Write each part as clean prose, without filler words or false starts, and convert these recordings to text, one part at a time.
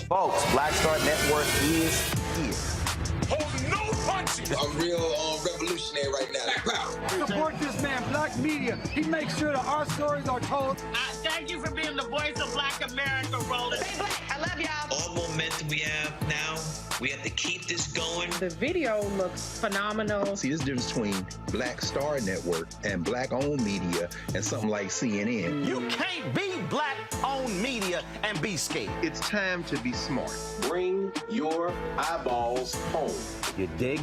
Folks, Black Star Network is here. Hold no punches. I'm real revolutionary right now. Black power. Support this man, Black media. He makes sure that our stories are told. Thank you for being the voice of Black America, Roland. Stay black. I love y'all. All momentum we have now, we have to keep this going. The video looks phenomenal. See, this difference between Black Star Network and Black-owned media and something like CNN. You can't be Black-owned media and be scared. It's time to be smart. Bring your eyeballs home. You dig?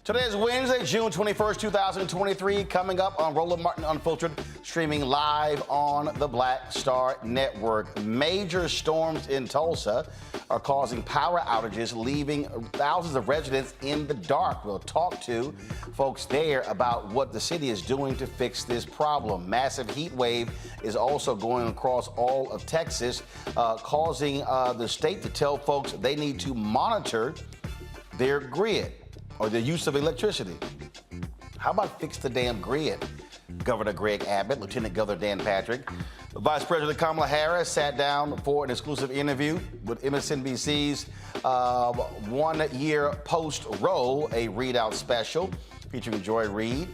Today is Wednesday, June 21st, 2023. Coming up on Roland Martin Unfiltered, streaming live on the Black Star Network. Major storms in Tulsa are causing power outages, leaving thousands of residents in the dark. We'll talk to folks there about what the city is doing to fix this problem. Massive heat wave is also going across all of Texas, causing the state to tell folks they need to monitor their grid or the use of electricity. How about fix the damn grid? Governor Greg Abbott, Lieutenant Governor Dan Patrick, Vice President Kamala Harris sat down for an exclusive interview with MSNBC's 1 Year Post-Roe, a ReidOut Special featuring Joy Reid,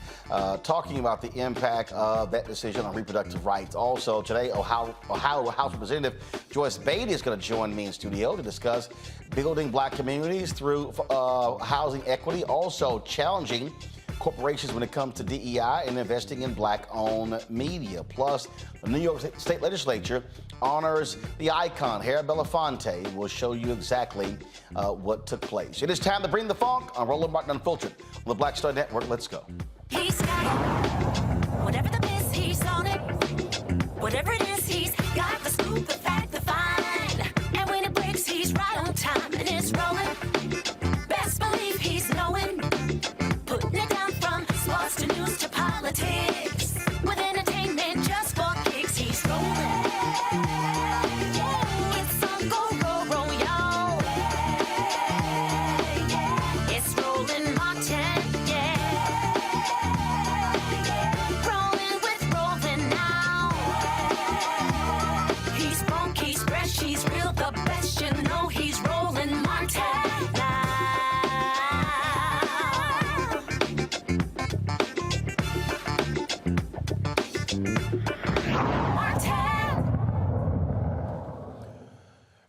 talking about the impact of that decision on reproductive rights. Also today, Ohio House Representative Joyce Beatty is going to join me in studio to discuss building black communities through housing equity, also challenging corporations when it comes to DEI and investing in black-owned media. Plus, the New York State Legislature honors the icon, Belafonte. We'll show you exactly what took place. It is time to bring the funk on Roland Martin Unfiltered on the Black Star Network. Let's go. He's got it. Whatever the miss, he's on it. Whatever it is, he's got the scoop, the fact, the find. And when it breaks, he's right on time and it's rolling. Best believe he's knowing. Putting it down from sports to news to politics. With entertainment just for kicks, he's rolling. It's on go, y'all. It's Roland Martin, yeah. Rolling with Roland now. He's funk, he's fresh, he's real, the best, you know he's Roland Martin now.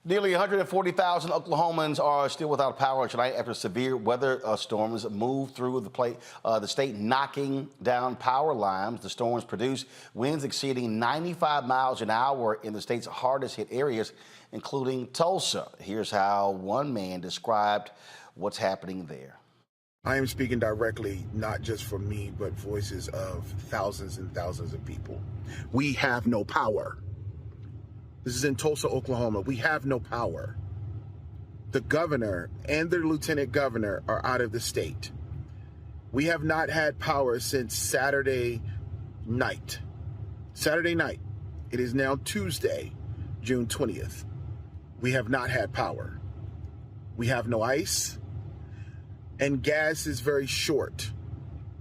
Nearly 140,000 Oklahomans are still without power tonight after severe weather storms moved through the state, knocking down power lines. The storms produced winds exceeding 95 miles an hour in the state's hardest hit areas, including Tulsa. Here's how one man described what's happening there. I am speaking directly, not just for me, but voices of thousands and thousands of people. We have no power. This is in Tulsa, Oklahoma. We have no power. The governor and the lieutenant governor are out of the state. We have not had power since Saturday night. Saturday night. It is now Tuesday, June 20th. We have not had power. We have no ice, and gas is very short.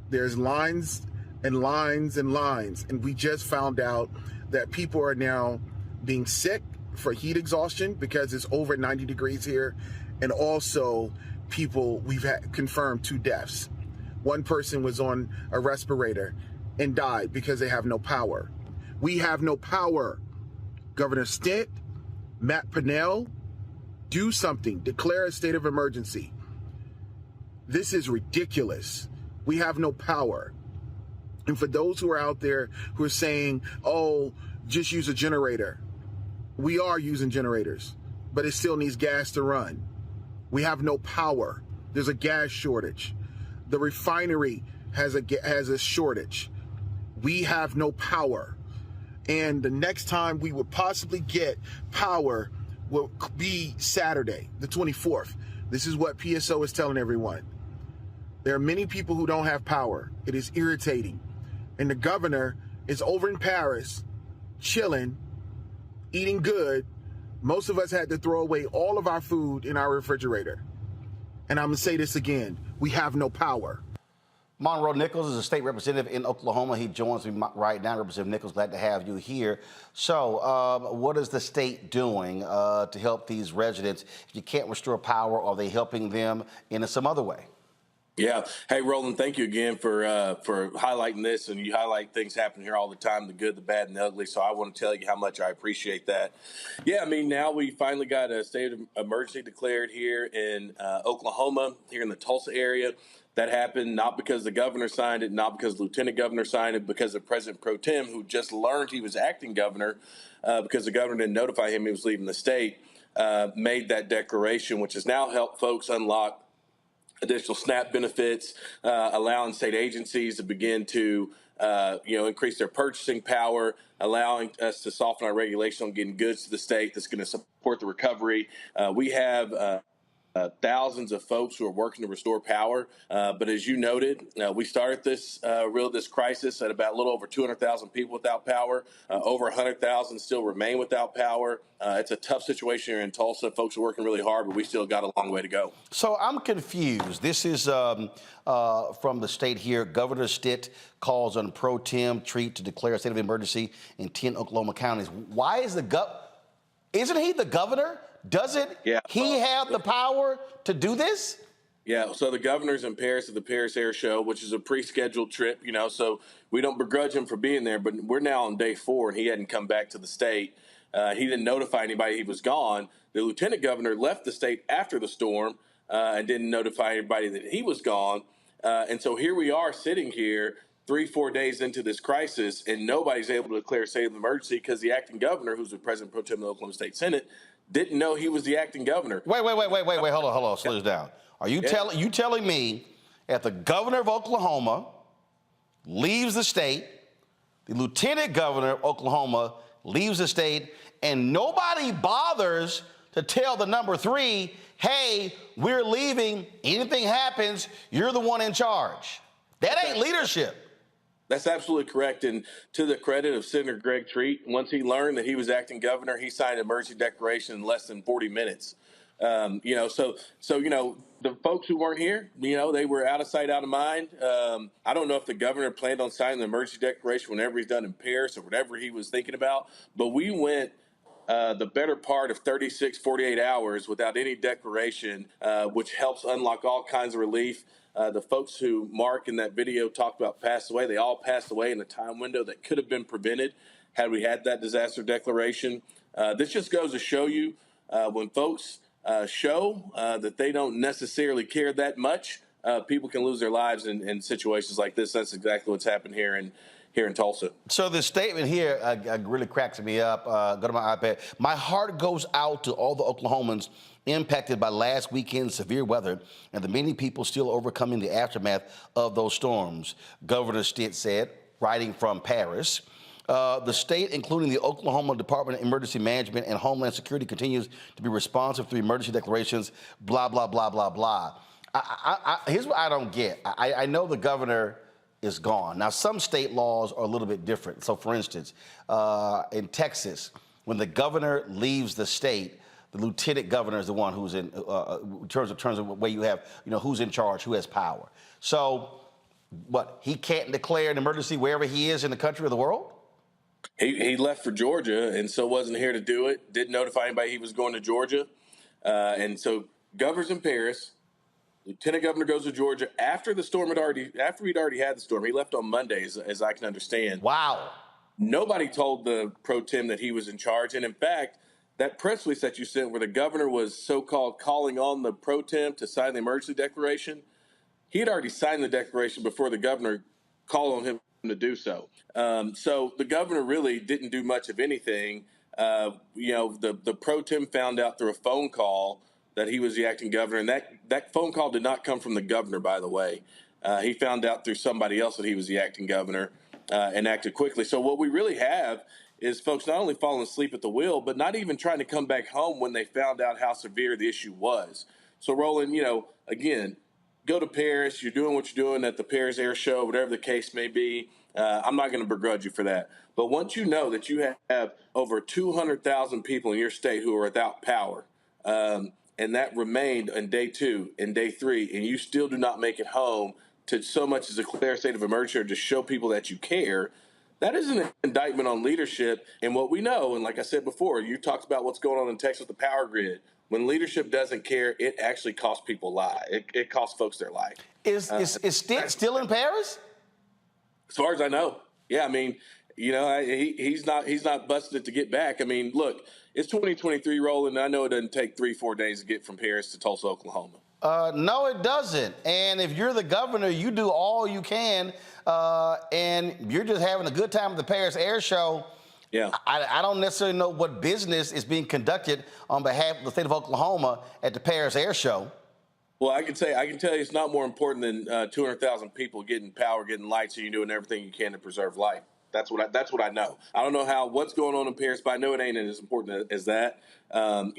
There's lines and lines and lines, and we just found out that people are now being sick for heat exhaustion because it's over 90 degrees here. And also we've had confirmed 2 deaths. One person was on a respirator and died because they have no power. We have no power. Governor Stitt, Matt Pinnell, do something, declare a state of emergency. This is ridiculous. We have no power. And for those who are out there who are saying, oh, just use a generator. We are using generators, but it still needs gas to run. We have no power. There's a gas shortage. The refinery has a shortage. We have no power. And the next time we would possibly get power will be Saturday, the 24th. This is what PSO is telling everyone. There are many people who don't have power. It is irritating. And the governor is over in Paris, chilling, eating good. Most of us had to throw away all of our food in our refrigerator. And I'm going to say this again. We have no power. Monroe Nichols is a state representative in Oklahoma. He joins me right now. Representative Nichols, glad to have you here. So what is the state doing to help these residents? If you can't restore power, are they helping them in some other way? Yeah. Hey, Roland, thank you again for highlighting this. And you highlight things happening here all the time, the good, the bad, and the ugly. So I want to tell you how much I appreciate that. Yeah, I mean, now we finally got a state of emergency declared here in Oklahoma, here in the Tulsa area. That happened not because the governor signed it, not because the lieutenant governor signed it, because of President Pro Tem, who just learned he was acting governor because the governor didn't notify him he was leaving the state, made that declaration, which has now helped folks unlock additional SNAP benefits, allowing state agencies to begin to increase their purchasing power, allowing us to soften our regulation on getting goods to the state that's going to support the recovery. We have thousands of folks who are working to restore power. But as you noted, we started this crisis at about a little over 200,000 people without power. Over 100,000 still remain without power. It's a tough situation here in Tulsa. Folks are working really hard, but we still got a long way to go. So I'm confused. This is from the state here. Governor Stitt calls on pro tem treat to declare a state of emergency in 10 Oklahoma counties. Why is isn't he the governor? Doesn't he have the power to do this? Yeah, so the governor's in Paris at the Paris Air Show, which is a pre-scheduled trip, so we don't begrudge him for being there, but we're now on day 4 and he hadn't come back to the state. He didn't notify anybody he was gone. The lieutenant governor left the state after the storm and didn't notify anybody that he was gone. And so here we are sitting here 3-4 days into this crisis, and nobody's able to declare a state of emergency because the acting governor, who's the president pro tem of the Oklahoma State Senate, didn't know he was the acting governor. Wait, hold on, slow this down. Are you telling me that the governor of Oklahoma leaves the state, the lieutenant governor of Oklahoma leaves the state, and nobody bothers to tell the number 3, hey, we're leaving, anything happens, you're the one in charge? That ain't leadership. That's absolutely correct. And to the credit of Senator Greg Treat, once he learned that he was acting governor, he signed an emergency declaration in less than 40 minutes. So the folks who weren't here, they were out of sight, out of mind. I don't know if the governor planned on signing the emergency declaration whenever he's done in Paris or whatever he was thinking about. But we went the better part of 36, 48 hours without any declaration, which helps unlock all kinds of relief. The folks who Mark in that video talked about passed away. They all passed away in a time window that could have been prevented had we had that disaster declaration. This just goes to show you when folks show that they don't necessarily care that much, people can lose their lives in situations like this. That's exactly what's happened here in Tulsa. So this statement here really cracks me up. Go to my iPad. My heart goes out to all the Oklahomans impacted by last weekend's severe weather and the many people still overcoming the aftermath of those storms, Governor Stitt said, writing from Paris. The state, including the Oklahoma Department of Emergency Management and Homeland Security, continues to be responsive to emergency declarations, blah, blah, blah, blah, blah. Here's what I don't get. I know the governor is gone. Now, some state laws are a little bit different. So, for instance, in Texas, when the governor leaves the state, the lieutenant governor is the one who's in terms of where you have, who's in charge, who has power. So, he can't declare an emergency wherever he is in the country or the world? He left for Georgia, and so wasn't here to do it. Didn't notify anybody he was going to Georgia. And so governor's in Paris. Lieutenant governor goes to Georgia after we'd already had the storm. He left on Monday, as I can understand. Wow. Nobody told the pro tem that he was in charge. And in fact, that press release that you sent where the governor was so-called calling on the pro tem to sign the emergency declaration, he had already signed the declaration before the governor called on him to do so. So the governor really didn't do much of anything. The pro tem found out through a phone call that he was the acting governor, and that phone call did not come from the governor, by the way. He found out through somebody else that he was the acting governor and acted quickly. So what we really have is folks not only falling asleep at the wheel, but not even trying to come back home when they found out how severe the issue was. So, Roland, again, go to Paris. You're doing what you're doing at the Paris Air Show, whatever the case may be. I'm not going to begrudge you for that. But once you know that you have over 200,000 people in your state who are without power, and that remained on day 2 and day 3, and you still do not make it home to so much as declare a state of emergency or to show people that you care, that is an indictment on leadership. And what we know, and like I said before, you talked about what's going on in Texas with the power grid. When leadership doesn't care, it actually costs people lives. It costs folks their life. Is Stitt still in Paris? As far as I know, yeah. I mean, he's not busting it to get back. I mean, look, it's 2023, Roland. I know it doesn't take 3-4 days to get from Paris to Tulsa, Oklahoma. No, it doesn't. And if you're the governor, you do all you can, and you're just having a good time at the Paris Air Show. Yeah. I don't necessarily know what business is being conducted on behalf of the state of Oklahoma at the Paris Air Show. Well, I can tell you it's not more important than 200,000 people getting power, getting light, so you're doing everything you can to preserve life. That's what I know. I don't know what's going on in Paris, but I know it ain't as important as that. And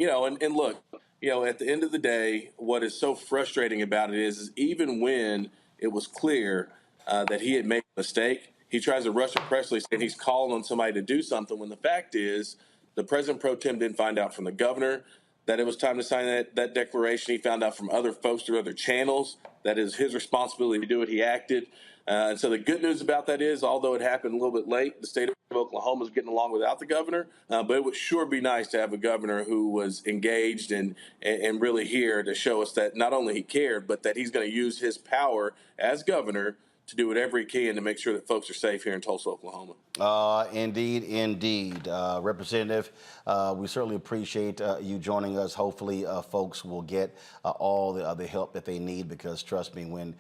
look, at the end of the day, what is so frustrating about it is even when it was clear that he had made a mistake, he tries to rush a press release and he's calling on somebody to do something, when the fact is the president pro tem didn't find out from the governor that it was time to sign that declaration. He found out from other folks through other channels that it is his responsibility to do it. He acted. And so the good news about that is, although it happened a little bit late, the state of Oklahoma is getting along without the governor. But it would sure be nice to have a governor who was engaged and really here to show us that not only he cared, but that he's going to use his power as governor to do whatever he can to make sure that folks are safe here in Tulsa, Oklahoma. Indeed. Representative, we certainly appreciate you joining us. Hopefully, folks will get all the help that they need, because trust me, when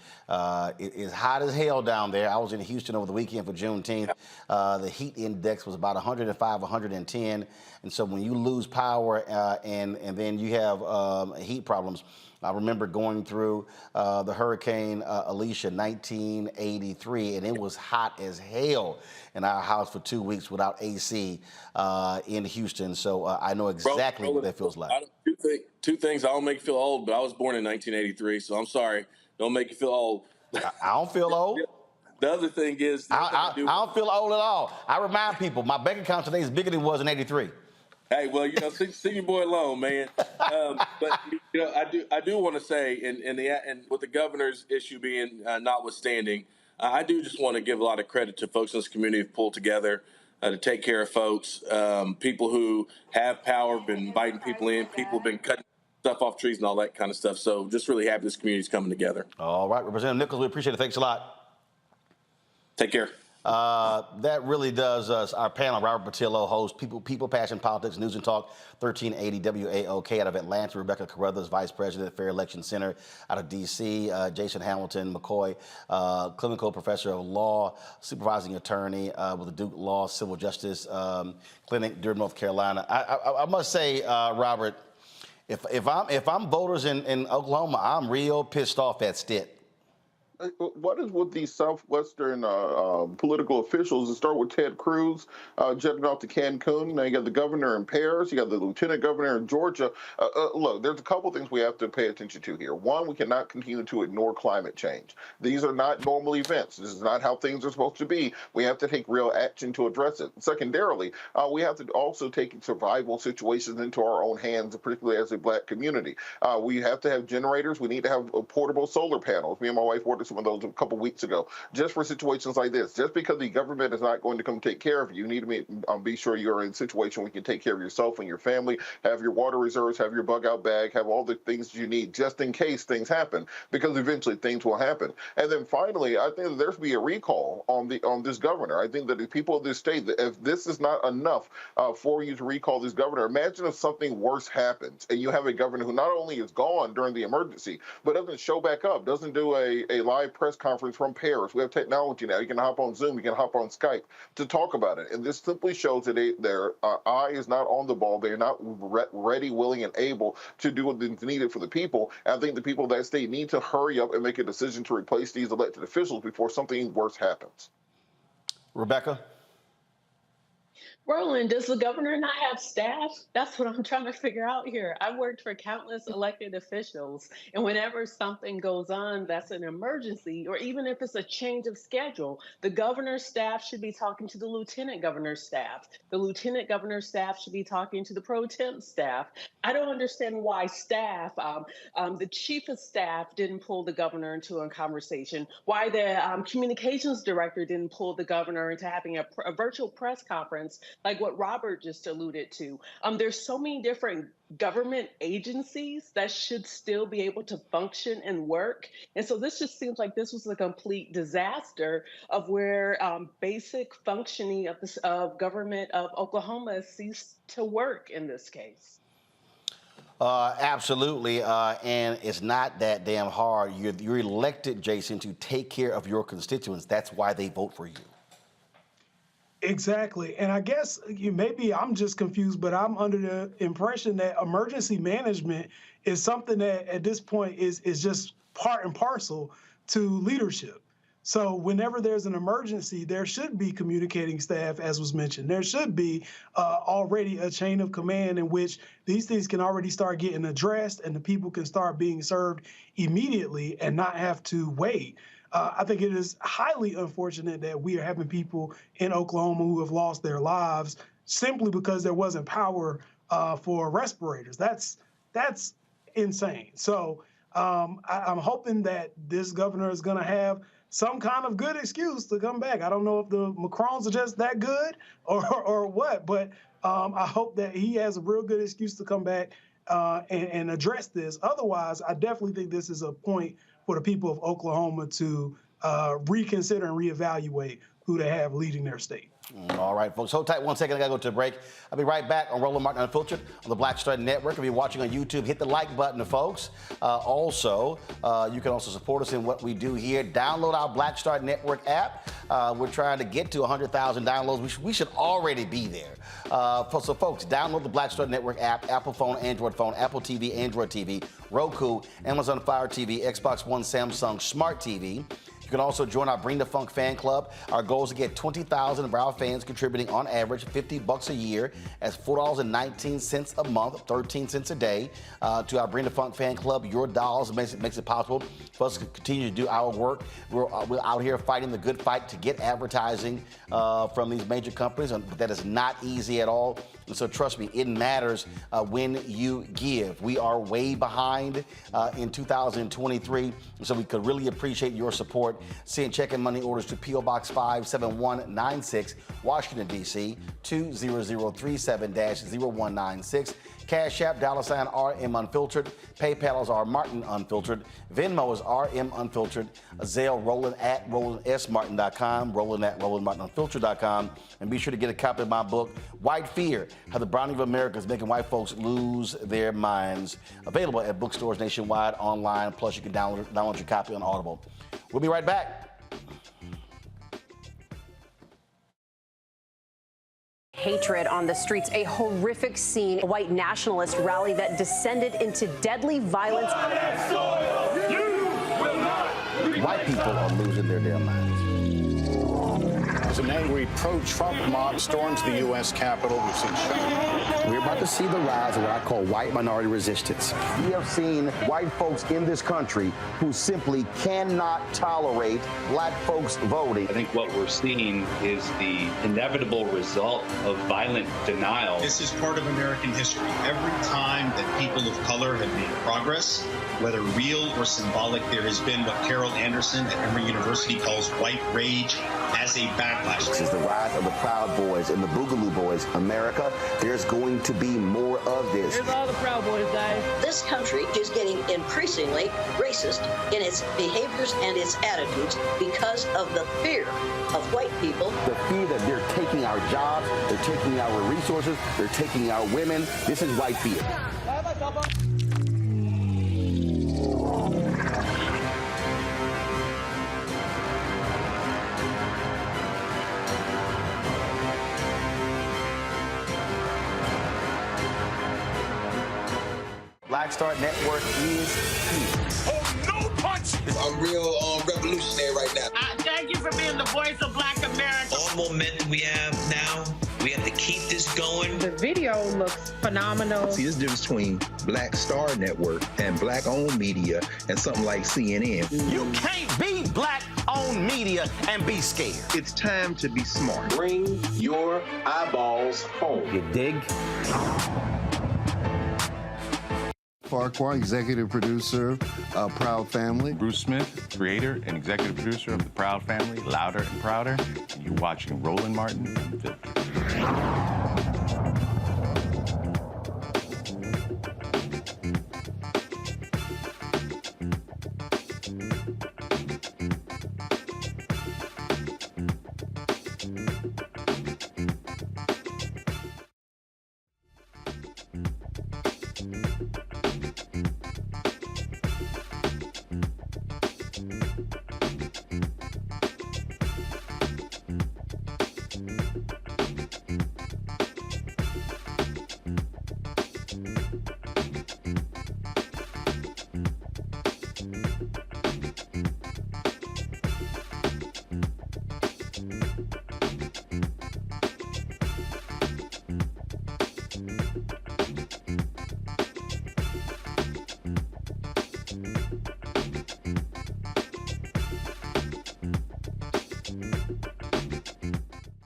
it is hot as hell down there. I was in Houston over the weekend for Juneteenth. The heat index was about 105, 110. And so when you lose power and then you have heat problems, I remember going through the Hurricane Alicia, 1983, and it was hot as hell in our house for 2 weeks without AC in Houston. So I know exactly what that feels like. Two things. I don't make you feel old, but I was born in 1983, so I'm sorry. Don't make you feel old. I don't feel old. The other thing is, I don't feel old at all. I remind people, my bank account today is bigger than it was in '83. Hey, well, sing your boy alone, man. But I do want to say, and with the governor's issue being notwithstanding, I do just want to give a lot of credit to folks in this community who've pulled together to take care of folks. People who have power, been inviting people in. People have been cutting stuff off trees and all that kind of stuff. So just really happy this community's coming together. All right, Representative Nichols, we appreciate it. Thanks a lot. Take care. That really does us. Our panel, Robert Patillo, host, People, Passion, Politics, News and Talk, 1380 WAOK out of Atlanta. Rebecca Carruthers, Vice President, Fair Election Center out of D.C. Jason Hamilton McCoy, Clinical Professor of Law, Supervising Attorney with the Duke Law Civil Justice Clinic, Durham, North Carolina. I must say, Robert, if I'm voters in Oklahoma, I'm real pissed off at Stitt. What is with these Southwestern political officials? It start with Ted Cruz jetting off to Cancun. Now you got the governor in Paris. You got the lieutenant governor in Georgia. Look, there's a couple things we have to pay attention to here. One, we cannot continue to ignore climate change. These are not normal events. This is not how things are supposed to be. We have to take real action to address it. Secondarily, we have to also take survival situations into our own hands, particularly as a black community. We have to have generators. We need to have portable solar panels. Me and my wife ordered some of those a couple weeks ago, just for situations like this. Just because the government is not going to come take care of you, you need to be sure you're in a situation where you can take care of yourself and your family, have your water reserves, have your bug out bag, have all the things you need just in case things happen, because eventually things will happen. And then finally, I think that there should be a recall on this governor. I think that the people of this state, if this is not enough for you to recall this governor, imagine if something worse happens and you have a governor who not only is gone during the emergency, but doesn't show back up, doesn't do a live press conference from Paris. We have technology now. You can hop on Zoom. You can hop on Skype to talk about it. And this simply shows that their eye is not on the ball. They're not ready, willing, and able to do what is needed for the people. And I think the people of that state need to hurry up and make a decision to replace these elected officials before something worse happens. Rebecca? Roland, does the governor not have staff? That's what I'm trying to figure out here. I've worked for countless elected officials, and whenever something goes on that's an emergency, or even if it's a change of schedule, the governor's staff should be talking to the lieutenant governor's staff. The lieutenant governor's staff should be talking to the pro temp staff. I don't understand why staff, the chief of staff didn't pull the governor into a conversation, why the communications director didn't pull the governor into having a virtual press conference like what Robert just alluded to. There's so many different government agencies that should still be able to function and work. And so this just seems like this was a complete disaster of where basic functioning of government of Oklahoma ceased to work in this case. Absolutely, and it's not that damn hard. You're elected, Jason, to take care of your constituents. That's why they vote for you. Exactly. And I guess maybe I'm just confused, but I'm under the impression that emergency management is something that at this point is just part and parcel to leadership. So whenever there's an emergency, there should be communicating staff, as was mentioned. There should be already a chain of command in which these things can already start getting addressed and the people can start being served immediately and not have to wait. I think it is highly unfortunate that we are having people in Oklahoma who have lost their lives simply because there wasn't power for respirators. That's insane. So I'm hoping that this governor is going to have some kind of good excuse to come back. I don't know if the Macrons are just that good or what, but I hope that he has a real good excuse to come back and address this. Otherwise, I definitely think this is a point for the people of Oklahoma to reconsider and reevaluate who they have leading their state. All right, folks. Hold tight 1 second. I got to go to a break. I'll be right back on Roland Martin Unfiltered on the Black Star Network. If you're watching on YouTube, hit the like button, folks. Also, you can also support us in what we do here. Download our Black Star Network app. We're trying to get to 100,000 downloads. We should already be there. So, folks, download the Black Star Network app, Apple phone, Android phone, Apple TV, Android TV, Roku, Amazon Fire TV, Xbox One, Samsung Smart TV. You can also join our Bring the Funk fan club. Our goal is to get 20,000 of our fans contributing on average $50 a year. That's $4.19 a month, 13 cents a day to our Bring the Funk fan club. Your dollars makes it possible for us to continue to do our work. We're out here fighting the good fight to get advertising from these major companies. And that is not easy at all. And so trust me, it matters when you give. We are way behind in 2023, so we could really appreciate your support. Send check and money orders to P.O. Box 57196, Washington, D.C., 20037-0196. Cash App, $RM Unfiltered. PayPal is R Martin Unfiltered. Venmo is RM Unfiltered. Zelle, Roland at RolandSMartin.com. Roland at RolandMartinUnfiltered.com. And be sure to get a copy of my book, White Fear, How the Browning of America is Making White Folks Lose Their Minds. Available at bookstores nationwide, online, plus you can download your copy on Audible. We'll be right back. Hatred on the streets, a horrific scene, a white nationalist rally that descended into deadly violence. White people are losing their damn minds. As an angry pro-Trump mob storms the U.S. Capitol, we've seen shooting. We're about to see the rise of what I call white minority resistance. We have seen white folks in this country who simply cannot tolerate black folks voting. I think what we're seeing is the inevitable result of violent denial. This is part of American history. Every time that people of color have made progress, whether real or symbolic, there has been what Carol Anderson at Emory University calls white rage as a backlash. This is the rise of the Proud Boys and the Boogaloo Boys. America, there's going to be more of this. Here's all the Proud Boys, guys. This country is getting increasingly racist in its behaviors and its attitudes because of the fear of white people. The fear that they're taking our jobs, they're taking our resources, they're taking our women. This is white fear. Black Star Network is here. Oh, no punch! I'm real revolutionary right now. Thank you for being the voice of Black America. All momentum we have now, we have to keep this going. The video looks phenomenal. See, this difference between Black Star Network and black-owned media and something like CNN. You can't be black-owned media and be scared. It's time to be smart. Bring your eyeballs home. You dig? Farquhar, executive producer of Proud Family. Bruce Smith, creator and executive producer of The Proud Family, Louder and Prouder. And you're watching Roland Martin Unfiltered.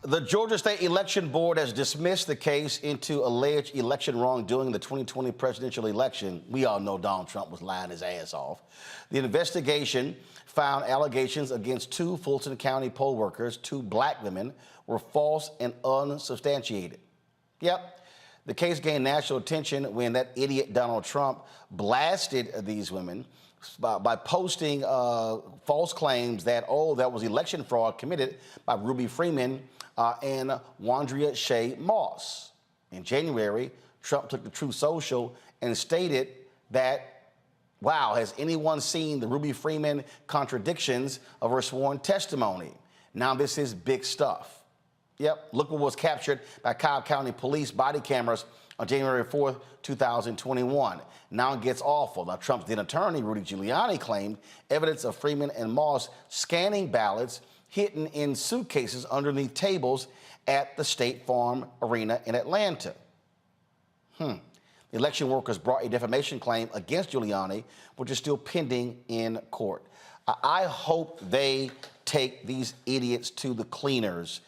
The Georgia State Election Board has dismissed the case into alleged election wrongdoing in the 2020 presidential election. We all know Donald Trump was lying his ass off. The investigation found allegations against 2 Fulton County poll workers, 2 black women, were false and unsubstantiated. Yep. The case gained national attention when that idiot Donald Trump blasted these women by posting false claims that, that was election fraud committed by Ruby Freeman and Wandrea Shea Moss. In January, Trump took to Truth Social and stated that, wow, has anyone seen the Ruby Freeman contradictions of her sworn testimony? Now this is big stuff. Yep, look what was captured by Cobb County Police body cameras on January 4th, 2021. Now it gets awful. Now, Trump's then attorney, Rudy Giuliani, claimed evidence of Freeman and Moss scanning ballots hidden in suitcases underneath tables at the State Farm Arena in Atlanta. The election workers brought a defamation claim against Giuliani, which is still pending in court. I hope they take these idiots to the cleaners,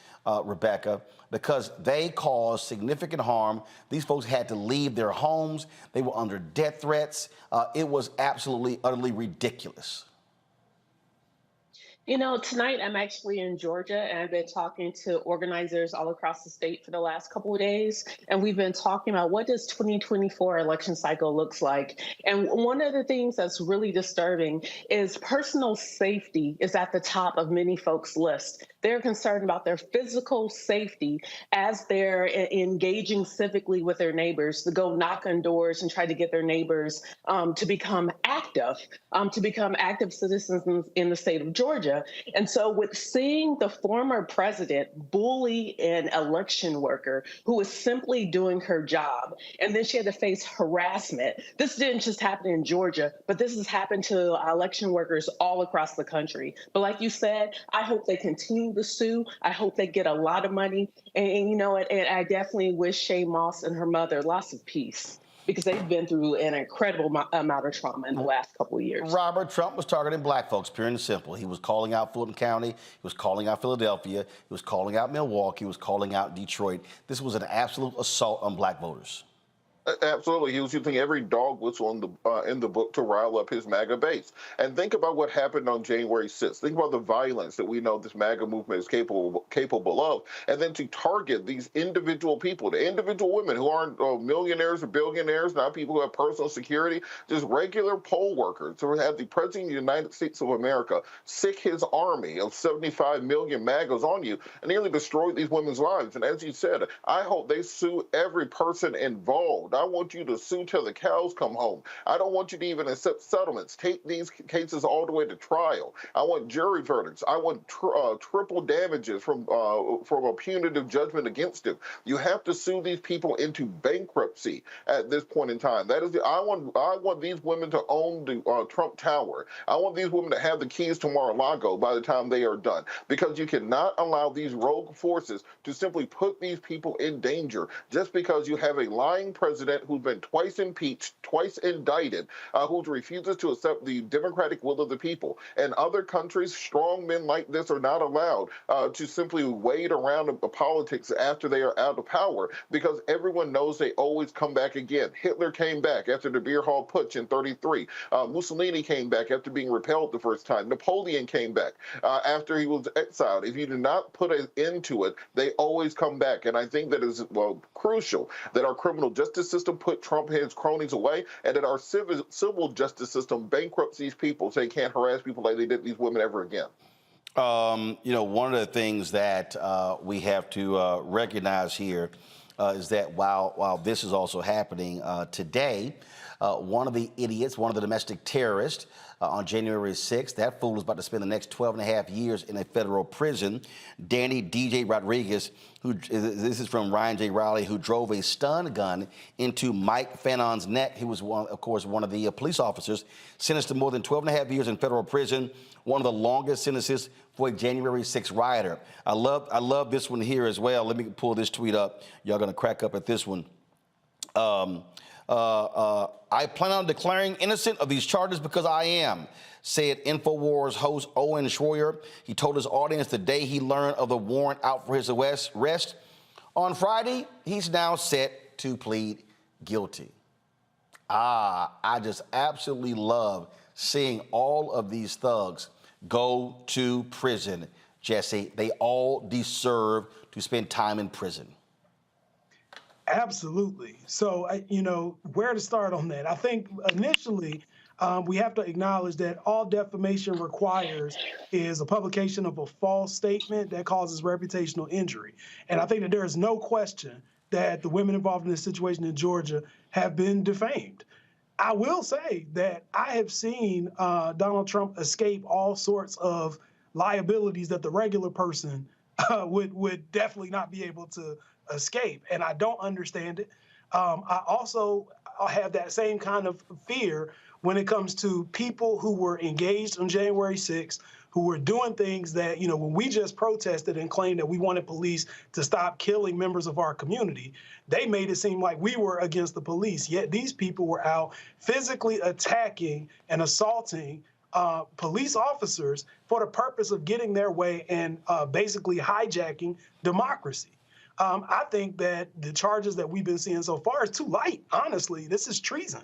Rebecca, because they caused significant harm. These folks had to leave their homes. They were under death threats. It was absolutely, utterly ridiculous. You know, tonight I'm actually in Georgia, and I've been talking to organizers all across the state for the last couple of days, and we've been talking about what does 2024 election cycle looks like. And one of the things that's really disturbing is personal safety is at the top of many folks' lists. They're concerned about their physical safety as they're engaging civically with their neighbors, to go knock on doors and try to get their neighbors to become active citizens in the state of Georgia. And so with seeing the former president bully an election worker who was simply doing her job, and then she had to face harassment. This didn't just happen in Georgia, but this has happened to election workers all across the country. But like you said, I hope they continue to sue. I hope they get a lot of money. And you know, and I definitely wish Shea Moss and her mother lots of peace, because they've been through an incredible amount of trauma in the last couple of years. Robert, Trump was targeting black folks, pure and simple. He was calling out Fulton County. He was calling out Philadelphia. He was calling out Milwaukee. He was calling out Detroit. This was an absolute assault on black voters. Absolutely. He was using every dog whistle in the book to rile up his MAGA base. And think about what happened on January 6th. Think about the violence that we know this MAGA movement is capable of. And then to target these individual people, the individual women who aren't millionaires or billionaires, not people who have personal security, just regular poll workers who had the President of the United States of America sick his army of 75 million MAGAs on you and nearly destroyed these women's lives. And as you said, I hope they sue every person involved. I want you to sue till the cows come home. I don't want you to even accept settlements. Take these cases all the way to trial. I want jury verdicts. I want triple damages from a punitive judgment against him. You have to sue these people into bankruptcy at this point in time. That is I want these women to own the Trump Tower. I want these women to have the keys to Mar-a-Lago by the time they are done, because you cannot allow these rogue forces to simply put these people in danger just because you have a lying president who's been twice impeached, twice indicted, who refuses to accept the democratic will of the people. In other countries, strong men like this are not allowed to simply wade around the politics after they are out of power, because everyone knows they always come back again. Hitler came back after the beer hall putsch in '33. Mussolini came back after being repelled the first time. Napoleon came back after he was exiled. If you do not put an end to it, they always come back. And I think that is crucial that our criminal justice system put Trump and his cronies away, and that our civil justice system bankrupts these people so they can't harass people like they did these women ever again. You know, one of the things that we have to recognize here is that while this is also happening today, one of the idiots, one of the domestic terrorists on January 6th, that fool is about to spend the next 12 and a half years in a federal prison. Danny DJ Rodriguez, this is from Ryan J. Riley, who drove a stun gun into Mike Fanon's neck. He was, of course, one of the police officers, sentenced to more than 12 and a half years in federal prison, one of the longest sentences for a January 6th rioter. I love this one here as well. Let me pull this tweet up. Y'all going to crack up at this one. I plan on declaring innocent of these charges because I am, said InfoWars host Owen Schroyer. He told his audience the day he learned of the warrant out for his arrest. On Friday, he's now set to plead guilty. I just absolutely love seeing all of these thugs go to prison, Jesse. They all deserve to spend time in prison. Absolutely. So, where to start on that? I think initially we have to acknowledge that all defamation requires is a publication of a false statement that causes reputational injury. And I think that there is no question that the women involved in this situation in Georgia have been defamed. I will say that I have seen Donald Trump escape all sorts of liabilities that the regular person would definitely not be able to escape, and I don't understand it. I also have that same kind of fear when it comes to people who were engaged on January 6th, who were doing things that, when we just protested and claimed that we wanted police to stop killing members of our community, they made it seem like we were against the police, yet these people were out physically attacking and assaulting police officers for the purpose of getting their way and basically hijacking democracy. I think that the charges that we've been seeing so far is too light, honestly. This is treason.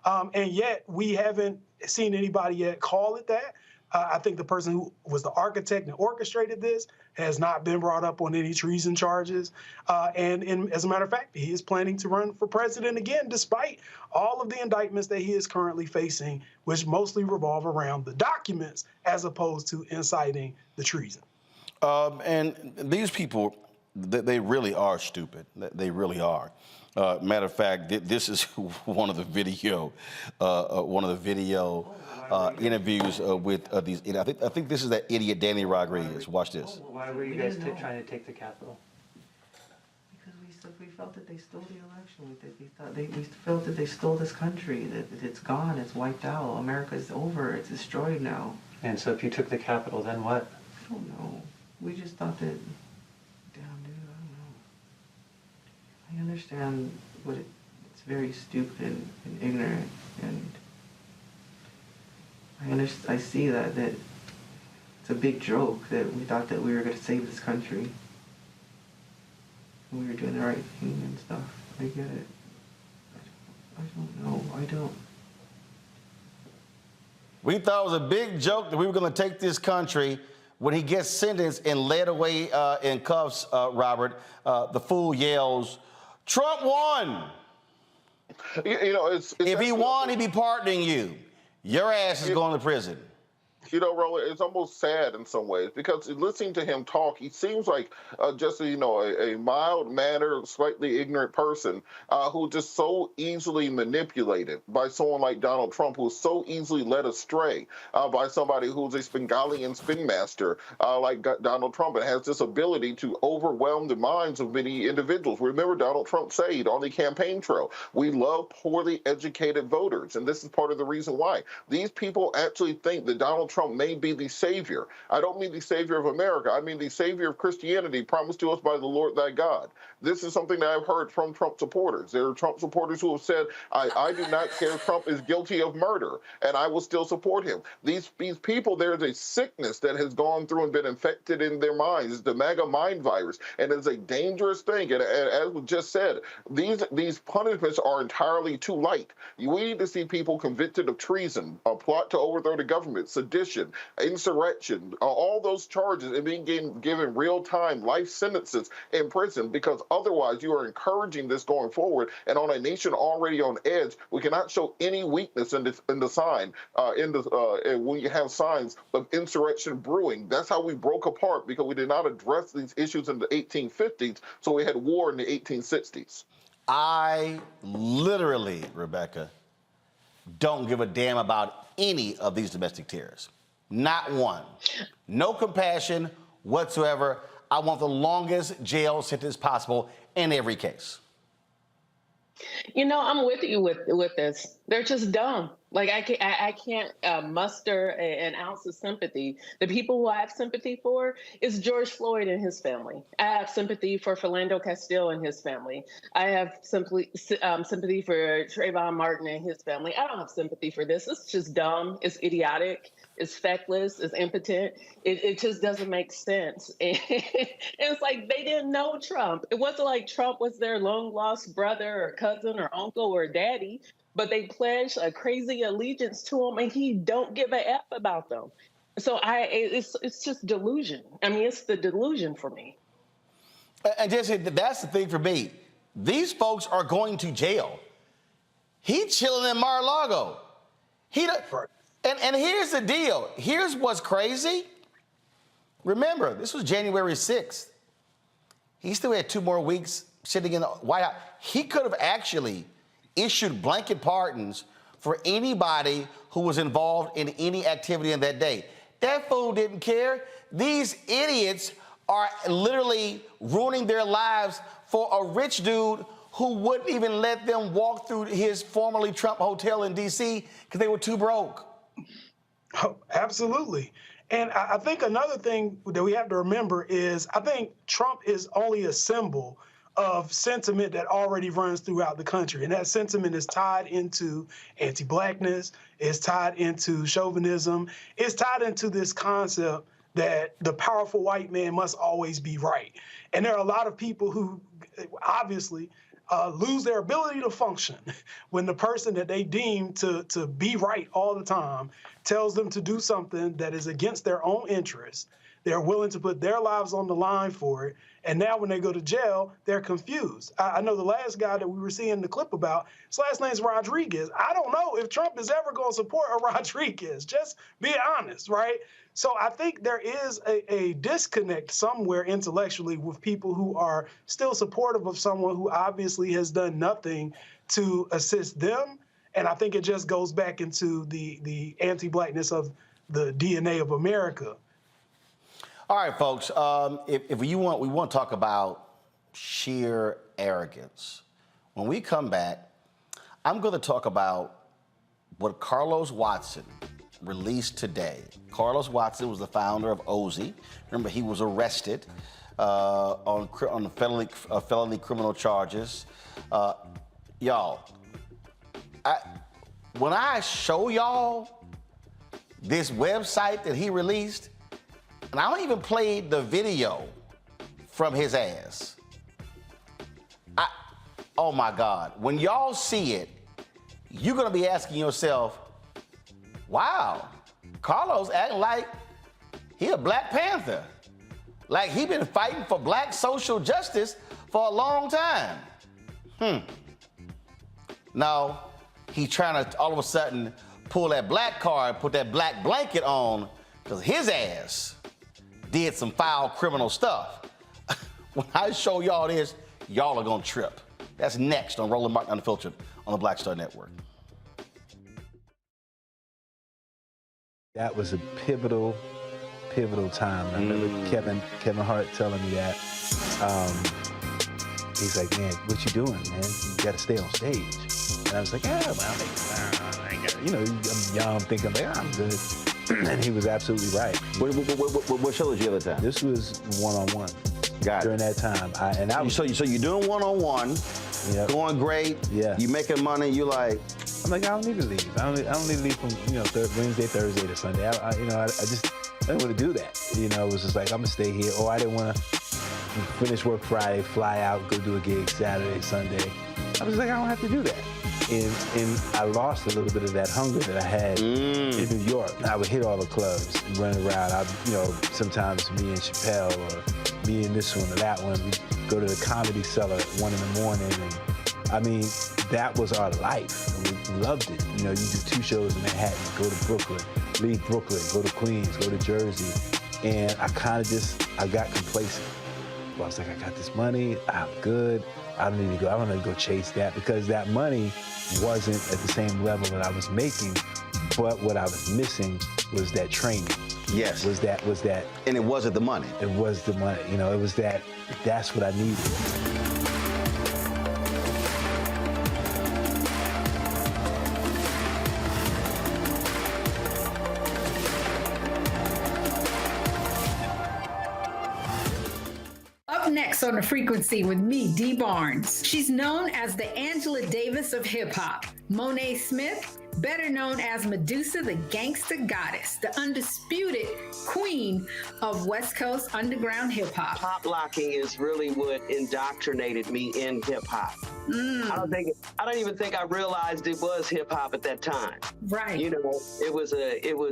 And yet we haven't seen anybody yet call it that. I think the person who was the architect and orchestrated this has not been brought up on any treason charges. And as a matter of fact, he is planning to run for president again, despite all of the indictments that he is currently facing, which mostly revolve around the documents as opposed to inciting the treason. And these people, they really are stupid. They really are. Matter of fact, this is one of the video interviews with these. I think this is that idiot Danny Rodriguez. Watch this. Why were you guys trying to take the Capitol? Because we felt that they stole the election. We felt that they stole this country. That it's gone. It's wiped out. America's over. It's destroyed now. And so if you took the Capitol, then what? I don't know. We just thought that. I understand it's very stupid and ignorant, and I see that it's a big joke that we thought that we were going to save this country. And we were doing the right thing and stuff. I get it. I don't know. I don't. We thought it was a big joke that we were going to take this country. When he gets sentenced and led away in cuffs, Robert, the fool yells, "Trump won!" It's if he won, he'd be pardoning you. Your ass is going to prison. Roland, it's almost sad in some ways because listening to him talk, he seems like just a mild-mannered, slightly ignorant person who just so easily manipulated by someone like Donald Trump, who's so easily led astray by somebody who's a Spingalian spin master like Donald Trump and has this ability to overwhelm the minds of many individuals. Remember, Donald Trump said on the campaign trail, "We love poorly educated voters," and this is part of the reason why. These people actually think that Donald Trump may be the savior. I don't mean the savior of America. I mean the savior of Christianity promised to us by the Lord thy God. This is something that I've heard from Trump supporters. There are Trump supporters who have said, I do not care if Trump is guilty of murder, and I will still support him. These people, there's a sickness that has gone through and been infected in their minds. It's the MAGA mind virus, and it's a dangerous thing. And as we just said, these punishments are entirely too light. We need to see people convicted of treason, a plot to overthrow the government, sedition, insurrection, all those charges, and being given real-time life sentences in prison, because otherwise you are encouraging this going forward. And on a nation already on edge, we cannot show any weakness in the sign, when you have signs of insurrection brewing. That's how we broke apart, because we did not address these issues in the 1850s, so we had war in the 1860s. I literally, Rebecca, don't give a damn about any of these domestic terrorists. Not one. No compassion whatsoever. I want the longest jail sentence possible in every case. I'm with you with this. They're just dumb. Like I can't muster an ounce of sympathy. The people who I have sympathy for is George Floyd and his family. I have sympathy for Philando Castile and his family. I have sympathy for Trayvon Martin and his family. I don't have sympathy for this. It's just dumb. It's idiotic. It's feckless. It's impotent. It just doesn't make sense. And it's like they didn't know Trump. It wasn't like Trump was their long lost brother or cousin or uncle or daddy. But they pledged a crazy allegiance to him, and he don't give a F about them. So it's just delusion. I mean, it's the delusion for me. And Jesse, that's the thing for me. These folks are going to jail. He chilling in Mar-a-Lago. And here's the deal. Here's what's crazy. Remember, this was January 6th. He still had 2 more weeks sitting in the White House. He could have actually issued blanket pardons for anybody who was involved in any activity in that day. That fool didn't care. These idiots are literally ruining their lives for a rich dude who wouldn't even let them walk through his formerly Trump hotel in D.C. because they were too broke. Oh, absolutely. And I think another thing that we have to remember is I think Trump is only a symbol of sentiment that already runs throughout the country. And that sentiment is tied into anti-blackness, it's tied into chauvinism, it's tied into this concept that the powerful white man must always be right. And there are a lot of people who obviously lose their ability to function when the person that they deem to be right all the time tells them to do something that is against their own interests. They're willing to put their lives on the line for it. And now when they go to jail, they're confused. I know the last guy that we were seeing the clip about, his last name's Rodriguez. I don't know if Trump is ever going to support a Rodriguez. Just be honest, right? So I think there is a disconnect somewhere intellectually with people who are still supportive of someone who obviously has done nothing to assist them. And I think it just goes back into the anti-blackness of the DNA of America. All right, folks, if we want to talk about sheer arrogance. When we come back, I'm going to talk about what Carlos Watson released today. Carlos Watson was the founder of OZ. Remember, he was arrested on felony criminal charges. Y'all, when I show y'all this website that he released, and I don't even play the video from his ass. Oh my God. When y'all see it, you're gonna be asking yourself, wow, Carlos acting like he a Black Panther. Like he been fighting for black social justice for a long time. No, he's trying to all of a sudden pull that black card, put that black blanket on, because his ass did some foul criminal stuff. When I show y'all this, y'all are gonna trip. That's next on Roland Martin Unfiltered on the Black Star Network. That was a pivotal time. I remember Kevin Hart telling me that. He's like, man, what you doing, man? You gotta stay on stage. And I was like, yeah, well, I'm young, thinking like, I'm good. And he was absolutely right. What show was you at the time? This was one-on-one. Got it. During that time. So you're doing one-on-one, going great. Yeah. You making money. You like. I'm like, I don't need to leave. I don't need to leave from Wednesday, Thursday to Sunday. I didn't want to do that. It was just like I'm gonna stay here. Or I didn't want to finish work Friday, fly out, go do a gig Saturday, Sunday. I was like, I don't have to do that. And I lost a little bit of that hunger that I had in New York. I would hit all the clubs and run around. Sometimes me and Chappelle or me and this one or that one, we'd go to the Comedy Cellar at 1 in the morning. And I mean, that was our life. We loved it. You do 2 shows in Manhattan, go to Brooklyn, leave Brooklyn, go to Queens, go to Jersey. And I got complacent. I was like, I got this money, I'm good. I don't need to go chase that, because that money wasn't at the same level that I was making, but what I was missing was that training. Yes. Was that. And it wasn't the money. It was the money. It was that's what I needed. on The Frequency with me, Dee Barnes. She's known as the Angela Davis of hip-hop. Monet Smith, better known as Medusa, the gangsta goddess, the undisputed queen of West Coast underground hip-hop. Pop locking is really what indoctrinated me in hip-hop. I don't even think I realized it was hip-hop at that time. Right. You know, it was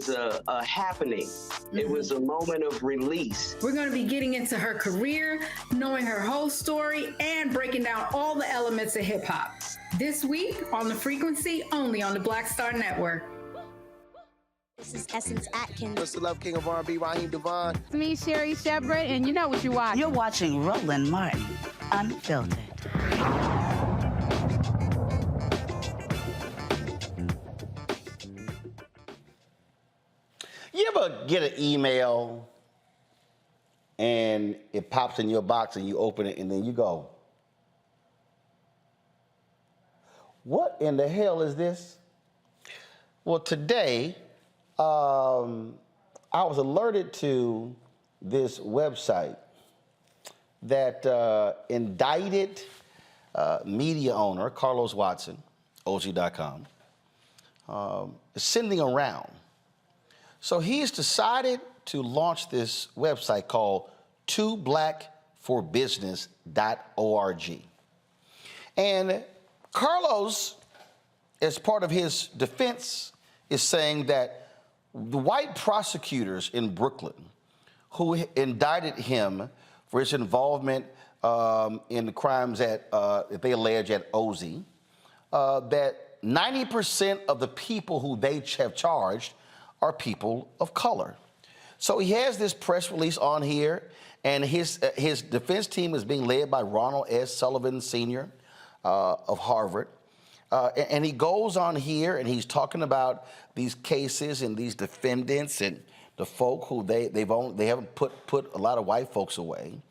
a happening. It was a moment of release. We're going to be getting into her career, knowing her whole story, and breaking down all the elements of hip-hop. This week on The Frequency, only on the Black Star Network. This is Essence Atkins. It's the Love King of R&B, Raheem Devon. It's me, Sherry Shepherd, and you know what you watch. You're watching Roland Martin, Unfiltered. You ever get an email and it pops in your box and you open it and then you go, what in the hell is this? Well, today, I was alerted to this website that indicted media owner Carlos Watson, OG.com, is sending around. So he's decided to launch this website called twoblackforbusiness.org. And Carlos, as part of his defense, is saying that the white prosecutors in Brooklyn who indicted him for his involvement in the crimes that they allege at OZ, that 90% of the people who they have charged are people of color. So he has this press release on here, and his defense team is being led by Ronald S. Sullivan, Sr. Of Harvard. And he goes on here and he's talking about these cases and these defendants and the folk who they haven't put a lot of white folks away.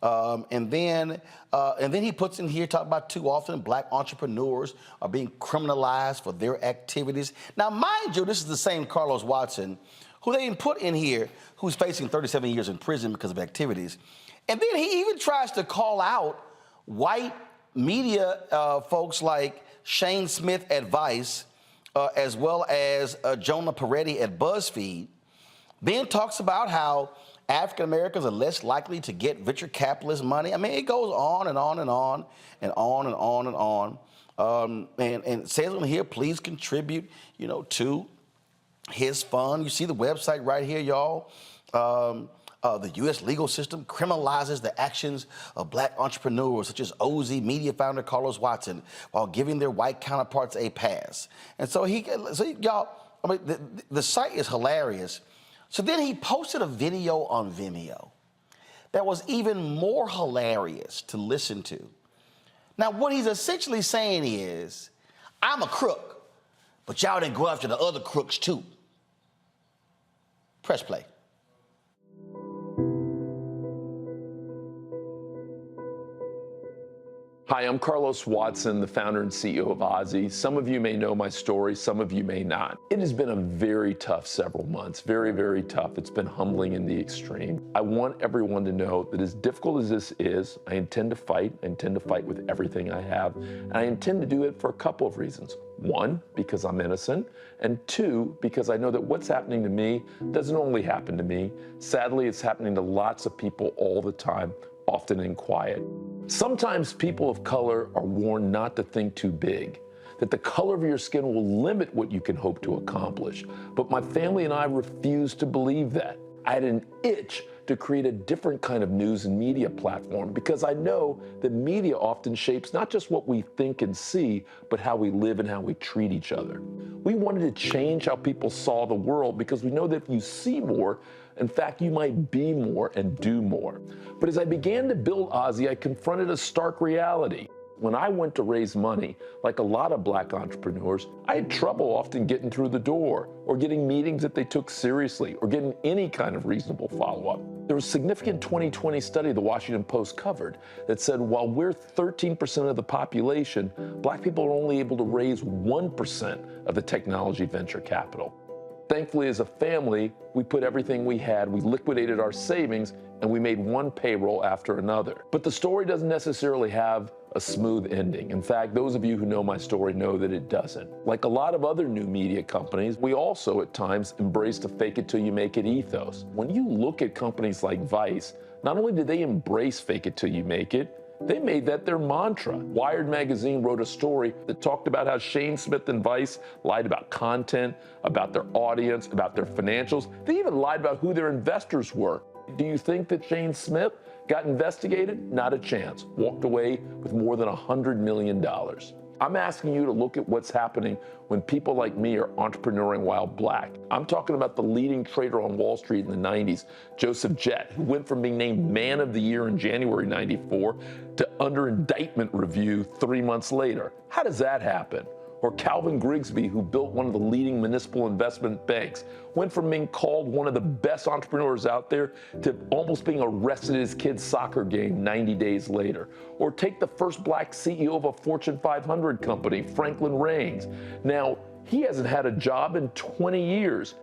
And then he puts in here, talking about too often black entrepreneurs are being criminalized for their activities. Now, mind you, this is the same Carlos Watson who they didn't put in here, who's facing 37 years in prison because of activities. And then he even tries to call out white media folks like Shane Smith at Vice, as well as Jonah Peretti at BuzzFeed. Then talks about how African Americans are less likely to get venture capitalist money. I mean, it goes on and on and on and on and on and on. And it says on here, please contribute, to his fund. You see the website right here, y'all. The U.S. legal system criminalizes the actions of black entrepreneurs such as OZ Media founder Carlos Watson while giving their white counterparts a pass. And so y'all, I mean, the site is hilarious. So then he posted a video on Vimeo that was even more hilarious to listen to. Now, what he's essentially saying is, I'm a crook, but y'all didn't go after the other crooks too. Press play. Hi, I'm Carlos Watson, the founder and CEO of Ozzy. Some of you may know my story, some of you may not. It has been a very tough several months, very, very tough. It's been humbling in the extreme. I want everyone to know that as difficult as this is, I intend to fight. I intend to fight with everything I have. And I intend to do it for a couple of reasons. One, because I'm innocent, and two, because I know that what's happening to me doesn't only happen to me. Sadly, it's happening to lots of people all the time, often in quiet. Sometimes people of color are warned not to think too big, that the color of your skin will limit what you can hope to accomplish. But my family and I refuse to believe that. I had an itch to create a different kind of news and media platform because I know that media often shapes not just what we think and see, but how we live and how we treat each other. We wanted to change how people saw the world because we know that if you see more, in fact, you might be more and do more. But as I began to build Ozzy, I confronted a stark reality. When I went to raise money, like a lot of black entrepreneurs, I had trouble often getting through the door or getting meetings that they took seriously or getting any kind of reasonable follow-up. There was a significant 2020 study the Washington Post covered that said while we're 13% of the population, black people are only able to raise 1% of the technology venture capital. Thankfully, as a family, we put everything we had, we liquidated our savings, and we made one payroll after another. But the story doesn't necessarily have a smooth ending. In fact, those of you who know my story know that it doesn't. Like a lot of other new media companies, we also at times embrace the fake it till you make it ethos. When you look at companies like Vice, not only did they embrace fake it till you make it, they made that their mantra. Wired magazine wrote a story that talked about how Shane Smith and Vice lied about content, about their audience, about their financials. They even lied about who their investors were. Do you think that Shane Smith got investigated? Not a chance. Walked away with more than $100 million. I'm asking you to look at what's happening when people like me are entrepreneuring while black. I'm talking about the leading trader on Wall Street in the 90s, Joseph Jett, who went from being named Man of the Year in January '94 to under indictment review 3 months later. How does that happen? Or Calvin Grigsby, who built one of the leading municipal investment banks, went from being called one of the best entrepreneurs out there to almost being arrested at his kid's soccer game 90 days later. Or take the first black CEO of a Fortune 500 company, Franklin Raines. Now, he hasn't had a job in 20 years.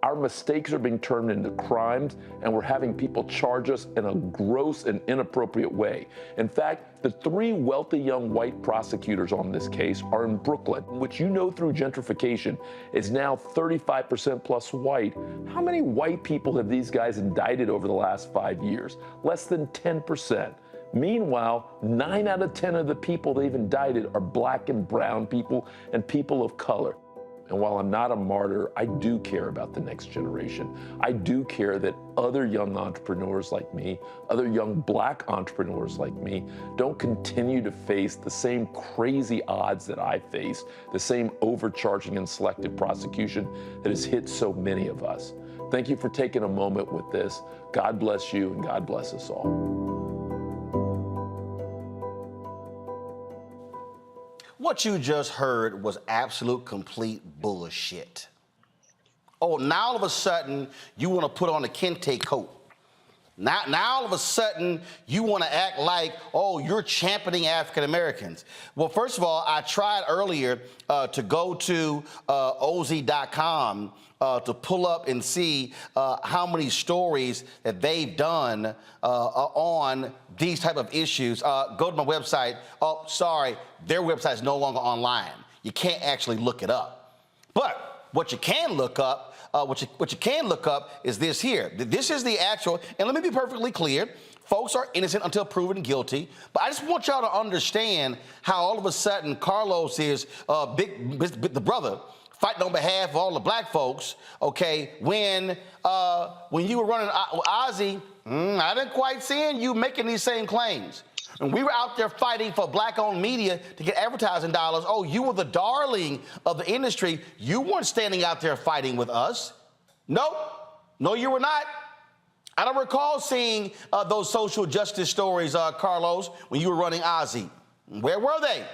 Our mistakes are being turned into crimes, and we're having people charge us in a gross and inappropriate way. In fact, the 3 wealthy young white prosecutors on this case are in Brooklyn, which you know through gentrification is now 35% plus white. How many white people have these guys indicted over the last 5 years? Less than 10%. Meanwhile, 9 out of 10 of the people they've indicted are black and brown people and people of color. And while I'm not a martyr, I do care about the next generation. I do care that other young entrepreneurs like me, other young black entrepreneurs like me, don't continue to face the same crazy odds that I face, the same overcharging and selective prosecution that has hit so many of us. Thank you for taking a moment with this. God bless you and God bless us all. What you just heard was absolute complete bullshit. Oh, now all of a sudden you want to put on a kente coat. Now all of a sudden you want to act like, oh, you're championing African Americans. Well, first of all, I tried earlier to go to OZ.com to pull up and see how many stories that they've done on these type of issues. Go to my website. Oh, sorry, their website is no longer online. You can't actually look it up. But what you can look up, what you can look up is this here. This is the actual, and let me be perfectly clear. Folks are innocent until proven guilty. But I just want y'all to understand how all of a sudden Carlos is the brother fighting on behalf of all the black folks, okay, when you were running Ozzy, I didn't quite see you making these same claims. And we were out there fighting for black-owned media to get advertising dollars. Oh, you were the darling of the industry. You weren't standing out there fighting with us. Nope. No, you were not. I don't recall seeing those social justice stories, Carlos, when you were running Ozzy. Where were they?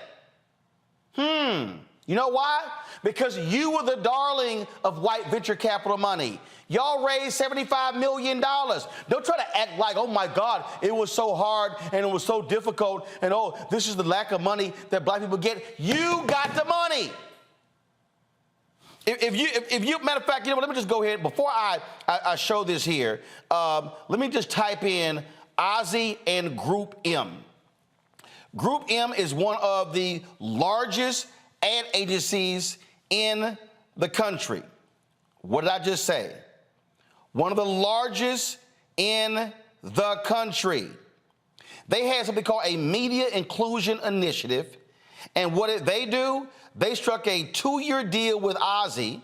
You know why? Because you were the darling of white venture capital money. Y'all raised $75 million. Don't try to act like, oh my God, it was so hard and it was so difficult and oh, this is the lack of money that black people get. You got the money. If you, matter of fact, you know what, let me just go ahead, before I show this here, let me just type in Ozzy and Group M. Group M is one of the largest ad agencies in the country. What did I just say? One of the largest in the country. They had something called a media inclusion initiative. And what did they do? They struck a 2-year deal with Ozzy.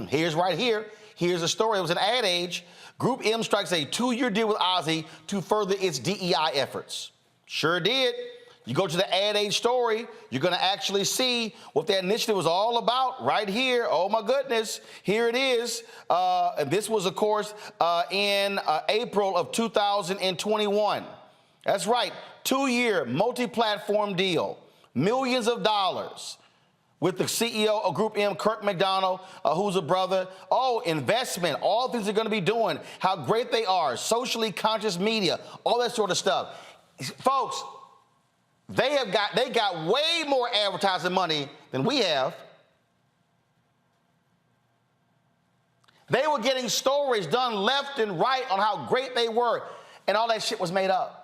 Here's right here. Here's a story. It was an ad age. Group M strikes a 2-year deal with Ozzy to further its DEI efforts. Sure did. You go to the ad age story, you're going to actually see what that initiative was all about right here. Oh, my goodness. Here it is. And this was, of course, in April of 2021. That's right. 2-year multi-platform deal. Millions of dollars with the CEO of Group M, Kirk McDonald, who's a brother. Oh, investment, all things they're going to be doing, how great they are, socially conscious media, all that sort of stuff. Folks, they got way more advertising money than we have. They were getting stories done left and right on how great they were, and all that shit was made up.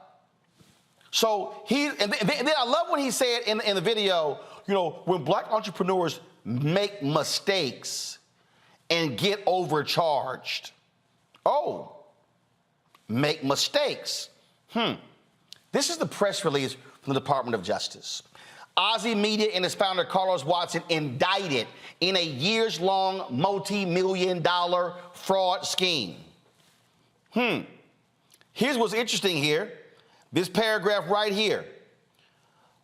So then I love when he said in the video, you know, when black entrepreneurs make mistakes and get overcharged. Oh, make mistakes. This is the press release from the Department of Justice. Ozzy Media and its founder, Carlos Watson, indicted in a years-long multi-million-dollar fraud scheme. Here's what's interesting here. This paragraph right here.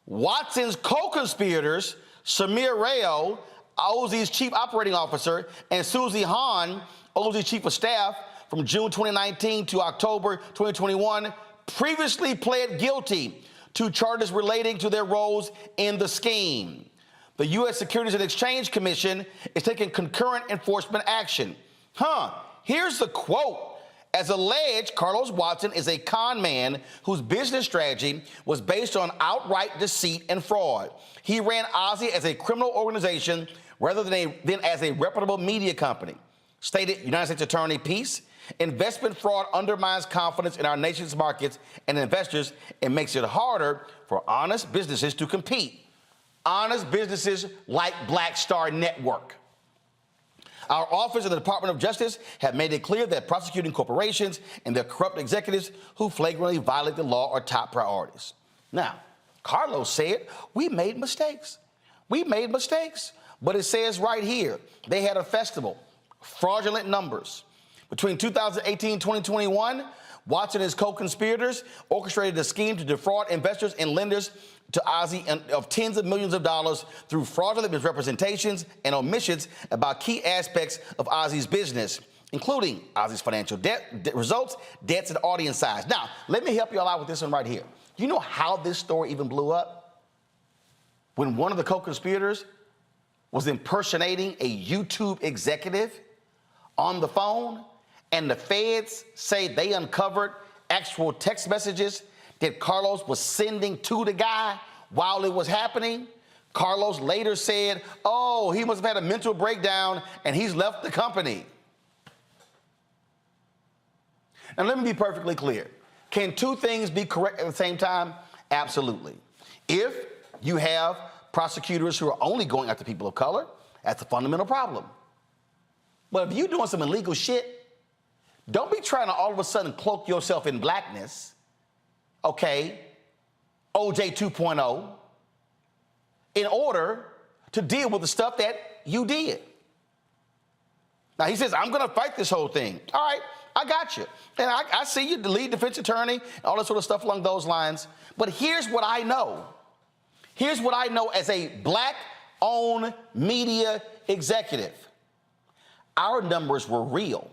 Watson's co-conspirators, Samir Rao, Ozzy's chief operating officer, and Susie Hahn, Ozzy's chief of staff, from June 2019 to October 2021, previously pled guilty to charges relating to their roles in the scheme. The U.S. Securities and Exchange Commission is taking concurrent enforcement action. Here's the quote. As alleged, Carlos Watson is a con man whose business strategy was based on outright deceit and fraud. He ran Ozzy as a criminal organization rather than as a reputable media company. Stated United States Attorney Peace, investment fraud undermines confidence in our nation's markets and investors and makes it harder for honest businesses to compete. Honest businesses like Black Star Network. Our office of the Department of Justice have made it clear that prosecuting corporations and their corrupt executives who flagrantly violate the law are top priorities. Now, Carlos said, we made mistakes. We made mistakes. But it says right here, they had a festival, fraudulent numbers. Between 2018 and 2021, Watson and his co-conspirators orchestrated a scheme to defraud investors and lenders to Ozzy of tens of millions of dollars through fraudulent misrepresentations and omissions about key aspects of Ozzy's business, including Ozzy's financial results, debts, and audience size. Now, let me help you all out with this one right here. You know how this story even blew up? When one of the co-conspirators was impersonating a YouTube executive on the phone, and the feds say they uncovered actual text messages that Carlos was sending to the guy while it was happening. Carlos later said, oh, he must have had a mental breakdown and he's left the company. Now, let me be perfectly clear. Can two things be correct at the same time? Absolutely. If you have prosecutors who are only going after people of color, that's a fundamental problem. But if you're doing some illegal shit, don't be trying to all of a sudden cloak yourself in blackness, okay, OJ 2.0, in order to deal with the stuff that you did. Now, he says, I'm going to fight this whole thing. All right, I got you. And I see you, the lead defense attorney, and all that sort of stuff along those lines. But here's what I know. Here's what I know as a black-owned media executive. Our numbers were real.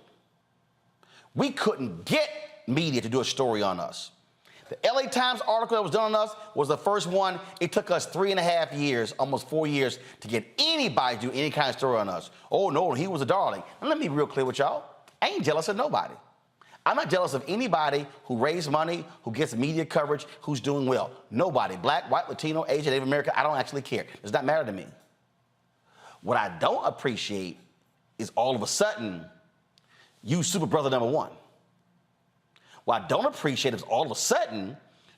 We couldn't get media to do a story on us. The LA Times article that was done on us was the first one. It took us 3.5 years, almost 4 years, to get anybody to do any kind of story on us. Oh, no, he was a darling. And let me be real clear with y'all. I ain't jealous of nobody. I'm not jealous of anybody who raised money, who gets media coverage, who's doing well. Nobody. Black, white, Latino, Asian, Native American, I don't actually care. It does not matter to me. What I don't appreciate is all of a sudden, you super brother number one. What I don't appreciate is all of a sudden,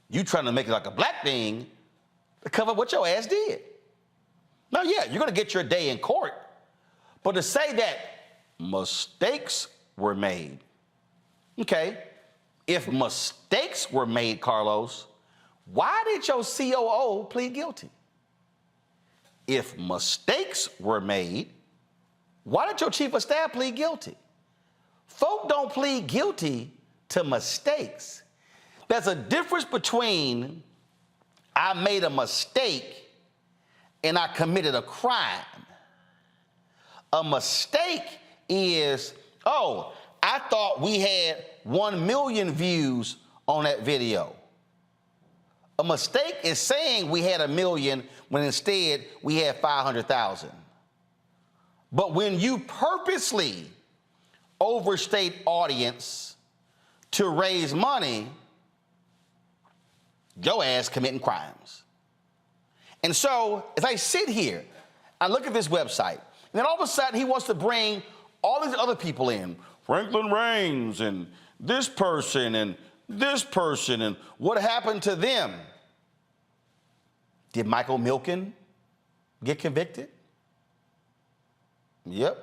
you trying to make it like a black thing to cover what your ass did. Now, yeah, you're going to get your day in court, but to say that mistakes were made, okay, if mistakes were made, Carlos, why did your COO plead guilty? If mistakes were made, why did your chief of staff plead guilty? Folk don't plead guilty to mistakes. There's a difference between I made a mistake and I committed a crime. A mistake is, oh, I thought we had 1 million views on that video. A mistake is saying we had 1 million when instead we had 500,000. But when you purposely overstate audience to raise money, your ass committing crimes. And so, as I sit here, I look at this website, and then all of a sudden he wants to bring all these other people in, Franklin Raines and this person and this person, and what happened to them? Did Michael Milken get convicted? Yep.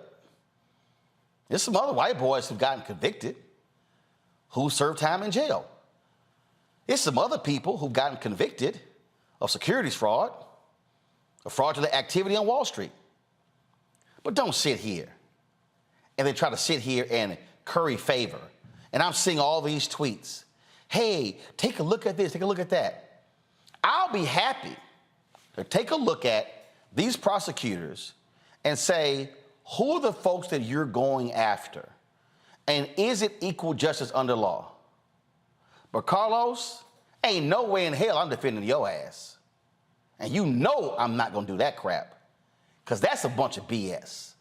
There's some other white boys who've gotten convicted who served time in jail. There's some other people who've gotten convicted of securities fraud, of fraudulent activity on Wall Street. But don't sit here and then try to sit here and curry favor. And I'm seeing all these tweets. Hey, take a look at this, take a look at that. I'll be happy to take a look at these prosecutors and say, who are the folks that you're going after? And is it equal justice under law? But Carlos, ain't no way in hell I'm defending your ass. And you know I'm not gonna do that crap, because that's a bunch of BS.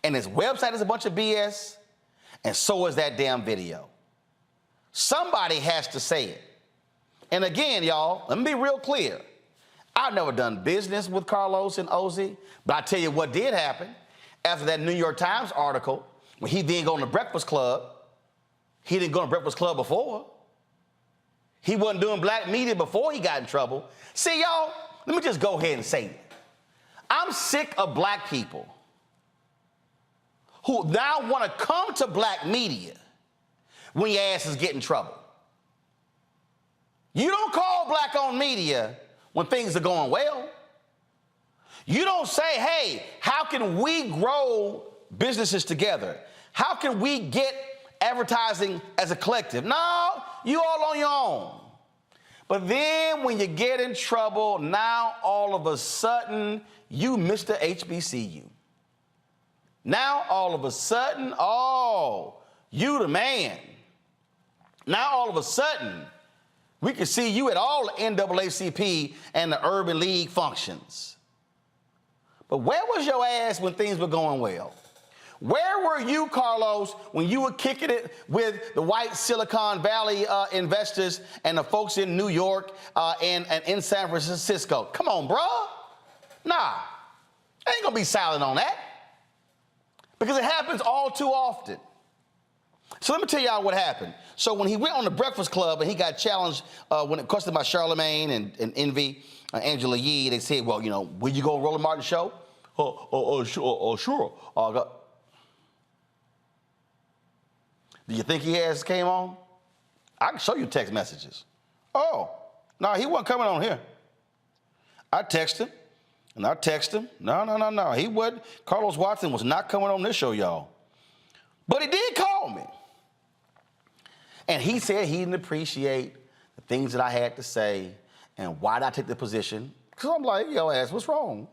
And his website is a bunch of BS, and so is that damn video. Somebody has to say it. And again, y'all, let me be real clear. I've never done business with Carlos and Ozzy, but I tell you what did happen. After that New York Times article, when he didn't go on the Breakfast Club, he didn't go on the Breakfast Club before. He wasn't doing black media before he got in trouble. See, y'all, let me just go ahead and say it. I'm sick of black people who now want to come to black media when your ass is getting in trouble. You don't call black-owned media when things are going well. You don't say, hey, how can we grow businesses together? How can we get advertising as a collective? No, you all on your own. But then when you get in trouble, now all of a sudden, you Mr. HBCU. Now all of a sudden, oh, you the man. Now all of a sudden, we can see you at all the NAACP and the Urban League functions. But where was your ass when things were going well? Where were you, Carlos, when you were kicking it with the white Silicon Valley investors and the folks in New York and in San Francisco? Come on, bro. Nah, I ain't gonna be silent on that, because it happens all too often. So let me tell y'all what happened. So when he went on the Breakfast Club and he got challenged when it questioned by Charlemagne and Envy, Angela Yee, they said, well, you know, will you go on Roland Martin's show? Sure. Do you think he has came on? I can show you text messages. Oh, no, he wasn't coming on here. I text him, and I text him. No. He wasn't. Carlos Watson was not coming on this show, y'all. But he did call me. And he said he didn't appreciate the things that I had to say and why did I take the position. Because I'm like, yo, ass, what's wrong?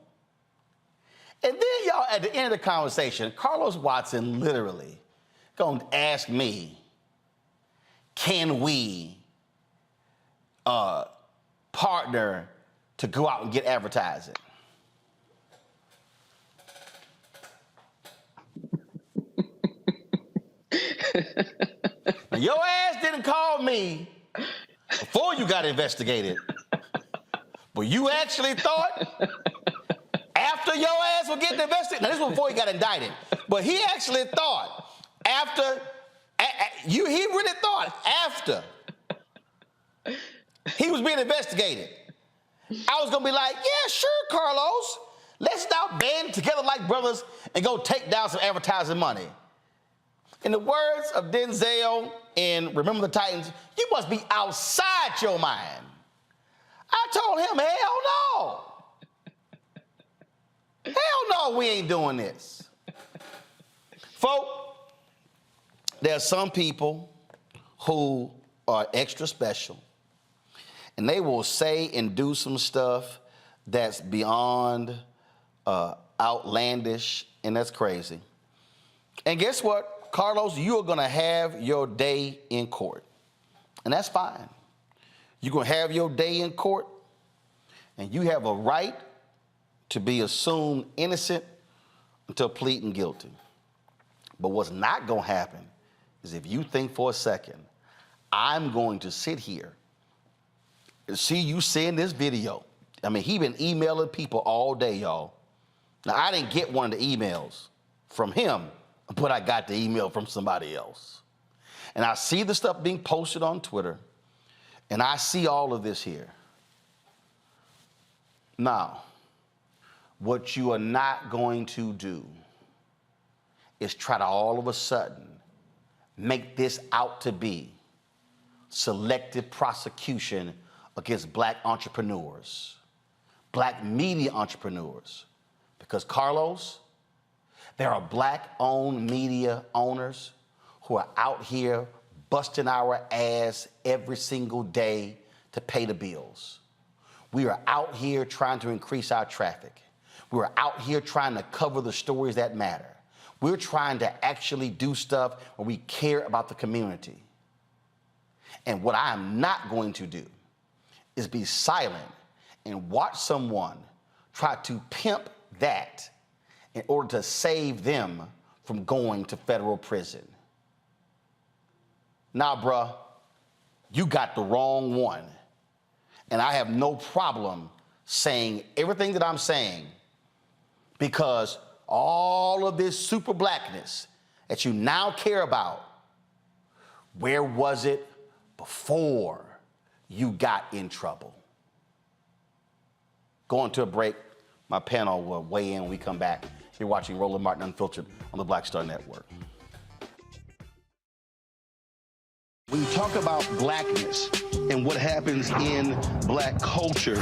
And then, y'all, at the end of the conversation, Carlos Watson literally gonna ask me, can we partner to go out and get advertising? Now, your ass didn't call me before you got investigated, but you actually thought after your ass would get investigated. Now, this was before he got indicted, but he actually thought after, he really thought after he was being investigated, I was gonna be like, yeah, sure, Carlos, let's now band together like brothers and go take down some advertising money. In the words of Denzel in Remember the Titans, you must be outside your mind. I told him, hell no. Hell no, we ain't doing this. Folk, there are some people who are extra special, and they will say and do some stuff that's beyond outlandish, and that's crazy. And guess what? Carlos, you are going to have your day in court, and that's fine. You're going to have your day in court, and you have a right to be assumed innocent until pleading guilty. But what's not going to happen is if you think for a second, I'm going to sit here and see you send this video. I mean, he been emailing people all day, y'all. Now, I didn't get one of the emails from him but I got the email from somebody else. And I see the stuff being posted on Twitter, and I see all of this here. Now, what you are not going to do is try to all of a sudden make this out to be selective prosecution against black entrepreneurs, black media entrepreneurs. Because, Carlos, there are black-owned media owners who are out here busting our ass every single day to pay the bills. We are out here trying to increase our traffic. We're out here trying to cover the stories that matter. We're trying to actually do stuff where we care about the community. And what I am not going to do is be silent and watch someone try to pimp that in order to save them from going to federal prison. Nah, bruh, you got the wrong one. And I have no problem saying everything that I'm saying, because all of this super blackness that you now care about, where was it before you got in trouble? Going to a break. My panel will weigh in when we come back. You're watching Roland Martin Unfiltered on the Black Star Network. When you talk about blackness and what happens in black culture,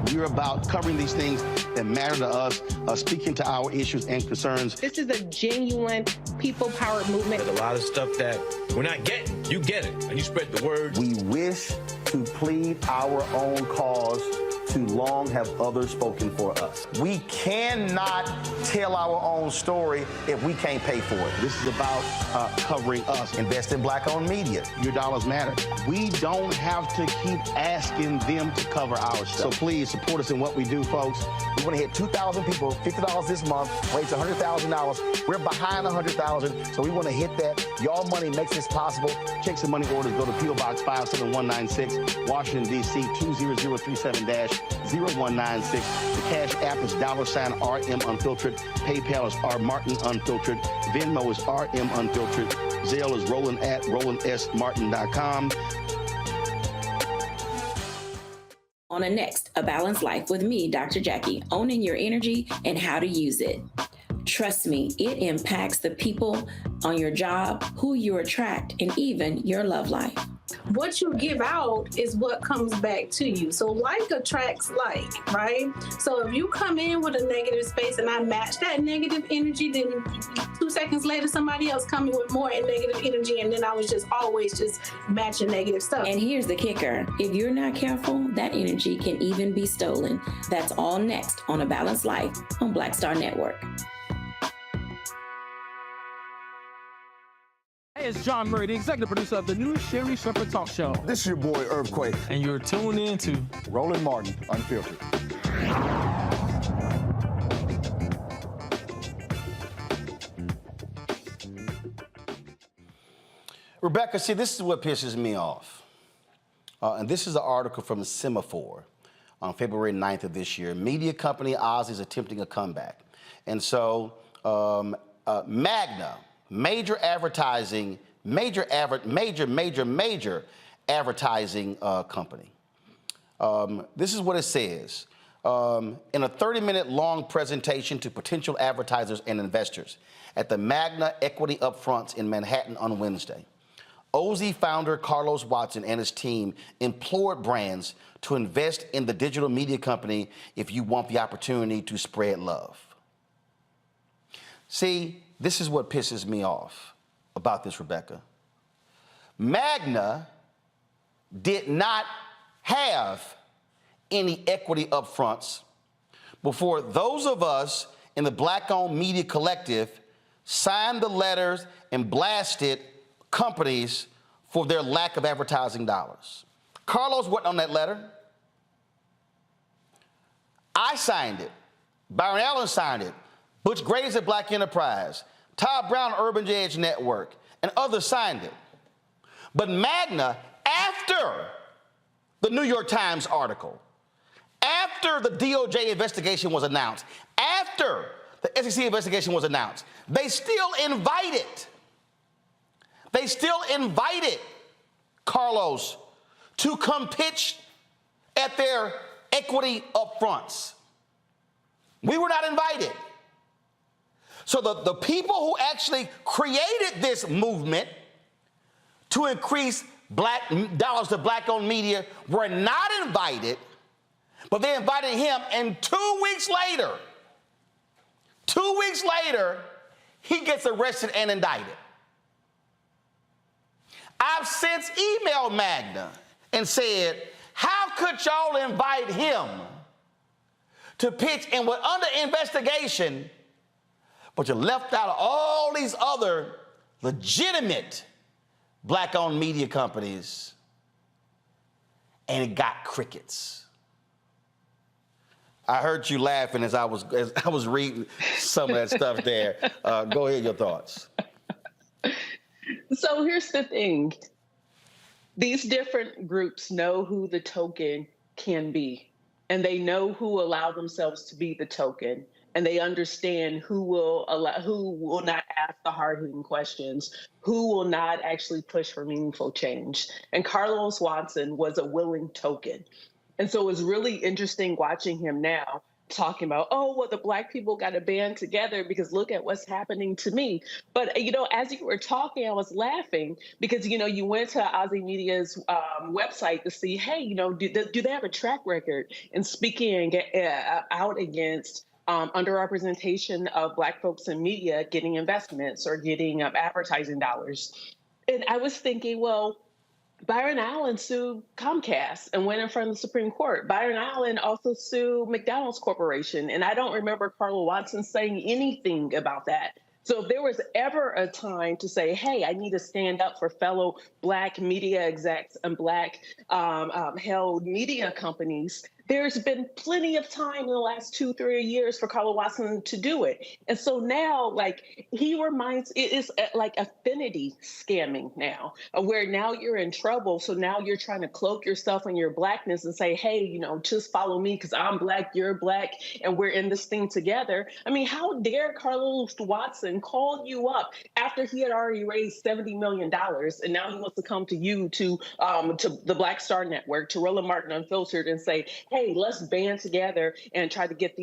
we're about covering these things that matter to us, speaking to our issues and concerns. This is a genuine people-powered movement. There's a lot of stuff that we're not getting. You get it, and you spread the word. We wish to plead our own cause. Too long have others spoken for us. We cannot tell our own story if we can't pay for it. This is about covering us. Invest in black-owned media. Your dollars matter. We don't have to keep asking them to cover our stuff. So please support us in what we do, folks. We want to hit 2,000 people, $50 this month, raise $100,000. We're behind 100,000, so we want to hit that. Y'all money makes this possible. Check some money orders. Go to P.O. Box 57196, Washington, D.C. 20037-0196. The Cash App is $RM Unfiltered. PayPal is R Martin Unfiltered. Venmo is RM Unfiltered. Zelle is Roland at RolandSMartin.com. On a next, A Balanced Life with me, Dr. Jackie, owning your energy and how to use it. Trust me, it impacts the people on your job, who you attract, and even your love life. What you give out is what comes back to you. So like attracts like, right? So if you come in with a negative space and I match that negative energy, then 2 seconds later, somebody else come in with more negative energy, and then I was just always just matching negative stuff. And here's the kicker. If you're not careful, that energy can even be stolen. That's all next on A Balanced Life on Black Star Network. Hey, it's John Murray, the executive producer of the new Sherry Shepherd Talk Show. This is your boy, Earthquake. And you're tuned in to Roland Martin Unfiltered. Rebecca, see, this is what pisses me off. And this is an article from Semaphore on February 9th of this year. Media company Oz is attempting a comeback. And so Magna, major advertising company. This is what it says. In a 30-minute long presentation to potential advertisers and investors at the Magna Equity Upfronts in Manhattan on Wednesday, OZ founder Carlos Watson and his team implored brands to invest in the digital media company if you want the opportunity to spread love. See, this is what pisses me off about this, Rebecca. Magna did not have any equity upfronts before those of us in the Black-owned media collective signed the letters and blasted companies for their lack of advertising dollars. Carlos wasn't on that letter. I signed it. Byron Allen signed it. Butch Graves at Black Enterprise, Todd Brown, Urban Edge Network, and others signed it. But Magna, after the New York Times article, after the DOJ investigation was announced, after the SEC investigation was announced, they still invited Carlos to come pitch at their equity upfronts. We were not invited. So the people who actually created this movement to increase dollars to black-owned media were not invited, but they invited him, and 2 weeks later, he gets arrested and indicted. I've since emailed Magna and said, how could y'all invite him to pitch and we're under investigation, but you left out all these other legitimate black-owned media companies, and it got crickets. I heard you laughing as I was reading some of that stuff there. Go ahead, your thoughts. So here's the thing. These different groups know who the token can be, and they know who allow themselves to be the token, and they understand who will not ask the hard-hitting questions, who will not actually push for meaningful change. And Carlos Watson was a willing token. And so it was really interesting watching him now talking about, oh, well, the black people got to band together because look at what's happening to me. But, as you were talking, I was laughing because, you went to Aussie Media's website to see, hey, do they have a track record in speaking out against underrepresentation of black folks in media getting investments or getting advertising dollars? And I was thinking, well, Byron Allen sued Comcast and went in front of the Supreme Court. Byron Allen also sued McDonald's Corporation, and I don't remember Carlos Watson saying anything about that. So if there was ever a time to say, hey, I need to stand up for fellow black media execs and black held media companies, there's been plenty of time in the last 2-3 years for Carlos Watson to do it. And so now, he reminds, it is like affinity scamming now, where now you're in trouble. So now you're trying to cloak yourself in your blackness and say, hey, just follow me because I'm black, you're black, and we're in this thing together. I mean, how dare Carlos Watson call you up after he had already raised $70 million, and now he wants to come to you, to the Black Star Network, to Roland Martin Unfiltered, and say, hey, let's band together and try to get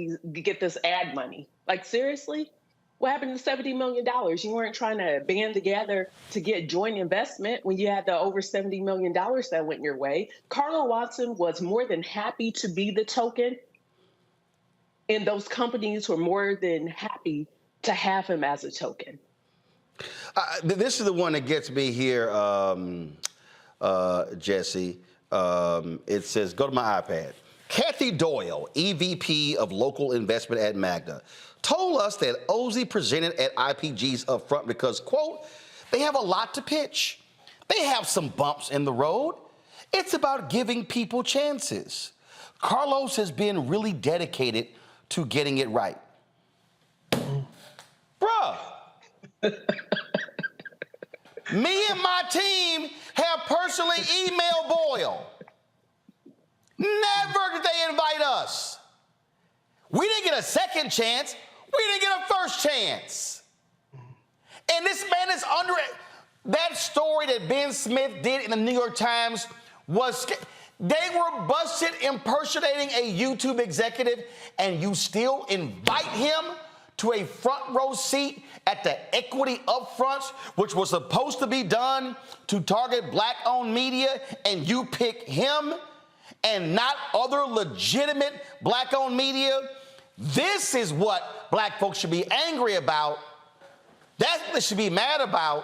this ad money. Like, seriously? What happened to $70 million? You weren't trying to band together to get joint investment when you had the over $70 million that went your way. Carlos Watson was more than happy to be the token, and those companies were more than happy to have him as a token. This is the one that gets me here, Jesse. It says, go to my iPad. Kathy Doyle, EVP of Local Investment at Magna, told us that Ozzy presented at IPG's upfront because, quote, they have a lot to pitch. They have some bumps in the road. It's about giving people chances. Carlos has been really dedicated to getting it right. Bruh. Me and my team have personally emailed Boyle. Never did they invite us. We didn't get a second chance. We didn't get a first chance. And this man is under it. That story that Ben Smith did in the New York Times was, they were busted impersonating a YouTube executive, and you still invite him to a front row seat at the equity upfronts, which was supposed to be done to target black-owned media, and you pick him and not other legitimate black-owned media. This is what black folks should be angry about. That's what they should be mad about.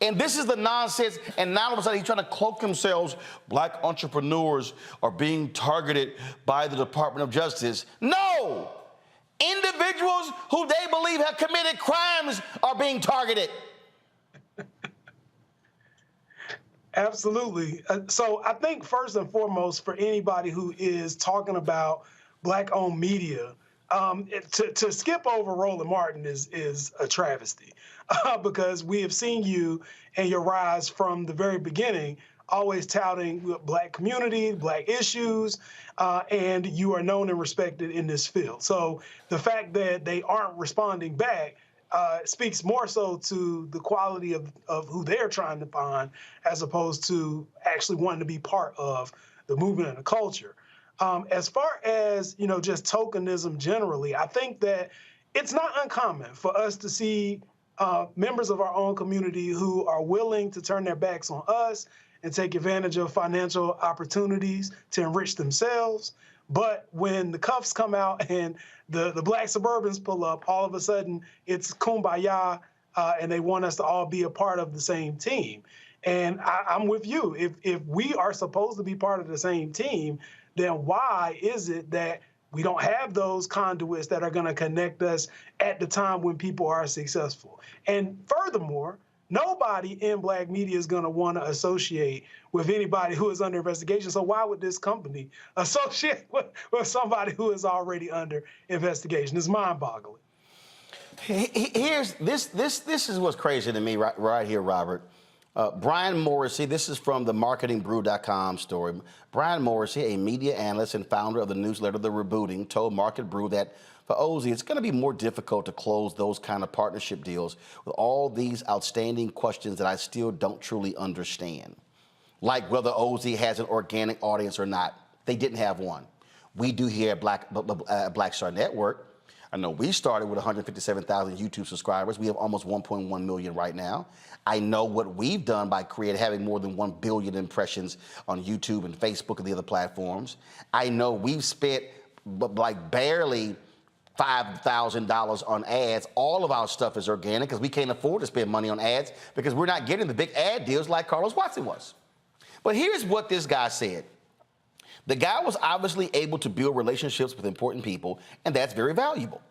And this is the nonsense. And now all of a sudden he's trying to cloak themselves. Black entrepreneurs are being targeted by the Department of Justice. No! Individuals who they believe have committed crimes are being targeted. Absolutely. So I think first and foremost, for anybody who is talking about black-owned media, to skip over Roland Martin is a travesty because we have seen you and your rise from the very beginning always touting Black community, Black issues, and you are known and respected in this field. So the fact that they aren't responding back speaks more so to the quality of who they're trying to find, as opposed to actually wanting to be part of the movement and the culture. As far as, just tokenism generally, I think that it's not uncommon for us to see members of our own community who are willing to turn their backs on us and take advantage of financial opportunities to enrich themselves. But when the cuffs come out and the Black Suburbans pull up, all of a sudden it's kumbaya, and they want us to all be a part of the same team. And I'm with you. If we are supposed to be part of the same team, then why is it that we don't have those conduits that are going to connect us at the time when people are successful? And furthermore, nobody in Black media is going to want to associate with anybody who is under investigation. So why would this company associate with somebody who is already under investigation? It's mind-boggling. Here's this is what's crazy to me right here, Robert. Brian Morrissey, this is from the marketingbrew.com story. Brian Morrissey, a media analyst and founder of the newsletter The Rebooting, told Market Brew that for Ozzy, it's going to be more difficult to close those kind of partnership deals with all these outstanding questions that I still don't truly understand. Like whether Ozzy has an organic audience or not. They didn't have one. We do here at Black Star Network. I know we started with 157,000 YouTube subscribers. We have almost 1.1 million right now. I know what we've done by having more than 1 billion impressions on YouTube and Facebook and the other platforms. I know we've spent like barely $5,000 on ads. All of our stuff is organic because we can't afford to spend money on ads because we're not getting the big ad deals like Carlos Watson was. But here's what this guy said. The guy was obviously able to build relationships with important people, and that's very valuable.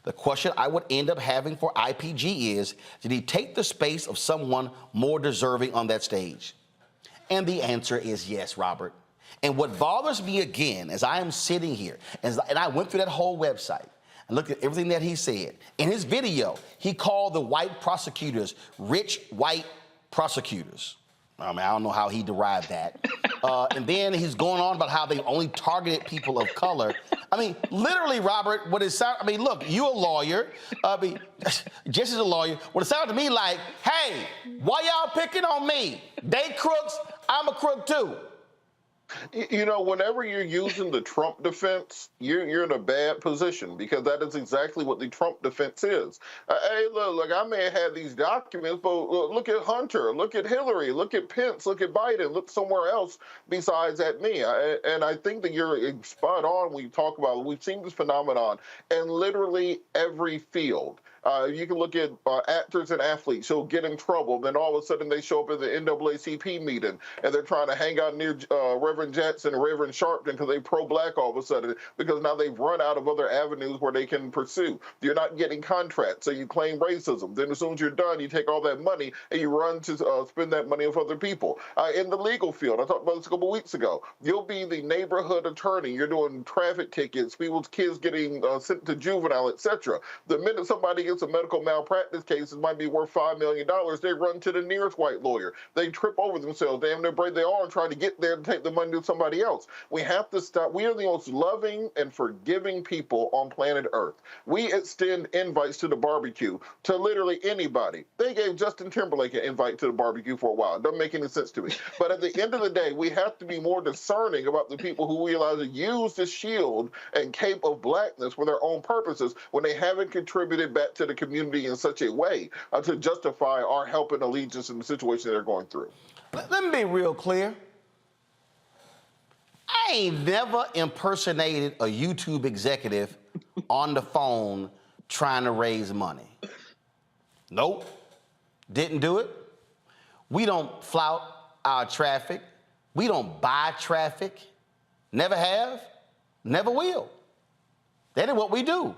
The question I would end up having for IPG is, did he take the space of someone more deserving on that stage? And the answer is yes, Robert. And what bothers me again, as I am sitting here, and I went through that whole website and looked at everything that he said. In his video, he called the white prosecutors rich white prosecutors. I mean, I don't know how he derived that. And then he's going on about how they only targeted people of color. I mean, literally, Robert, look, you a lawyer. Jesse's a lawyer. What it sounded to me like, hey, why y'all picking on me? They crooks, I'm a crook too. Whenever you're using the Trump defense, you're in a bad position because that is exactly what the Trump defense is. Hey, look, I may have had these documents, but look at Hunter, look at Hillary, look at Pence, look at Biden, look somewhere else besides at me. And I think that you're spot on when you talk about it. We've seen this phenomenon in literally every field. You can look at actors and athletes who'll get in trouble, then all of a sudden they show up at the NAACP meeting and they're trying to hang out near Reverend Jackson and Reverend Sharpton because they're pro-black all of a sudden because now they've run out of other avenues where they can pursue. You're not getting contracts, so you claim racism. Then as soon as you're done, you take all that money and you run to spend that money with other people. In the legal field, I talked about this a couple weeks ago, you'll be the neighborhood attorney. You're doing traffic tickets, people's kids getting sent to juvenile, etc. The minute somebody gets a medical malpractice case that might be worth $5 million, they run to the nearest white lawyer. They trip over themselves, damn near break their arm trying to get there to take the money to somebody else. We have to stop. We are the most loving and forgiving people on planet Earth. We extend invites to the barbecue to literally anybody. They gave Justin Timberlake an invite to the barbecue for a while. It doesn't make any sense to me. But at the end of the day, we have to be more discerning about the people who realize to use the shield and cape of blackness for their own purposes when they haven't contributed back to the community in such a way to justify our help and allegiance in the situation they're going through. Let me be real clear. I ain't never impersonated a YouTube executive on the phone trying to raise money. Nope, didn't do it. We don't flout our traffic. We don't buy traffic. Never have, never will. That is what we do.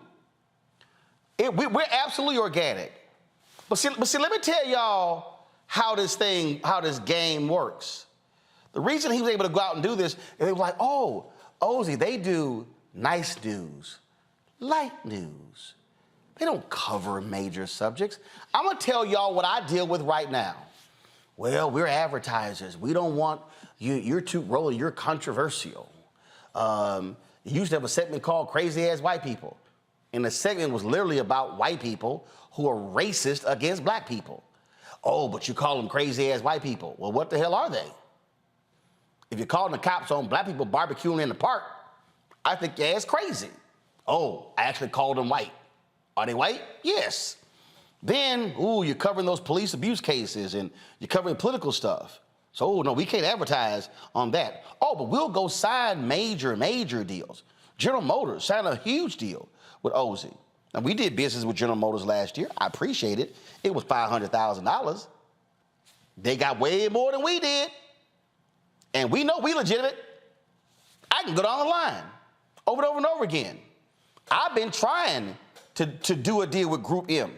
We're absolutely organic. But see, let me tell y'all how this game works. The reason he was able to go out and do this, and they were like, oh, Ozzy, they do nice news, light news. They don't cover major subjects. I'm gonna tell y'all what I deal with right now. well, we're advertisers. We don't want you. You're too Roland. You're controversial. You used to have a segment called "Crazy Ass White People," and the segment was literally about white people who are racist against black people. Oh, but you call them crazy ass white people. Well, what the hell are they? If you're calling the cops on black people barbecuing in the park, I think your ass crazy. Oh, I actually called them white. Are they white? Yes. Then, ooh, you're covering those police abuse cases and you're covering political stuff. So, no, we can't advertise on that. Oh, but we'll go sign major deals. General Motors signed a huge deal with Ozzy. Now, we did business with General Motors last year. I appreciate it. It was $500,000. They got way more than we did. And we know we legitimate. I can go down the line over and over and over again. I've been trying to do a deal with Group M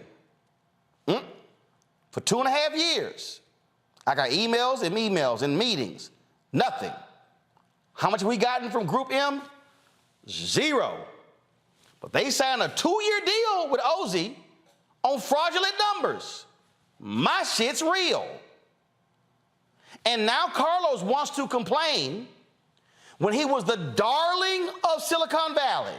for 2.5 years. I got emails and meetings. Nothing. How much have we gotten from Group M? 0. But they signed a 2-year deal with Ozzy on fraudulent numbers. My shit's real. And now Carlos wants to complain when he was the darling of Silicon Valley,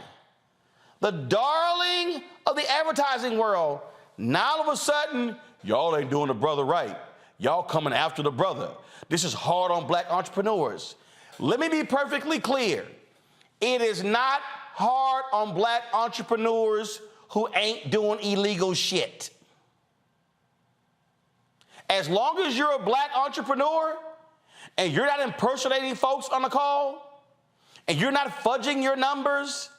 the darling of the advertising world. Now all of a sudden, y'all ain't doing the brother right. Y'all coming after the brother. This is hard on black entrepreneurs. Let me be perfectly clear. It is not hard on black entrepreneurs who ain't doing illegal shit. As long as you're a black entrepreneur and you're not impersonating folks on the call and you're not fudging your numbers,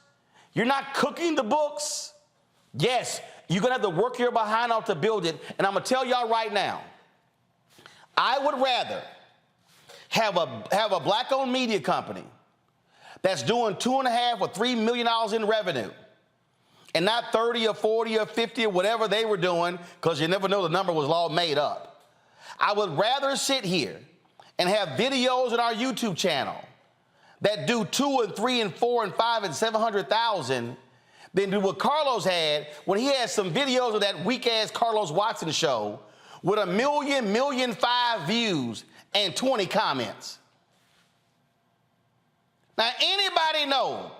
you're not cooking the books, yes, you're gonna have to work your behind off to build it. And I'm gonna tell y'all right now, I would rather have a black-owned media company that's doing $2.5 or $3 million in revenue and not 30 or 40 or 50 or whatever they were doing, because you never know, the number was all made up. I would rather sit here and have videos on our YouTube channel that do 2 and 3 and 4 and 5 and 700,000 than do what Carlos had when he had some videos of that weak-ass Carlos Watson show with 1 million, 1.5 million views and 20 comments. Now, anybody know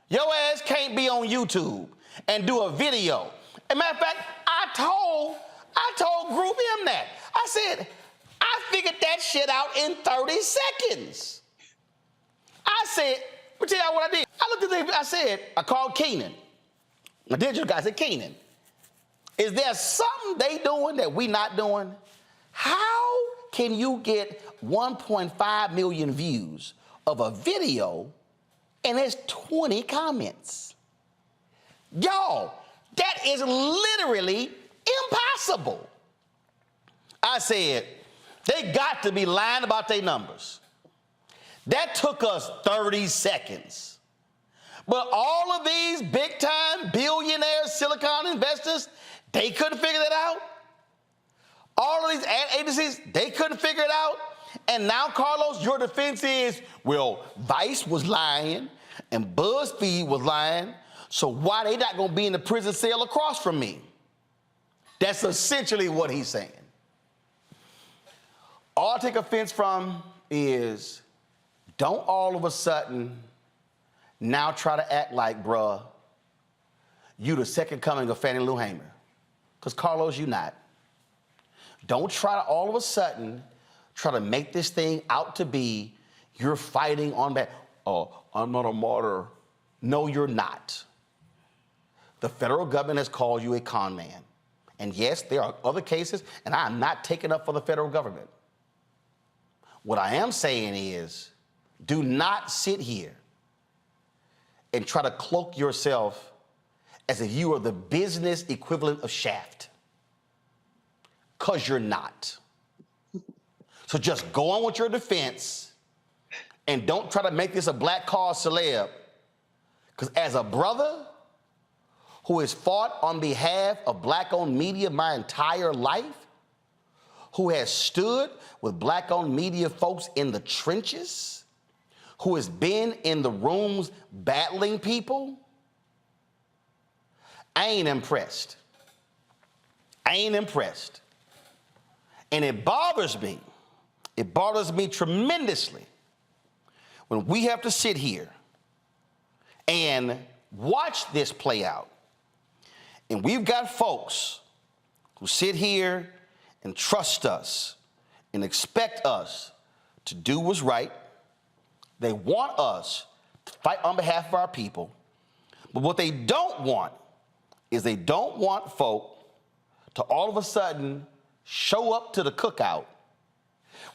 your ass can't be on YouTube and do a video. As a matter of fact, I told Group M that. I said, I figured that shit out in 30 seconds. I said, let me tell y'all what I did. I looked at the, I said, I called Keenan. My digital guy said, Keenan, is there something they doing that we not doing? How can you get 1.5 million views of a video and there's 20 comments? Y'all, that is literally impossible. I said, they got to be lying about their numbers. That took us 30 seconds. But all of these big-time billionaire Silicon investors, they couldn't figure that out. All of these ad agencies, they couldn't figure it out. And now, Carlos, your defense is, well, Vice was lying and BuzzFeed was lying, so why they not gonna be in the prison cell across from me? That's essentially what he's saying. All I take offense from is, don't all of a sudden now try to act like, bruh, you the second coming of Fannie Lou Hamer. Because Carlos, you not. Don't try to all of a sudden try to make this thing out to be you're fighting on that. Oh, I'm not a martyr. No, you're not. The federal government has called you a con man. And yes, there are other cases, and I am not taking up for the federal government. What I am saying is, do not sit here and try to cloak yourself as if you are the business equivalent of Shaft. Because you're not. So just go on with your defense and don't try to make this a black cause celeb. Because as a brother who has fought on behalf of black-owned media my entire life, who has stood with black-owned media folks in the trenches, who has been in the rooms battling people, I ain't impressed. I ain't impressed. And it bothers me tremendously when we have to sit here and watch this play out. And we've got folks who sit here and trust us and expect us to do what's right. They want us to fight on behalf of our people. But what they don't want is they don't want folk to all of a sudden show up to the cookout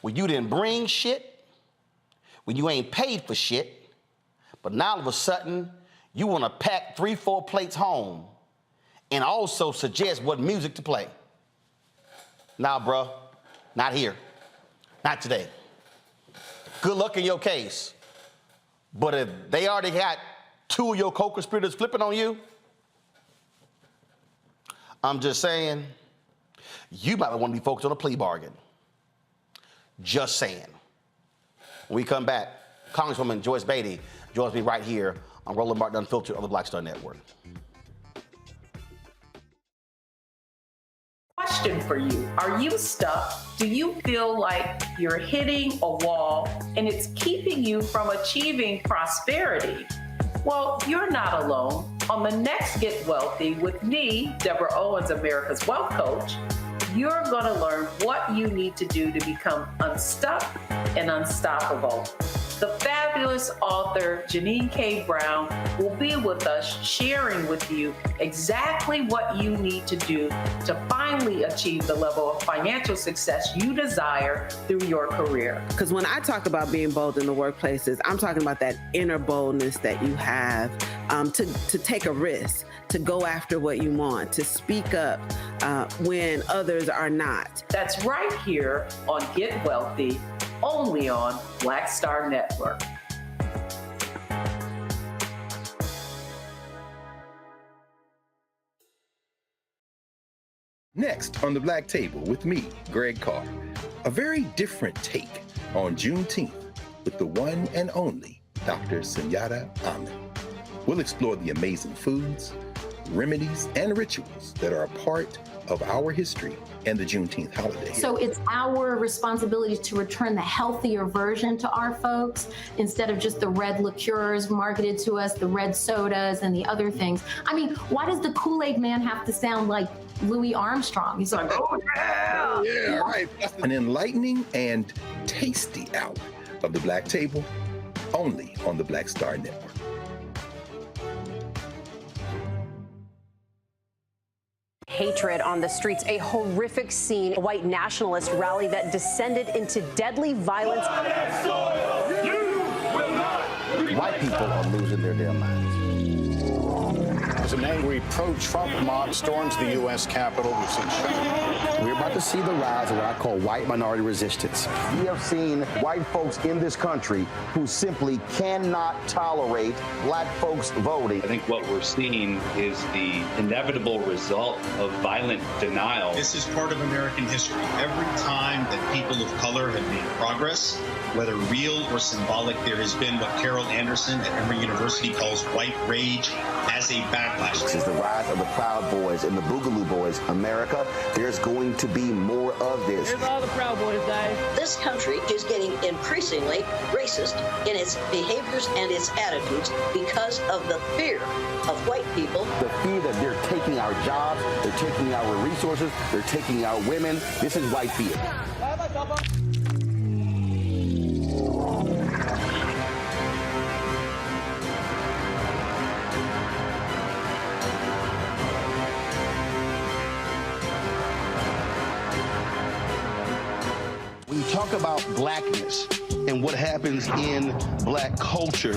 when you didn't bring shit, when you ain't paid for shit, but now all of a sudden you want to pack 3-4 plates home and also suggest what music to play. Nah, bruh, not here, not today. Good luck in your case, but if they already got 2 of your co-conspirators flipping on you, I'm just saying, you might want to be focused on a plea bargain. Just saying. When we come back, Congresswoman Joyce Beatty joins me right here on Roland Martin Unfiltered on the Black Star Network. Question for you. Are you stuck? Do you feel like you're hitting a wall and it's keeping you from achieving prosperity? Well, you're not alone. On the next Get Wealthy with me, Deborah Owens, America's Wealth Coach, you're going to learn what you need to do to become unstuck and unstoppable. The fabulous author Janine K. Brown will be with us sharing with you exactly what you need to do to finally achieve the level of financial success you desire through your career. Because when I talk about being bold in the workplaces, I'm talking about that inner boldness that you have to take a risk, to go after what you want, to speak up when others are not. That's right here on Get Wealthy, only on Black Star Network. Next on the Black Table with me, Greg Carr, a very different take on Juneteenth with the one and only Dr. Sunyata Ahmed. We'll explore the amazing foods, remedies, and rituals that are a part of our history and the Juneteenth holiday. So it's our responsibility to return the healthier version to our folks instead of just the red liqueurs marketed to us, the red sodas and the other things. I mean, why does the Kool-Aid man have to sound like Louis Armstrong? He's like, oh yeah! Yeah, right. An enlightening and tasty hour of the Black Table, only on the Black Star Network. Hatred on the streets, a horrific scene, a white nationalist rally that descended into deadly violence. White people are losing their damn minds. As an angry pro-Trump mob storms the U.S. Capitol, we've seen We're about to see the rise of what I call white minority resistance. We have seen white folks in this country who simply cannot tolerate black folks voting. I think what we're seeing is the inevitable result of violent denial. This is part of American history. Every time that people of color have made progress, whether real or symbolic, there has been what Carol Anderson at Emory University calls white rage as a backlash. This is the rise of the Proud Boys and the Boogaloo Boys. America, there's going to be more of this. Here's all the Proud Boys, Dave. This country is getting increasingly racist in its behaviors and its attitudes because of the fear of white people. The fear that they're taking our jobs, they're taking our resources, they're taking our women. This is white fear. When you talk about blackness and what happens in black culture,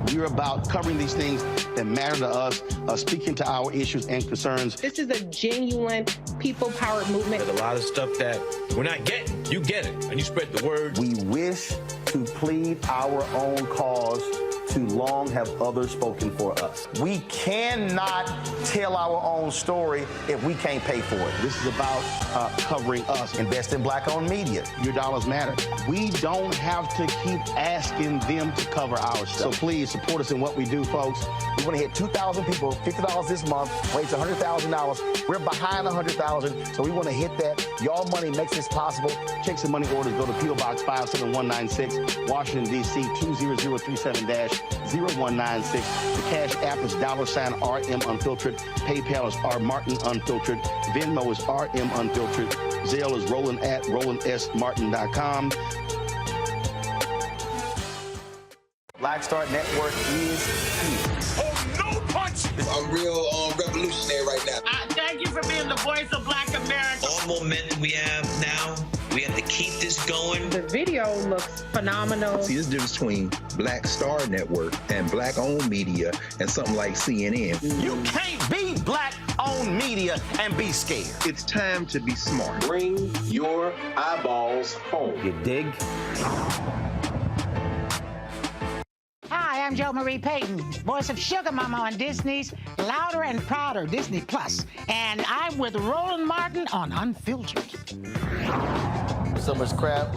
we're about covering these things that matter to us, speaking to our issues and concerns. This is a genuine people-powered movement. There's a lot of stuff that we're not getting. You get it, and you spread the word. We wish to plead our own cause too long have others spoken for us. We cannot tell our own story if we can't pay for it. This is about covering us. Invest in Black-owned media. Your dollars matter. We don't have to keep asking them to cover our stuff. So please support us in what we do, folks. We want to hit 2,000 people, $50 this month, raise $100,000. We're behind 100,000, so we want to hit that. Y'all money makes this possible. Check some money orders. Go to P.O. Box 57196, Washington, D.C. 20037-0196. The Cash App is $RM Unfiltered. PayPal is R Martin Unfiltered. Venmo is RM Unfiltered. Zelle is Roland at RolandSMartin.com. Black Star Network is here. Oh, no punch! I'm real revolutionary right now. Thank you for being the voice of Black America. All momentum we have now, we have to keep this going. The video looks phenomenal. See, this difference between Black Star Network and Black-owned media and something like CNN. You can't be Black-owned media and be scared. It's time to be smart. Bring your eyeballs home. You dig? Hi, I'm Jo Marie Payton, voice of Sugar Mama on Disney's Louder and Prouder Disney Plus, and I'm with Roland Martin on Unfiltered. So much crap.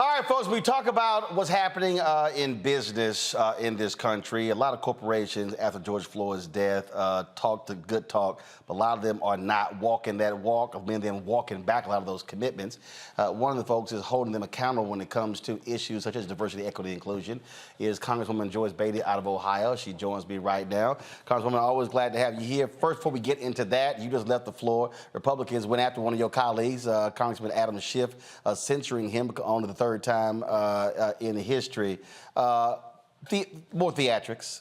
All right, folks, we talk about what's happening in business in this country. A lot of corporations, after George Floyd's death, talk the good talk, but a lot of them are not walking that walk, of many of them walking back a lot of those commitments. One of the folks is holding them accountable when it comes to issues such as diversity, equity, inclusion, is Congresswoman Joyce Beatty out of Ohio. She joins me right now. Congresswoman, always glad to have you here. First, before we get into that, you just left the floor. Republicans went after one of your colleagues, Congressman Adam Schiff, censoring him on the third time in history. More theatrics.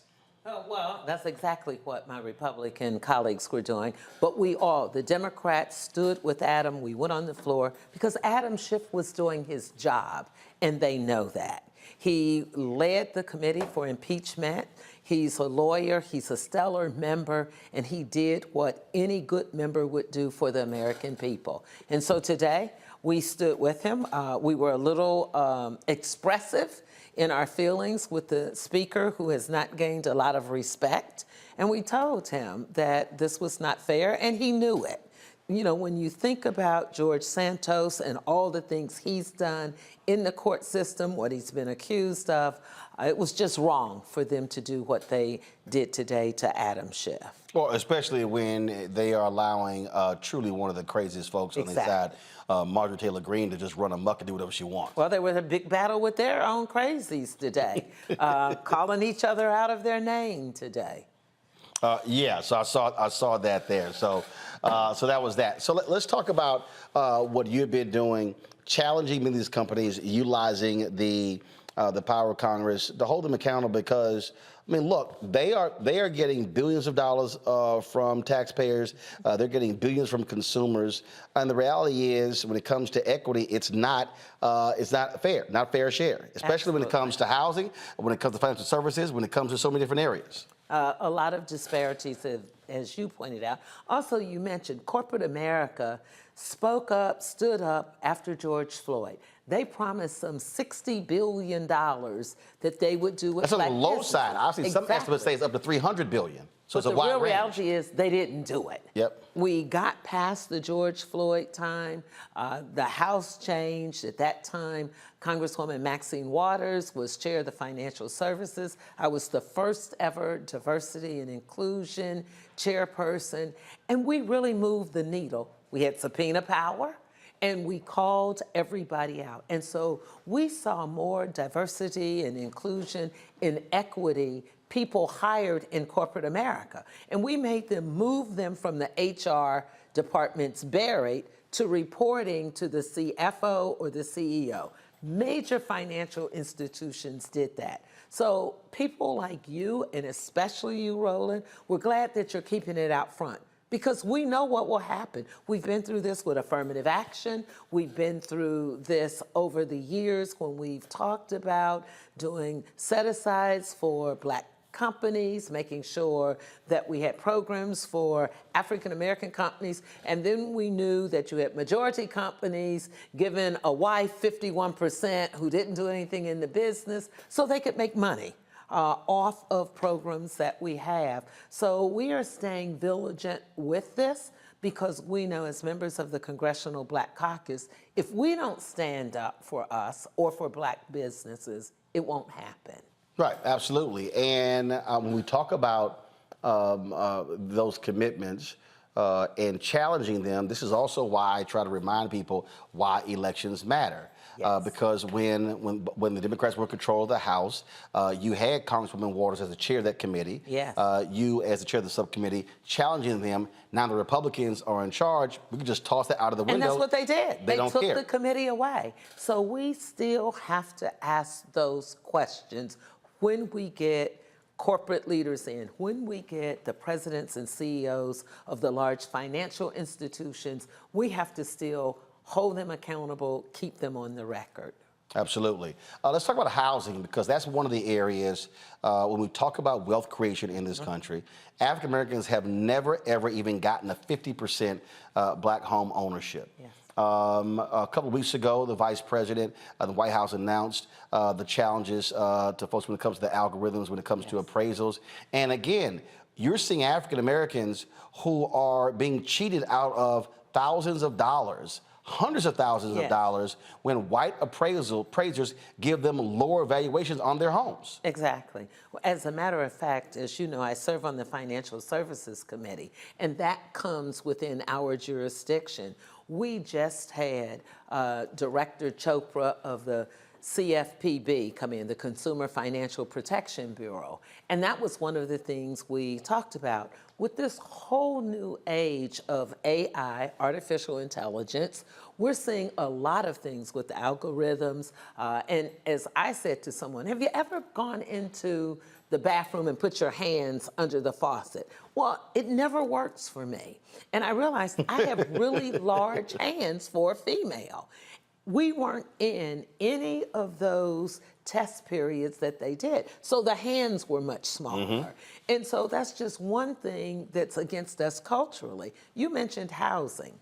Oh, well, that's exactly what my Republican colleagues were doing. But we all, the Democrats, stood with Adam. We went on the floor because Adam Schiff was doing his job, and they know that. He led the committee for impeachment. He's a lawyer, he's a stellar member, and he did what any good member would do for the American people. And so today, we stood with him. We were a little expressive in our feelings with the speaker, who has not gained a lot of respect. And we told him that this was not fair, and he knew it. You know, when you think about George Santos and all the things he's done in the court system, what he's been accused of, it was just wrong for them to do what they did today to Adam Schiff. Well, especially when they are allowing truly one of the craziest folks on the side, Marjorie Taylor Greene, to just run amok and do whatever she wants. Well, there was a big battle with their own crazies today, calling each other out of their name today. Yeah, so I saw that there. So that was that. So let's talk about what you've been doing, challenging many of these companies, utilizing the power of Congress to hold them accountable, because I mean, look, they are getting billions of dollars from taxpayers. They're getting billions from consumers, and the reality is, when it comes to equity, it's not fair, not fair share, especially Absolutely. when it comes to housing, when it comes to financial services, when it comes to so many different areas. A lot of disparities, as you pointed out. Also, you mentioned corporate America spoke up, stood up after George Floyd. They promised some $60 billion that they would do with That's on Black the low business. side. I've seen some estimates say it's up to $300 billion. So it's a wide range. The real reality is they didn't do it. Yep. We got past the George Floyd time. The House changed. At that time, Congresswoman Maxine Waters was chair of the Financial Services. I was the first ever diversity and inclusion chairperson, and we really moved the needle. We had subpoena power, and we called everybody out. And so we saw more diversity and inclusion and equity people hired in corporate America. And we made them move them from the HR departments buried to reporting to the CFO or the CEO. Major financial institutions did that. So people like you, and especially you, Roland, we're glad that you're keeping it out front, because we know what will happen. We've been through this with affirmative action. We've been through this over the years when we've talked about doing set-asides for Black companies, making sure that we had programs for African American companies, and then we knew that you had majority companies giving a wife 51% who didn't do anything in the business so they could make money off of programs that we have. So we are staying vigilant with this because we know as members of the Congressional Black Caucus, if we don't stand up for us or for Black businesses, it won't happen. Right, absolutely. And when we talk about those commitments and challenging them, this is also why I try to remind people why elections matter. Yes. Because when the Democrats were in control of the House, you had Congresswoman Waters as the chair of that committee. Yes. You as the chair of the subcommittee challenging them. Now the Republicans are in charge. We can just toss that out of the window. And that's what they did. They don't took care. the committee away. So we still have to ask those questions when we get corporate leaders in, when we get the presidents and CEOs of the large financial institutions, we have to still hold them accountable, keep them on the record. Absolutely. Let's talk about housing, because that's one of the areas when we talk about wealth creation in this country. African Americans have never, ever even gotten a 50% Black home ownership. Yes. A couple of weeks ago, the vice president of the White House announced the challenges to folks when it comes to the algorithms, when it comes to appraisals. And again, you're seeing African Americans who are being cheated out of thousands of dollars, hundreds of thousands of dollars, when white appraisers give them lower valuations on their homes. Exactly. As a matter of fact, as you know, I serve on the Financial Services Committee, and that comes within our jurisdiction. We just had Director Chopra of the CFPB come in, the Consumer Financial Protection Bureau. And that was one of the things we talked about. With this whole new age of AI, artificial intelligence, we're seeing a lot of things with the algorithms. And as I said to someone, have you ever gone into the bathroom and put your hands under the faucet? Well, it never works for me. And I realized I have really large hands for a female. We weren't in any of those test periods that they did. So the hands were much smaller. And so that's just one thing that's against us culturally. You mentioned housing.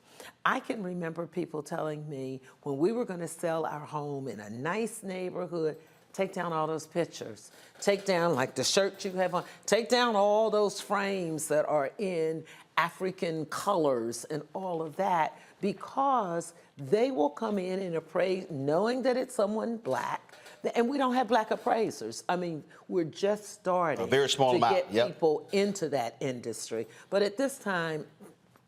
I can remember people telling me when we were going to sell our home in a nice neighborhood, take down all those pictures. Take down like the shirt you have on. Take down all those frames that are in African colors and all of that, because they will come in and appraise knowing that it's someone Black. And we don't have Black appraisers. I mean, we're just starting a very small to amount. get people into that industry. But at this time,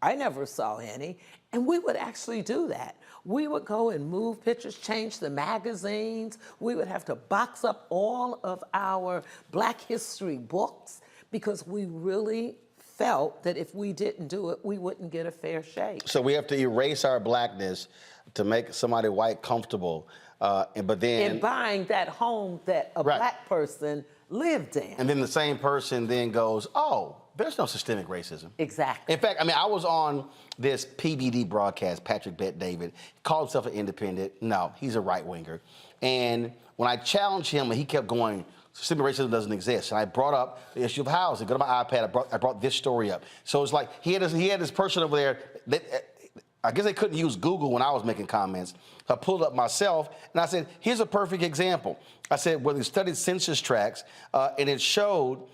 I never saw any, and we would actually do that. We would go and move pictures, change the magazines. We would have to box up all of our Black history books because we really felt that if we didn't do it, we wouldn't get a fair shake. So we have to erase our Blackness to make somebody white comfortable, but then... in buying that home that a Black person lived in. And then the same person then goes, oh, there's no systemic racism. Exactly. In fact, I mean, I was on this PBD broadcast, Patrick Bet-David. He called himself an independent. No, he's a right-winger. And when I challenged him, and he kept going, systemic racism doesn't exist. And I brought up the issue of housing. Go to my iPad, I brought this story up. So it's like he had this person over there that, I guess they couldn't use Google when I was making comments. I pulled up myself, and I said, here's a perfect example. I said, well, they studied census tracts, and it showed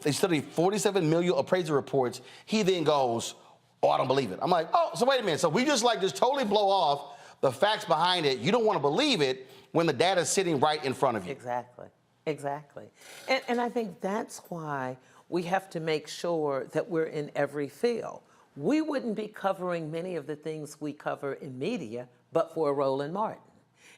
they studied 47 million appraisal reports. He then goes, oh, I don't believe it. I'm like, oh, so wait a minute. So we just totally blow off the facts behind it. You don't want to believe it when the data is sitting right in front of you. Exactly. Exactly. And I think that's why we have to make sure that we're in every field. We wouldn't be covering many of the things we cover in media, but for Roland Martin.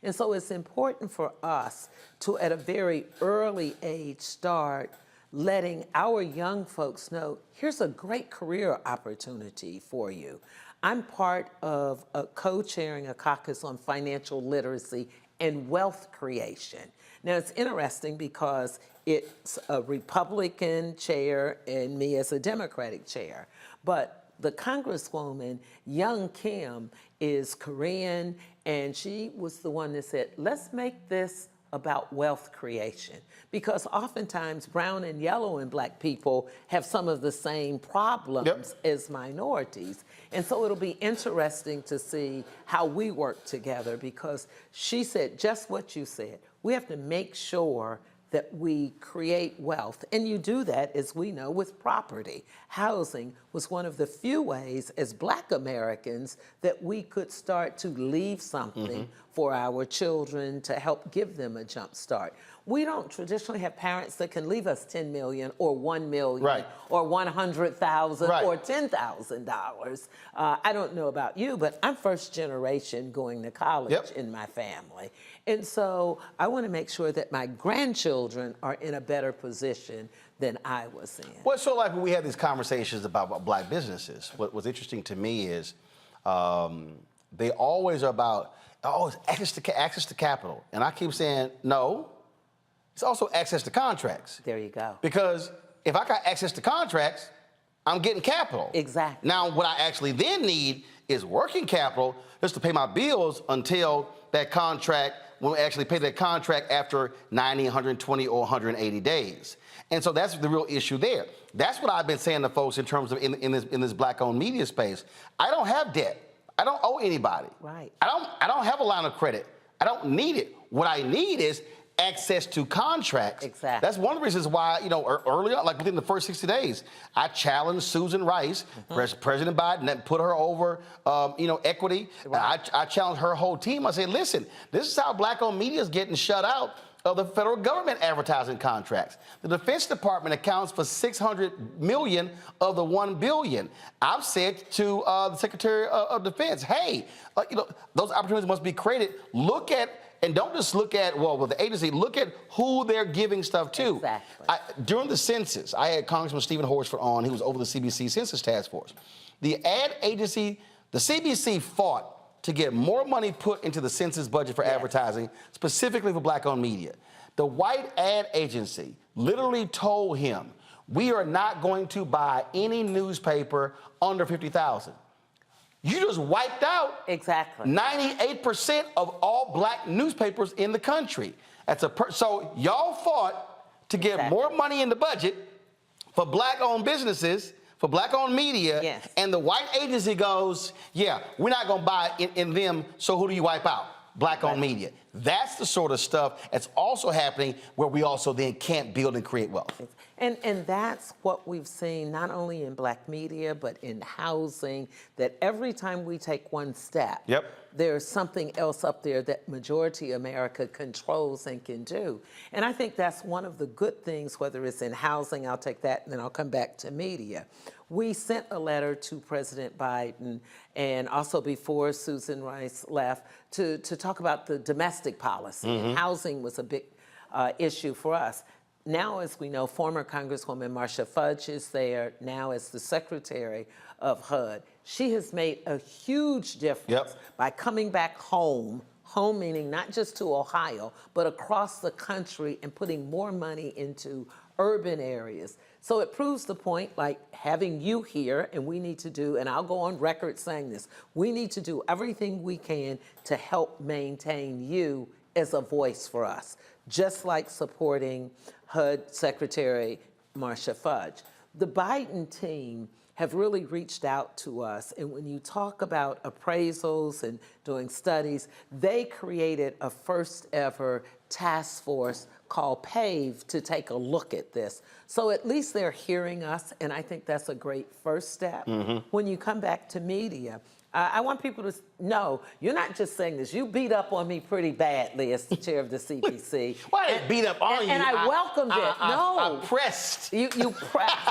And so it's important for us to, at a very early age, start letting our young folks know, here's a great career opportunity for you. I'm part of co-chairing a caucus on financial literacy and wealth creation. Now, it's interesting because it's a Republican chair and me as a Democratic chair, but the Congresswoman, Young Kim, is Korean, and she was the one that said, let's make this about wealth creation, because oftentimes brown and yellow and black people have some of the same problems as minorities. And so it'll be interesting to see how we work together, because she said just what you said. We have to make sure that we create wealth. And you do that, as we know, with property. Housing was one of the few ways as Black Americans that we could start to leave something for our children to help give them a jump start. We don't traditionally have parents that can leave us $10 million or $1 million or $100,000 or $10,000. I don't know about you, but I'm first generation going to college in my family. And so I want to make sure that my grandchildren are in a better position than I was in. Well, so like when we have these conversations about black businesses, what was interesting to me is they always are about access to capital. And I keep saying, no, it's also access to contracts. There you go. Because if I got access to contracts, I'm getting capital. Exactly. Now, what I actually then need is working capital just to pay my bills until that contract, when we actually pay that contract after 90, 120, or 180 days. And so that's the real issue there. That's what I've been saying to folks in terms of in this Black-owned media space. I don't have debt. I don't owe anybody. Right. I don't have a line of credit. I don't need it. What I need is access to contracts. Exactly. That's one of the reasons why, early on, like within the first 60 days, I challenged Susan Rice, President Biden, and put her over, equity. Right. I challenged her whole team. I said, listen, this is how Black-owned media is getting shut out of the federal government advertising contracts. The Defense Department accounts for $600 million of the $1 billion. I've said to the Secretary of Defense, hey, those opportunities must be created. Look at, and don't just look at, with the agency, look at who they're giving stuff to. Exactly. During the census, I had Congressman Stephen Horsford on. He was over the CBC Census Task Force. The ad agency, the CBC fought to get more money put into the census budget for advertising, specifically for Black-owned media. The white ad agency literally told him, we are not going to buy any newspaper under 50,000. You just wiped out 98% of all Black newspapers in the country. So y'all fought to get more money in the budget for Black-owned businesses, for Black-owned media, and the white agency goes, we're not going to buy in them, so who do you wipe out? Black-owned media. That's the sort of stuff that's also happening where we also then can't build and create wealth. And that's what we've seen not only in Black media, but in housing, that every time we take one step, there's something else up there that majority America controls and can do. And I think that's one of the good things, whether it's in housing, I'll take that, and then I'll come back to media. We sent a letter to President Biden, and also before Susan Rice left, to talk about the domestic policy. And housing was a big issue for us. Now, as we know, former Congresswoman Marcia Fudge is there now as the Secretary of HUD. She has made a huge difference by coming back home meaning not just to Ohio, but across the country, and putting more money into urban areas. So it proves the point, like having you here, and we need to do, and I'll go on record saying this, we need to do everything we can to help maintain you as a voice for us, just like supporting HUD Secretary Marcia Fudge. The Biden team have really reached out to us, and when you talk about appraisals and doing studies, they created a first ever task force called PAVE to take a look at this. So at least they're hearing us, and I think that's a great first step. When you come back to media, I want people to know, you're not just saying this. You beat up on me pretty badly as the chair of the CBC. Why did I beat up on you? And I welcomed it. I pressed. You pressed.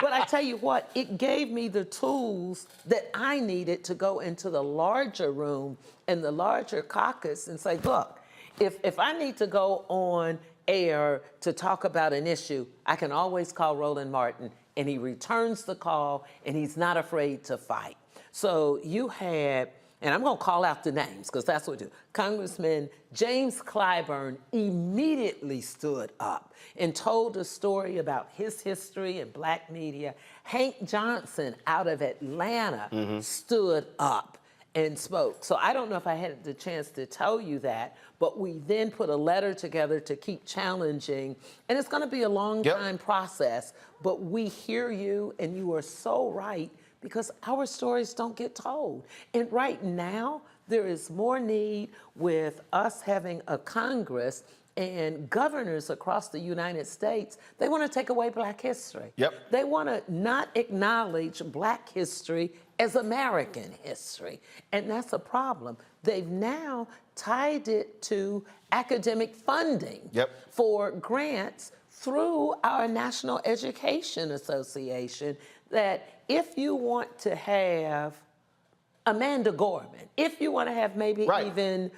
But I tell you what, it gave me the tools that I needed to go into the larger room and the larger caucus and say, look, if I need to go on air to talk about an issue, I can always call Roland Martin, and he returns the call, and he's not afraid to fight. So you had, and I'm going to call out the names because that's what we do. Congressman James Clyburn immediately stood up and told a story about his history in Black media. Hank Johnson out of Atlanta stood up and spoke. So I don't know if I had the chance to tell you that, but we then put a letter together to keep challenging, and it's going to be a long time process, but we hear you, and you are so right, because our stories don't get told. And right now, there is more need with us having a Congress and governors across the United States. They want to take away Black history. They want to not acknowledge Black history as American history, and that's a problem. They've now tied it to academic funding for grants through our National Education Association, that if you want to have Amanda Gorman, if you want to have maybe even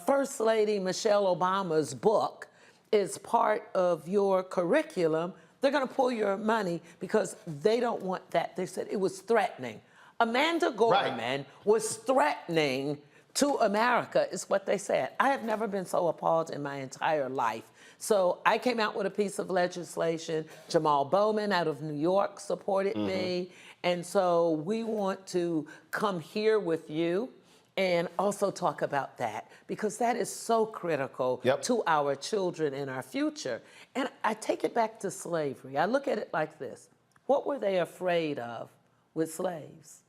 First Lady Michelle Obama's book is part of your curriculum, they're going to pull your money because they don't want that. They said it was threatening. Amanda Gorman was threatening to America, is what they said. I have never been so appalled in my entire life. So I came out with a piece of legislation. Jamal Bowman out of New York supported me. And so we want to come here with you and also talk about that, because that is so critical to our children and our future. And I take it back to slavery. I look at it like this. What were they afraid of with slaves?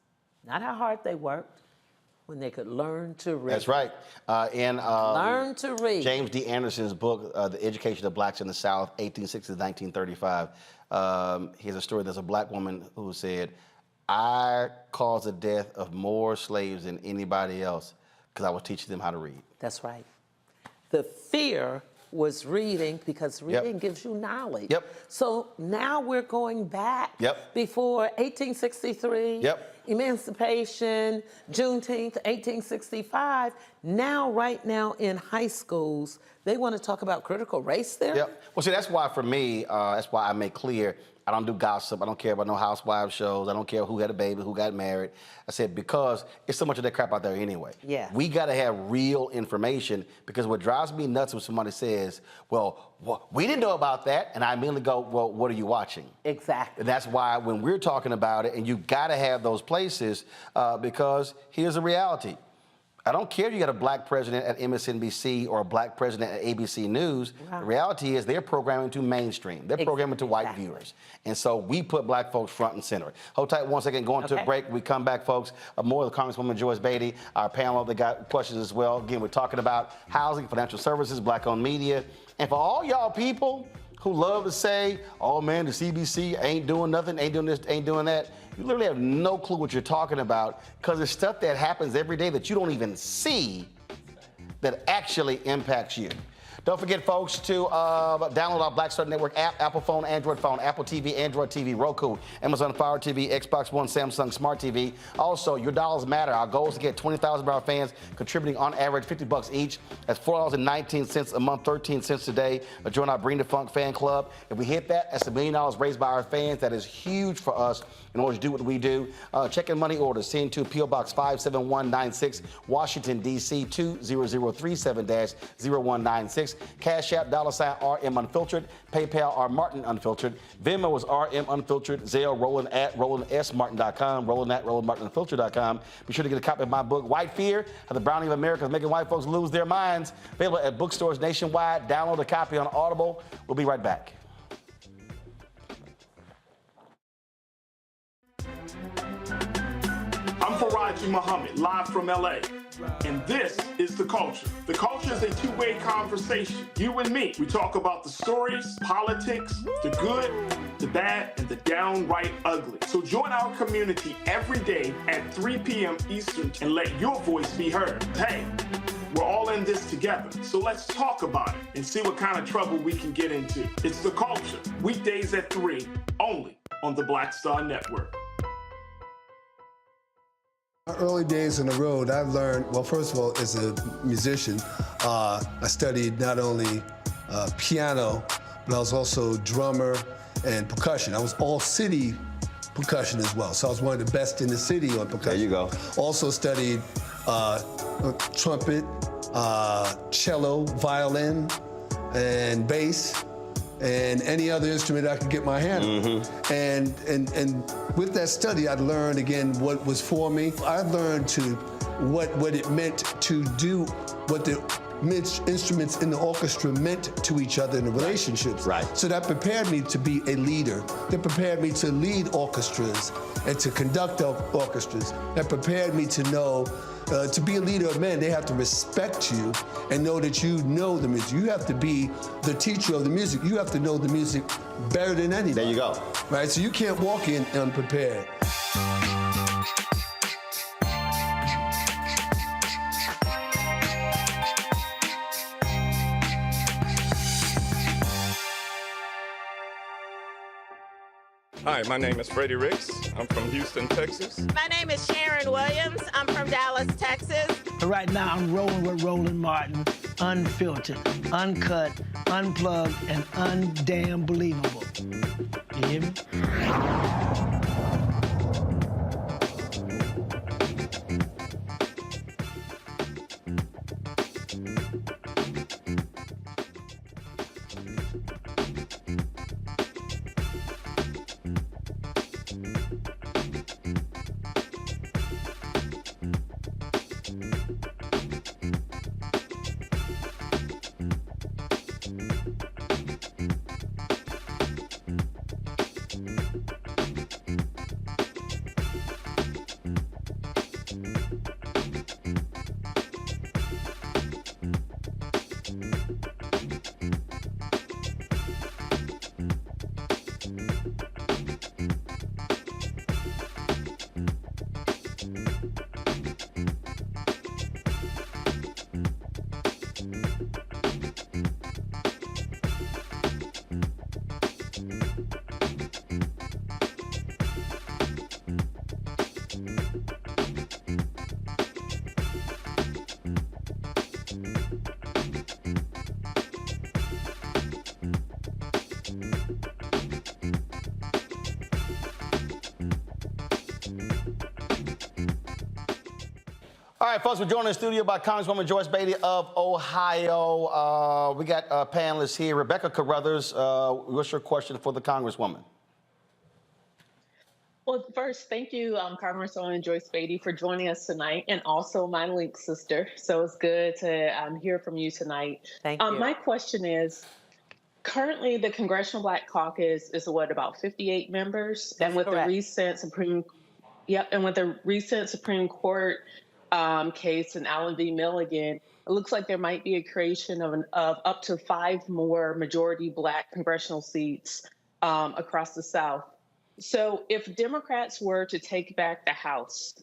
Not how hard they worked, when they could learn to read. That's right. Learn to read. James D. Anderson's book, The Education of Blacks in the South, 1860 to 1935. Here's a story. There's a Black woman who said, I caused the death of more slaves than anybody else because I was teaching them how to read. That's right. The fear was reading, because reading gives you knowledge. So now we're going back before 1863, Emancipation, Juneteenth, 1865. Now, right now in high schools, they want to talk about critical race theory. Well, see, that's why for me, that's why I make clear I don't do gossip. I don't care about no housewives shows. I don't care who had a baby, who got married. I said, because it's so much of that crap out there anyway. We got to have real information, because what drives me nuts when somebody says, well, we didn't know about that. And I immediately go, well, what are you watching? Exactly. And that's why when we're talking about it, and you got to have those places, because here's the reality. I don't care if you got a Black president at MSNBC or a Black president at ABC News. The reality is they're programming to mainstream. They're programming to white viewers. And so we put Black folks front and center. Hold tight 1 second, going to a break. We come back, folks. More of the Congresswoman Joyce Beatty, our panel, they got questions as well. Again, we're talking about housing, financial services, Black-owned media. And for all y'all people who love to say, oh man, the CBC ain't doing nothing, ain't doing this, ain't doing that. You literally have no clue what you're talking about, because there's stuff that happens every day that you don't even see that actually impacts you. Don't forget, folks, to download our Black Star Network app, Apple phone, Android phone, Apple TV, Android TV, Roku, Amazon Fire TV, Xbox One, Samsung Smart TV. Also, your dollars matter. Our goal is to get 20,000 of our fans contributing on average $50 each. That's $4.19 a month, 13 cents today. Join our Bring the Funk fan club. If we hit that, that's $1 million raised by our fans. That is huge for us in order to do what we do. Check-in money orders, send to P.O. Box 57196, Washington, D.C. 20037-0196. Cash App, $RM Unfiltered. PayPal, R Martin Unfiltered. Venmo is RM Unfiltered. Zelle, Roland at RolandSMartin.com. Roland at RolandMartinUnfiltered.com. Be sure to get a copy of my book, White Fear, How the Browning of America is Making White Folks Lose Their Minds. Available at bookstores nationwide. Download a copy on Audible. We'll be right back. I'm Faraji Muhammad, live from LA. And this is The Culture. The Culture is a two-way conversation. You and me. We talk about the stories, politics, the good, the bad, and the downright ugly. So join our community every day at 3 p.m. Eastern and let your voice be heard. Hey, we're all in this together. So let's talk about it and see what kind of trouble we can get into. It's The Culture, weekdays at 3, only on the Black Star Network. Early days on the road, I've learned, well, first of all, as a musician, I studied not only piano, but I was also drummer and percussion. I was all city percussion as well. So I was one of the best in the city on percussion. There you go. Also studied trumpet, cello, violin, and bass. and any other instrument I could get my hand on. And with that study, I learned again what was for me. I learned what it meant to do what the instruments in the orchestra meant to each other in the relationships. Right. So that prepared me to be a leader. That prepared me to lead orchestras and to conduct orchestras. That prepared me to know, to be a leader of men, they have to respect you and know that you know the music. You have to be the teacher of the music. You have to know the music better than anybody. There you go. Right, so you can't walk in unprepared. Hi, my name is Freddie Ricks. I'm from Houston, Texas. My name is Sharon Williams. I'm from Dallas, Texas. Right now, I'm rolling with Roland Martin, unfiltered, uncut, unplugged, and undamn believable. You hear me? All right, folks, we're joined in the studio by Congresswoman Joyce Beatty of Ohio. We got panelists here. Rebecca Carruthers, what's your question for the Congresswoman? Well, first, thank you, Congresswoman Joyce Beatty, for joining us tonight, and also my Link sister. So it's good to hear from you tonight. Thank you. My question is, currently the Congressional Black Caucus is about 58 members, That's and with correct. the recent Supreme Court case in Allen v. Milligan, it looks like there might be a creation of up to 5 more majority Black congressional seats across the South. So if Democrats were to take back the House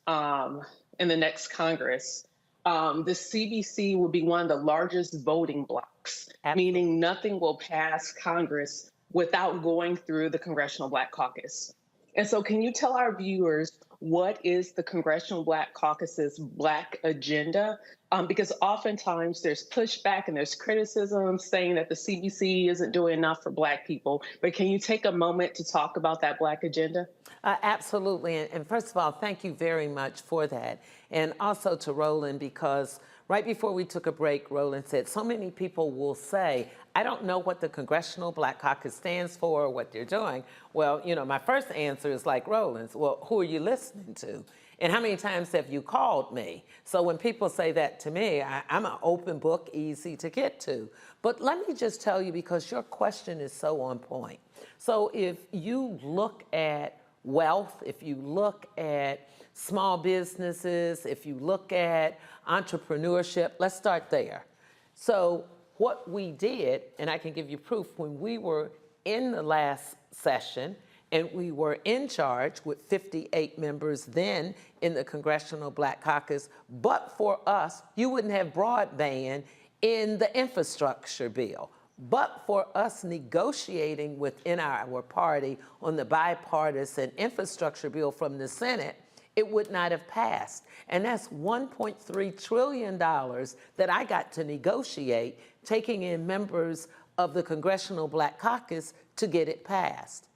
in the next Congress, the CBC would be one of the largest voting blocs, meaning nothing will pass Congress without going through the Congressional Black Caucus. And so can you tell our viewers what is the Congressional Black Caucus's Black agenda? Because oftentimes there's pushback and there's criticism saying that the CBC isn't doing enough for Black people. But can you take a moment to talk about that Black agenda? Absolutely. And first of all, thank you very much for that. And also to Roland, because right before we took a break, Roland said, so many people will say, I don't know what the Congressional Black Caucus stands for or what they're doing. Well, you know, my first answer is like Roland's. Well, who are you listening to? And how many times have you called me? So when people say that to me, I'm an open book, easy to get to. But let me just tell you, because your question is so on point. So if you look at wealth, if you look at small businesses, if you look at entrepreneurship, let's start there. So what we did, and I can give you proof, when we were in the last session and we were in charge with 58 members then in the Congressional Black Caucus, but for us, you wouldn't have broadband in the infrastructure bill. But for us negotiating within our party on the bipartisan infrastructure bill from the Senate, it would not have passed. And that's $1.3 trillion that I got to negotiate, taking in members of the Congressional Black Caucus to get it passed.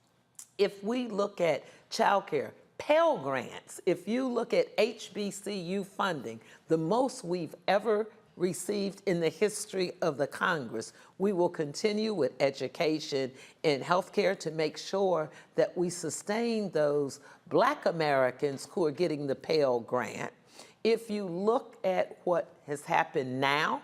If we look at childcare, Pell Grants, if you look at HBCU funding, the most we've ever received in the history of the Congress. We will continue with education and healthcare to make sure that we sustain those Black Americans who are getting the Pell Grant. If you look at what has happened now,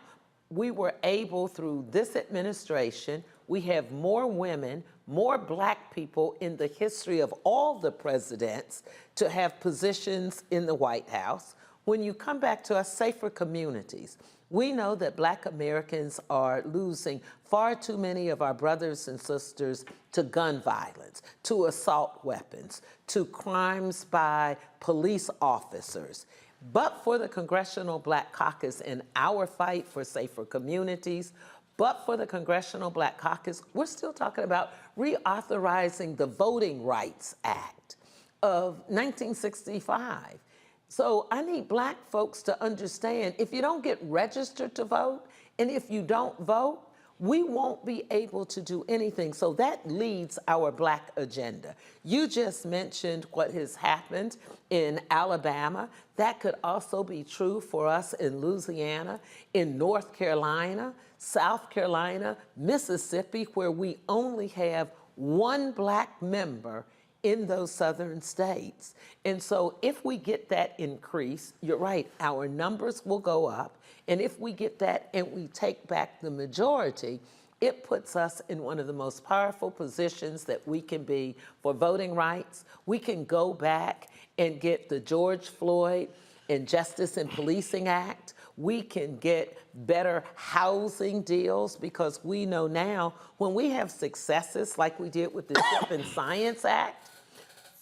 we were able, through this administration, we have more women, more Black people in the history of all the presidents to have positions in the White House. When you come back to us, safer communities, we know that Black Americans are losing far too many of our brothers and sisters to gun violence, to assault weapons, to crimes by police officers. But for the Congressional Black Caucus and our fight for safer communities, but for the Congressional Black Caucus, we're still talking about reauthorizing the Voting Rights Act of 1965. So I need Black folks to understand, if you don't get registered to vote, and if you don't vote, we won't be able to do anything. So that leads our Black agenda. You just mentioned what has happened in Alabama. That could also be true for us in Louisiana, in North Carolina, South Carolina, Mississippi, where we only have one Black member in those southern states. And so if we get that increase, you're right, our numbers will go up. And if we get that and we take back the majority, it puts us in one of the most powerful positions that we can be for voting rights. We can go back and get the George Floyd and Justice in Policing Act. We can get better housing deals, because we know now when we have successes like we did with the Chip and Science Act,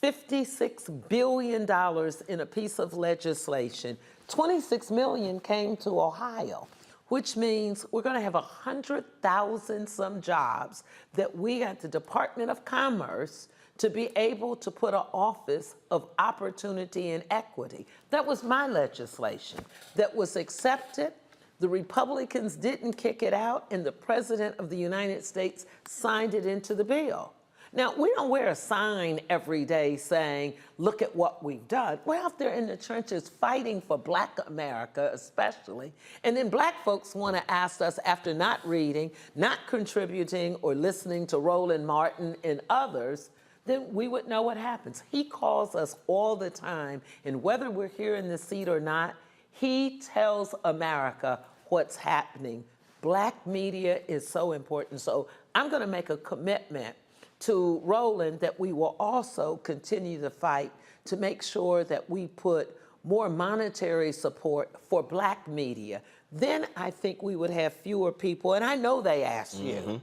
$56 billion in a piece of legislation, 26 million came to Ohio, which means we're going to have 100,000 some jobs that we at the Department of Commerce to be able to put an office of opportunity and equity. That was my legislation that was accepted. The Republicans didn't kick it out, and the President of the United States signed it into the bill. Now, we don't wear a sign every day saying, look at what we've done. We're out there in the trenches fighting for Black America, especially. And then Black folks want to ask us, after not reading, not contributing, or listening to Roland Martin and others, then we would know what happens. He calls us all the time, and whether we're here in the seat or not, he tells America what's happening. Black media is so important. So I'm going to make a commitment to Roland that we will also continue to fight to make sure that we put more monetary support for Black media. Then I think we would have fewer people, and I know they ask you.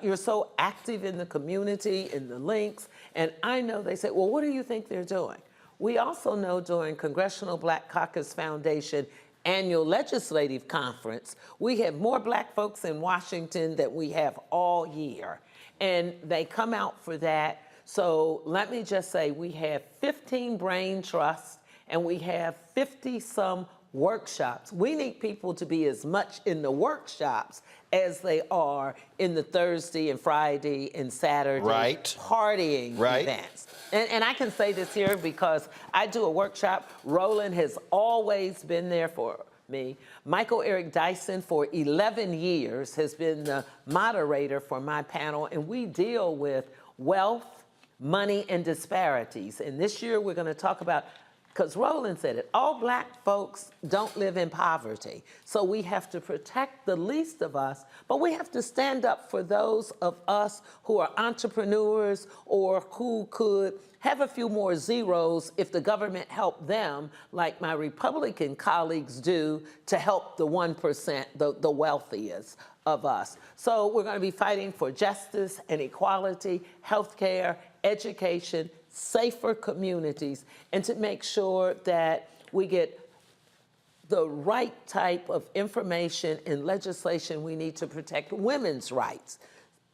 You're so active in the community, in the links, and I know they say, well, what do you think they're doing? We also know during Congressional Black Caucus Foundation annual legislative conference, we have more Black folks in Washington than we have all year. And they come out for that. So let me just say, we have 15 brain trusts and we have 50 some workshops. We need people to be as much in the workshops as they are in the Thursday and Friday and Saturday partying events. And I can say this here because I do a workshop. Roland has always been there for me. Michael Eric Dyson, for 11 years, has been the moderator for my panel, and we deal with wealth, money, and disparities. And this year we're going to talk about, because Roland said it, all Black folks don't live in poverty. So we have to protect the least of us, but we have to stand up for those of us who are entrepreneurs or who could have a few more zeros if the government helped them, like my Republican colleagues do, to help the 1%, the wealthiest of us. So we're going to be fighting for justice and equality, healthcare, education, safer communities, and to make sure that we get the right type of information and legislation we need to protect women's rights.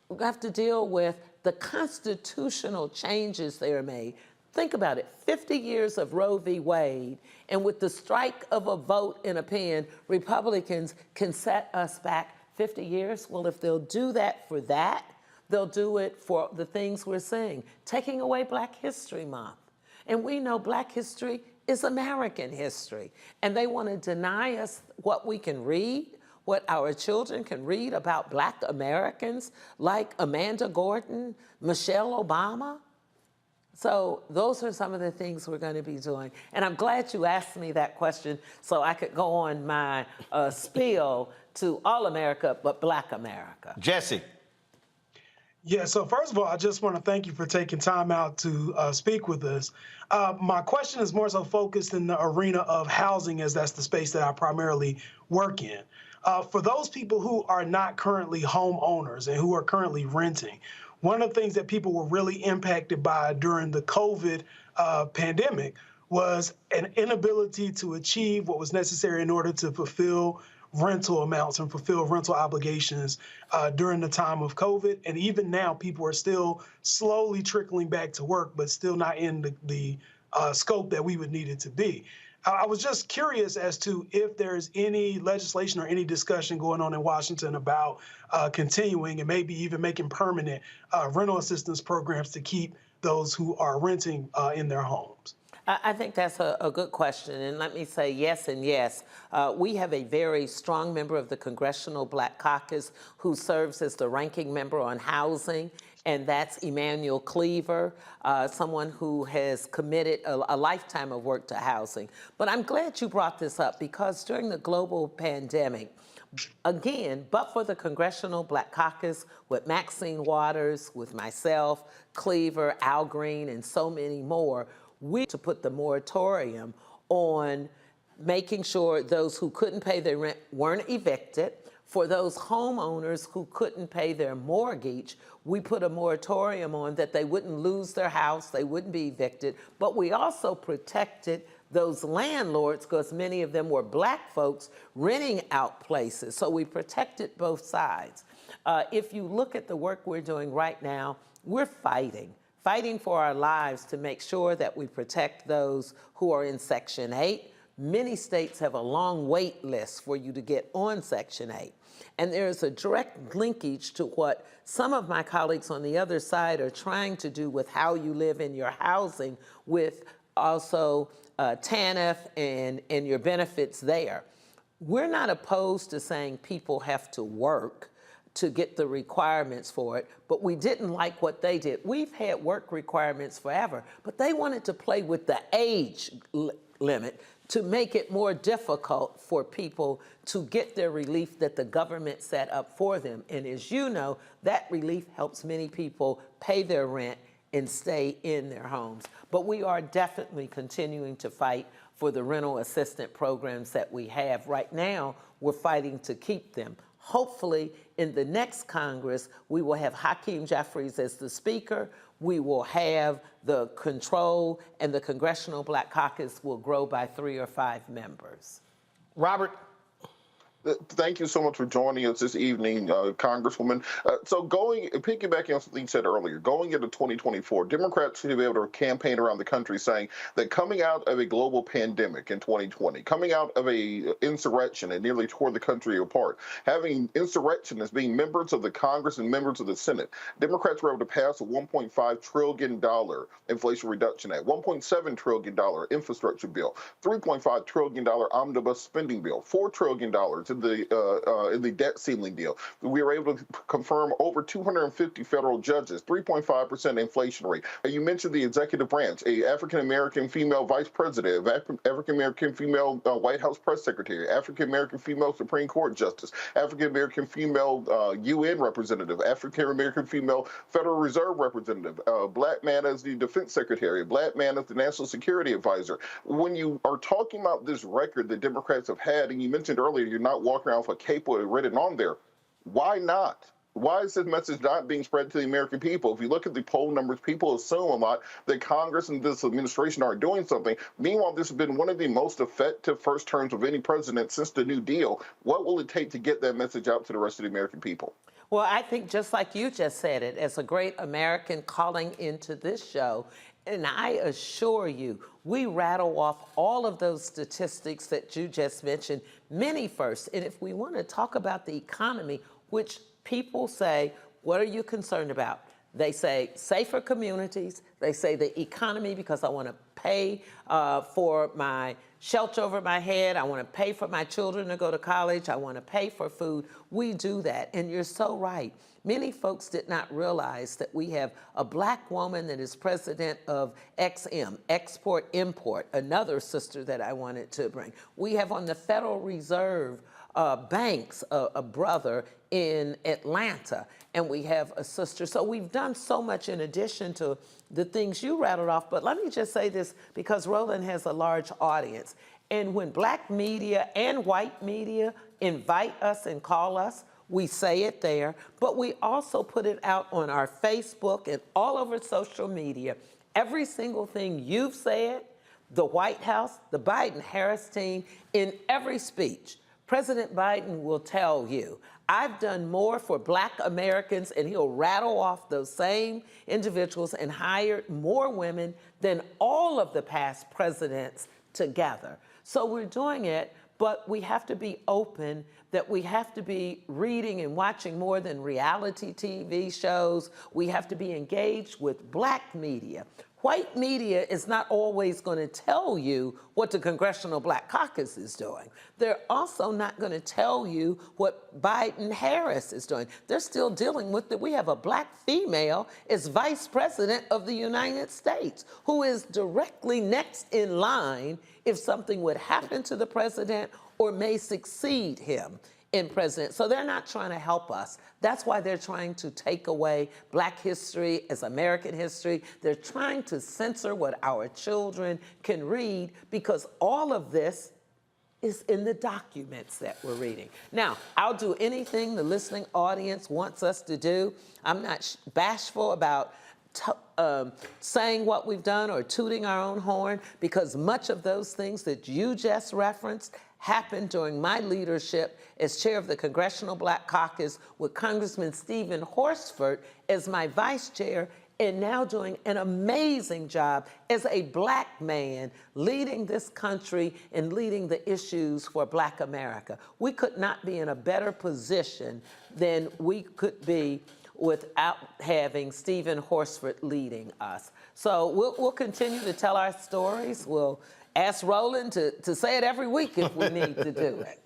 We have to deal with the constitutional changes that are made. Think about it, 50 years of Roe v. Wade, and with the strike of a vote in a pen, Republicans can set us back 50 years. Well, if they'll do that for that, they'll do it for the things we're saying, taking away Black History Month. And we know Black history is American history. And they want to deny us what we can read, what our children can read about Black Americans like Amanda Gorton, Michelle Obama. So those are some of the things we're going to be doing. And I'm glad you asked me that question so I could go on my spiel to all America but Black America. Jesse. Yeah, so first of all, I just want to thank you for taking time out to speak with us. My question is more so focused in the arena of housing, as that's the space that I primarily work in. For those people who are not currently homeowners and who are currently renting, one of the things that people were really impacted by during the COVID pandemic was an inability to achieve what was necessary in order to fulfill rental amounts and fulfill rental obligations during the time of COVID. And even now, people are still slowly trickling back to work, but still not in the scope that we would need it to be. I was just curious as to if there's any legislation or any discussion going on in Washington about continuing and maybe even making permanent rental assistance programs to keep those who are renting in their homes. I think that's a good question, and let me say yes and yes. We have a very strong member of the Congressional Black Caucus who serves as the ranking member on housing, and that's Emanuel Cleaver, someone who has committed a lifetime of work to housing. But I'm glad you brought this up because during the global pandemic, again, but for the Congressional Black Caucus with Maxine Waters, with myself, Cleaver, Al Green, and so many more, we to put the moratorium on making sure those who couldn't pay their rent weren't evicted. For those homeowners who couldn't pay their mortgage, we put a moratorium on that they wouldn't lose their house, they wouldn't be evicted, but we also protected those landlords because many of them were Black folks renting out places. So we protected both sides. If you look at the work we're doing right now, we're fighting for our lives to make sure that we protect those who are in Section 8. Many states have a long wait list for you to get on Section 8. And there is a direct linkage to what some of my colleagues on the other side are trying to do with how you live in your housing with also TANF and your benefits there. We're not opposed to saying people have to work to get the requirements for it, but we didn't like what they did. We've had work requirements forever, but they wanted to play with the age limit to make it more difficult for people to get their relief that the government set up for them. And as you know, that relief helps many people pay their rent and stay in their homes. But we are definitely continuing to fight for the rental assistance programs that we have. Right now, we're fighting to keep them. Hopefully, in the next Congress, we will have Hakeem Jeffries as the Speaker. We will have the control, and the Congressional Black Caucus will grow by 3 or 5 members. Robert? Thank you so much for joining us this evening, Congresswoman. So piggybacking on something you said earlier, going into 2024, Democrats should be able to campaign around the country saying that coming out of a global pandemic in 2020, coming out of a insurrection that nearly tore the country apart, having insurrectionists being members of the Congress and members of the Senate, Democrats were able to pass a $1.5 trillion Inflation Reduction Act, $1.7 trillion infrastructure bill, $3.5 trillion omnibus spending bill, $4 trillion in the debt ceiling deal. We were able to confirm over 250 federal judges, 3.5% inflation rate. You mentioned the executive branch, a African-American female vice president, African-American female White House press secretary, African-American female Supreme Court justice, African-American female UN representative, African-American female Federal Reserve representative, Black man as the defense secretary, Black man as the national security advisor. When you are talking about this record that Democrats have had, and you mentioned earlier, you're not walking around with a cape with it written on there. Why not? Why is this message not being spread to the American people? If you look at the poll numbers, people assume a lot that Congress and this administration aren't doing something. Meanwhile, this has been one of the most effective first terms of any president since the New Deal. What will it take to get that message out to the rest of the American people? Well, I think just like you just said it, as a great American calling into this show, and I assure you, we rattle off all of those statistics that you just mentioned, many first. And if we want to talk about the economy, which people say, what are you concerned about? They say safer communities. They say the economy because I want to pay for my shelter over my head. I want to pay for my children to go to college. I want to pay for food. We do that. And you're so right. Many folks did not realize that we have a black woman that is president of XM, Export Import, another sister that I wanted to bring. We have on the Federal Reserve Banks, a brother in Atlanta, and we have a sister. So we've done so much in addition to the things you rattled off. But let me just say this, because Roland has a large audience. And when black media and white media invite us and call us, we say it there, but we also put it out on our Facebook and all over social media. Every single thing you've said, the White House, the Biden-Harris team, in every speech, President Biden will tell you, I've done more for black Americans, and he'll rattle off those same individuals and hired more women than all of the past presidents together. So we're doing it, but we have to be open, that we have to be reading and watching more than reality TV shows. We have to be engaged with black media. White media is not always going to tell you what the Congressional Black Caucus is doing. They're also not going to tell you what Biden-Harris is doing. They're still dealing with it. We have a black female as vice president of the United States, who is directly next in line if something would happen to the president or may succeed him in president. So they're not trying to help us. That's why they're trying to take away black history as American history. They're trying to censor what our children can read, because all of this is in the documents that we're reading. Now, I'll do anything the listening audience wants us to do. I'm not bashful about saying what we've done or tooting our own horn, because much of those things that you just referenced happened during my leadership as chair of the Congressional Black Caucus, with Congressman Stephen Horsford as my vice chair, and now doing an amazing job as a black man leading this country and leading the issues for black America. We could not be in a better position than we could be without having Stephen Horsford leading us. So we'll continue to tell our stories. We'll ask Roland to say it every week if we need to do it.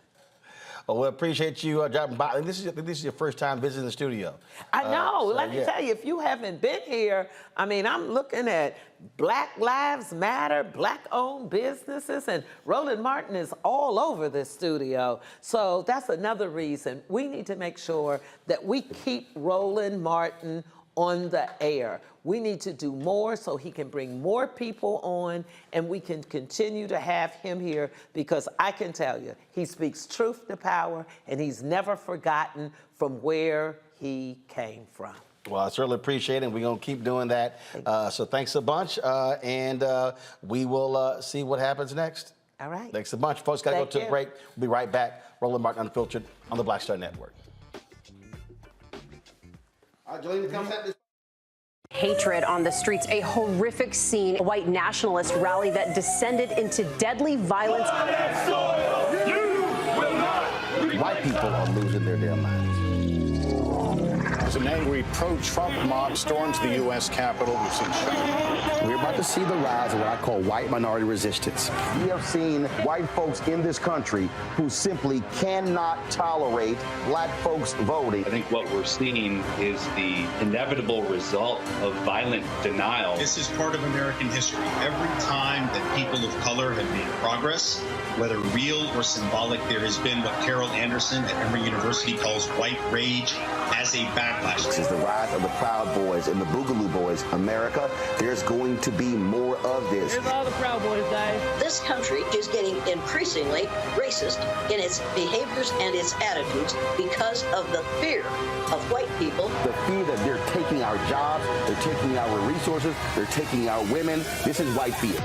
Well, we appreciate you dropping by. This is your first time visiting the studio. I know. Let me tell you, if you haven't been here, I mean, I'm looking at Black Lives Matter, black-owned businesses, and Roland Martin is all over this studio. So that's another reason we need to make sure that we keep Roland Martin on the air. We need to do more so he can bring more people on, and we can continue to have him here, because I can tell you, he speaks truth to power, and he's never forgotten from where he came from. Well, I certainly appreciate it, and we're going to keep doing that. So thanks a bunch, and we will see what happens next. All right. Thanks a bunch. Folks, got to go to a break. We'll be right back. Roland Martin Unfiltered on the Black Star Network. Jolene, come back. Hatred on the streets, a horrific scene, a white nationalist rally that descended into deadly violence. White people are losing their damn minds. As an angry pro-Trump mob storms the U.S. Capitol, we've seen We're about to see the rise of what I call white minority resistance. We have seen white folks in this country who simply cannot tolerate black folks voting. I think what we're seeing is the inevitable result of violent denial. This is part of American history. Every time that people of color have made progress, whether real or symbolic, there has been what Carol Anderson at Emory University calls white rage as a backlash. This is the rise of the Proud Boys and the Boogaloo Boys. America, there's going to be more of this. Here's all the Proud Boys, Dave. This country is getting increasingly racist in its behaviors and its attitudes because of the fear of white people. The fear that they're taking our jobs, they're taking our resources, they're taking our women. This is white fear.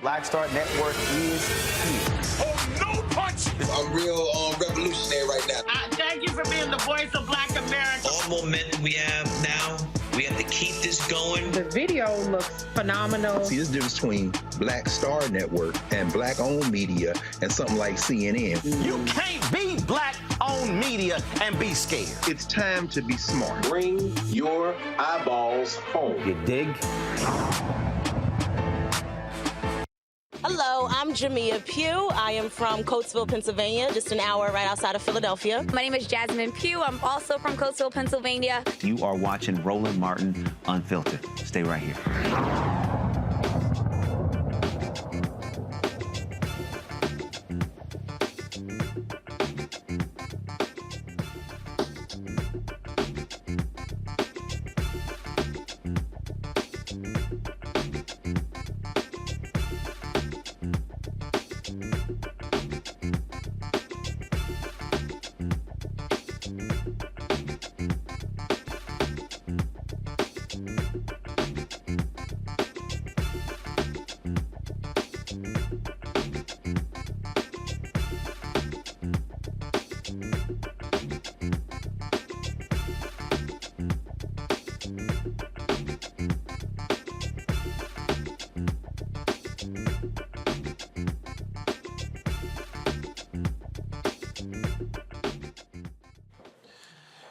Black Star Network is here. Oh, no punch! I'm real revolutionary right now. Thank you for being the voice of black America. All momentum we have now We have to keep this going. The video looks phenomenal. See, there's a difference between Black Star Network and Black-owned media and something like CNN. You can't be Black-owned media and be scared. It's time to be smart. Bring your eyeballs home. You dig? Hello, I'm Jamia Pugh. I am from Coatesville, Pennsylvania, just an hour right outside of Philadelphia. My name is Jasmine Pugh. I'm also from Coatesville, Pennsylvania. You are watching Roland Martin Unfiltered. Stay right here.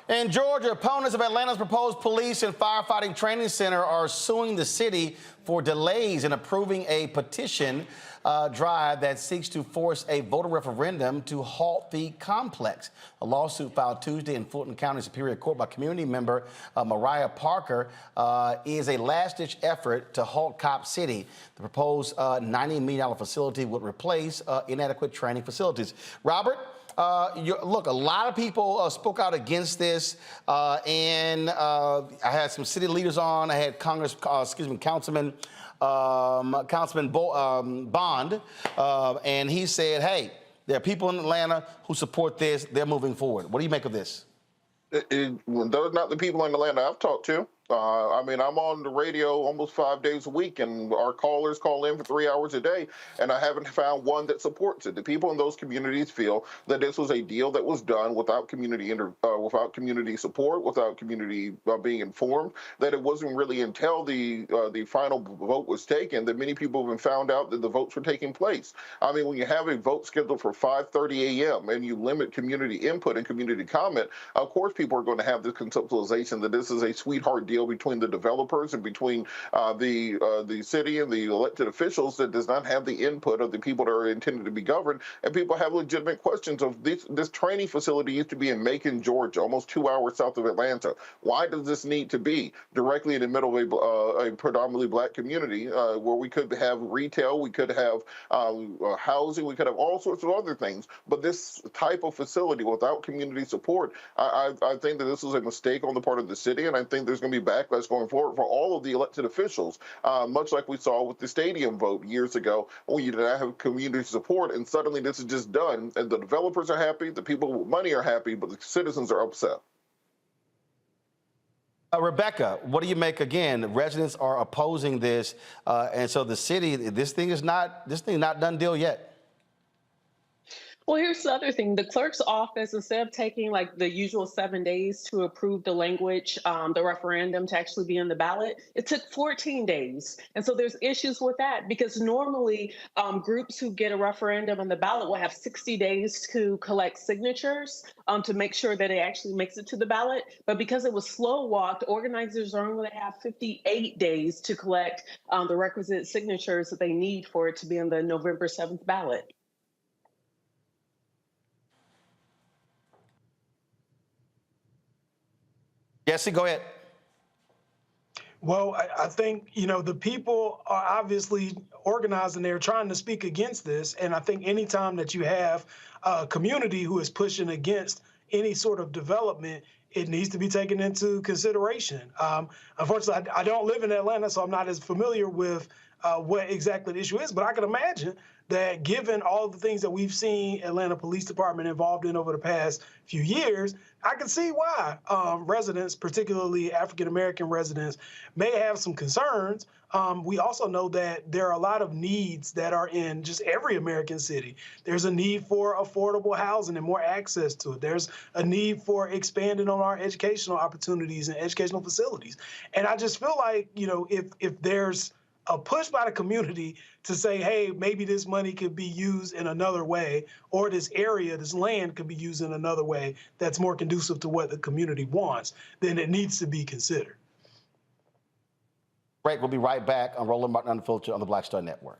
In Georgia, opponents of Atlanta's proposed police and firefighting training center are suing the city for delays in approving a petition drive that seeks to force a voter referendum to halt the complex. A lawsuit filed Tuesday in Fulton County Superior Court by community member Mariah Parker is a last-ditch effort to halt Cop City. The proposed $90 million facility would replace inadequate training facilities. Robert? Look, a lot of people spoke out against this, and I had some city leaders on. I had Councilman Bond, and he said, "Hey, there are people in Atlanta who support this. They're moving forward." What do you make of this? Those are not the people in Atlanta I've talked to. I mean, I'm on the radio almost 5 days a week, and our callers call in for 3 hours a day, and I haven't found one that supports it. The people in those communities feel that this was a deal that was done without community support, without community being informed, that it wasn't really until the final vote was taken that many people even found out that the votes were taking place. I mean, when you have a vote scheduled for 5:30 a.m. and you limit community input and community comment, of course people are going to have this conceptualization that this is a sweetheart deal between the developers and between the city and the elected officials that does not have the input of the people that are intended to be governed. And people have legitimate questions of this training facility used to be in Macon, Georgia, almost 2 hours south of Atlanta. Why does this need to be directly in the middle of a predominantly Black community where we could have retail, we could have housing, we could have all sorts of other things. But this type of facility without community support, I think that this was a mistake on the part of the city, and I think there's going to be backlash going forward for all of the elected officials, much like we saw with the stadium vote years ago, when you did not have community support, and suddenly this is just done, and the developers are happy, the people with money are happy, but the citizens are upset. Rebecca, what do you make? Again, residents are opposing this, and so the city, this thing is not done deal yet. Well, here's the other thing. The clerk's office, instead of taking like the usual 7 days to approve the language, the referendum to actually be on the ballot, it took 14 days. And so there's issues with that because normally groups who get a referendum on the ballot will have 60 days to collect signatures to make sure that it actually makes it to the ballot. But because it was slow walked, organizers are only going to have 58 days to collect the requisite signatures that they need for it to be on the November 7th ballot. Jesse, go ahead. Well, I think, the people are obviously organized and they're trying to speak against this. And I think anytime that you have a community who is pushing against any sort of development, it needs to be taken into consideration. Unfortunately, I don't live in Atlanta, so I'm not as familiar with what exactly the issue is, but I can imagine that given all of the things that we've seen Atlanta Police Department involved in over the past few years, I can see why residents, particularly African-American residents, may have some concerns. We also know that there are a lot of needs that are in just every American city. There's a need for affordable housing and more access to it. There's a need for expanding on our educational opportunities and educational facilities. And I just feel like, you know, if there's a push by the community to say, hey, maybe this money could be used in another way, or this area, this land could be used in another way that's more conducive to what the community wants, then it needs to be considered. Break. We'll be right back on Roland Martin Unfiltered on the Black Star Network.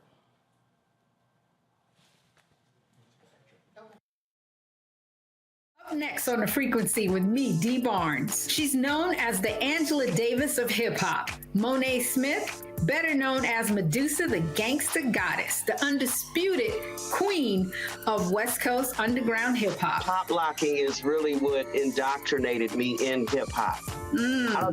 Up next on The Frequency with me, Dee Barnes. She's known as the Angela Davis of hip-hop. Monet Smith, better known as Medusa, the gangsta goddess, the undisputed queen of West Coast underground hip-hop. Pop locking is really what indoctrinated me in hip-hop. I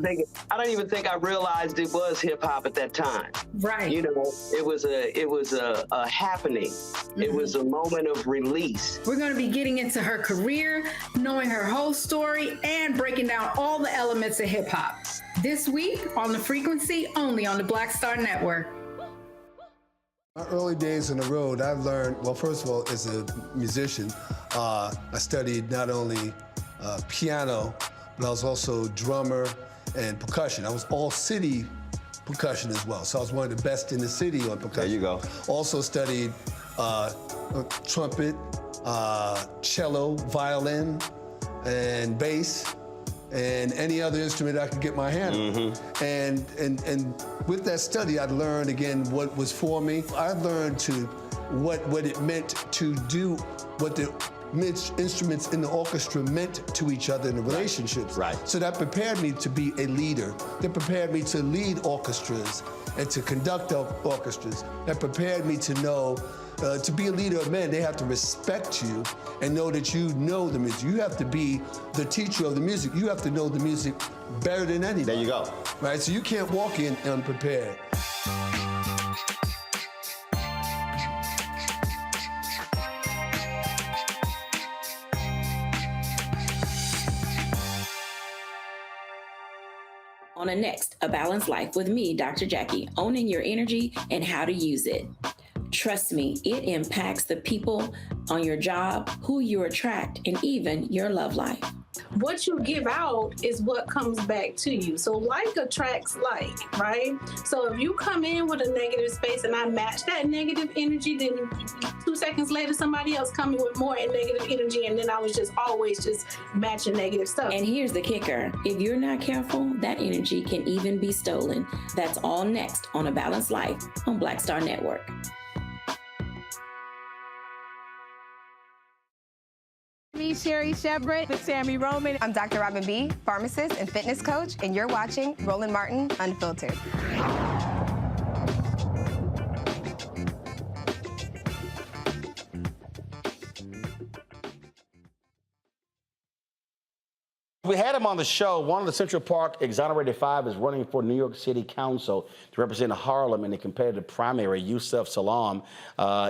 don't even think I realized it was hip-hop at that time. Right. You know, it was a happening. It was a moment of release. We're going to be getting into her career, knowing her whole story, and breaking down all the elements of hip-hop. This week on The Frequency, only on the Black Star Network. My early days on the road, I learned, well, first of all, as a musician, I studied not only piano, but I was also drummer and percussion. I was all city percussion as well. So I was one of the best in the city on percussion. There you go. Also studied trumpet, cello, violin, and bass, and any other instrument I could get my hand on. And with that study, I learned again what was for me. I learned what it meant to do what the instruments in the orchestra meant to each other in the relationships. Right. So that prepared me to be a leader. That prepared me to lead orchestras and to conduct orchestras. That prepared me to know to be a leader of men, they have to respect you and know that you know the music. You have to be the teacher of the music. You have to know the music better than anybody. There you go. Right, so you can't walk in unprepared. On the next, A Balanced Life with me, Dr. Jackie, owning your energy and how to use it. Trust me, it impacts the people on your job, who you attract, and even your love life. What you give out is what comes back to you. So like attracts like, right? So if you come in with a negative space and I match that negative energy, then 2 seconds later, somebody else come in with more negative energy, and then I was just always just matching negative stuff. And here's the kicker. If you're not careful, that energy can even be stolen. That's all next on A Balanced Life on Black Star Network. Me, Sherry Shepard with Sammy Roman. I'm Dr. Robin B., pharmacist and fitness coach, and you're watching Roland Martin Unfiltered. We had him on the show. One of the Central Park exonerated five is running for New York City Council to represent Harlem in the competitive primary. Yusuf Salaam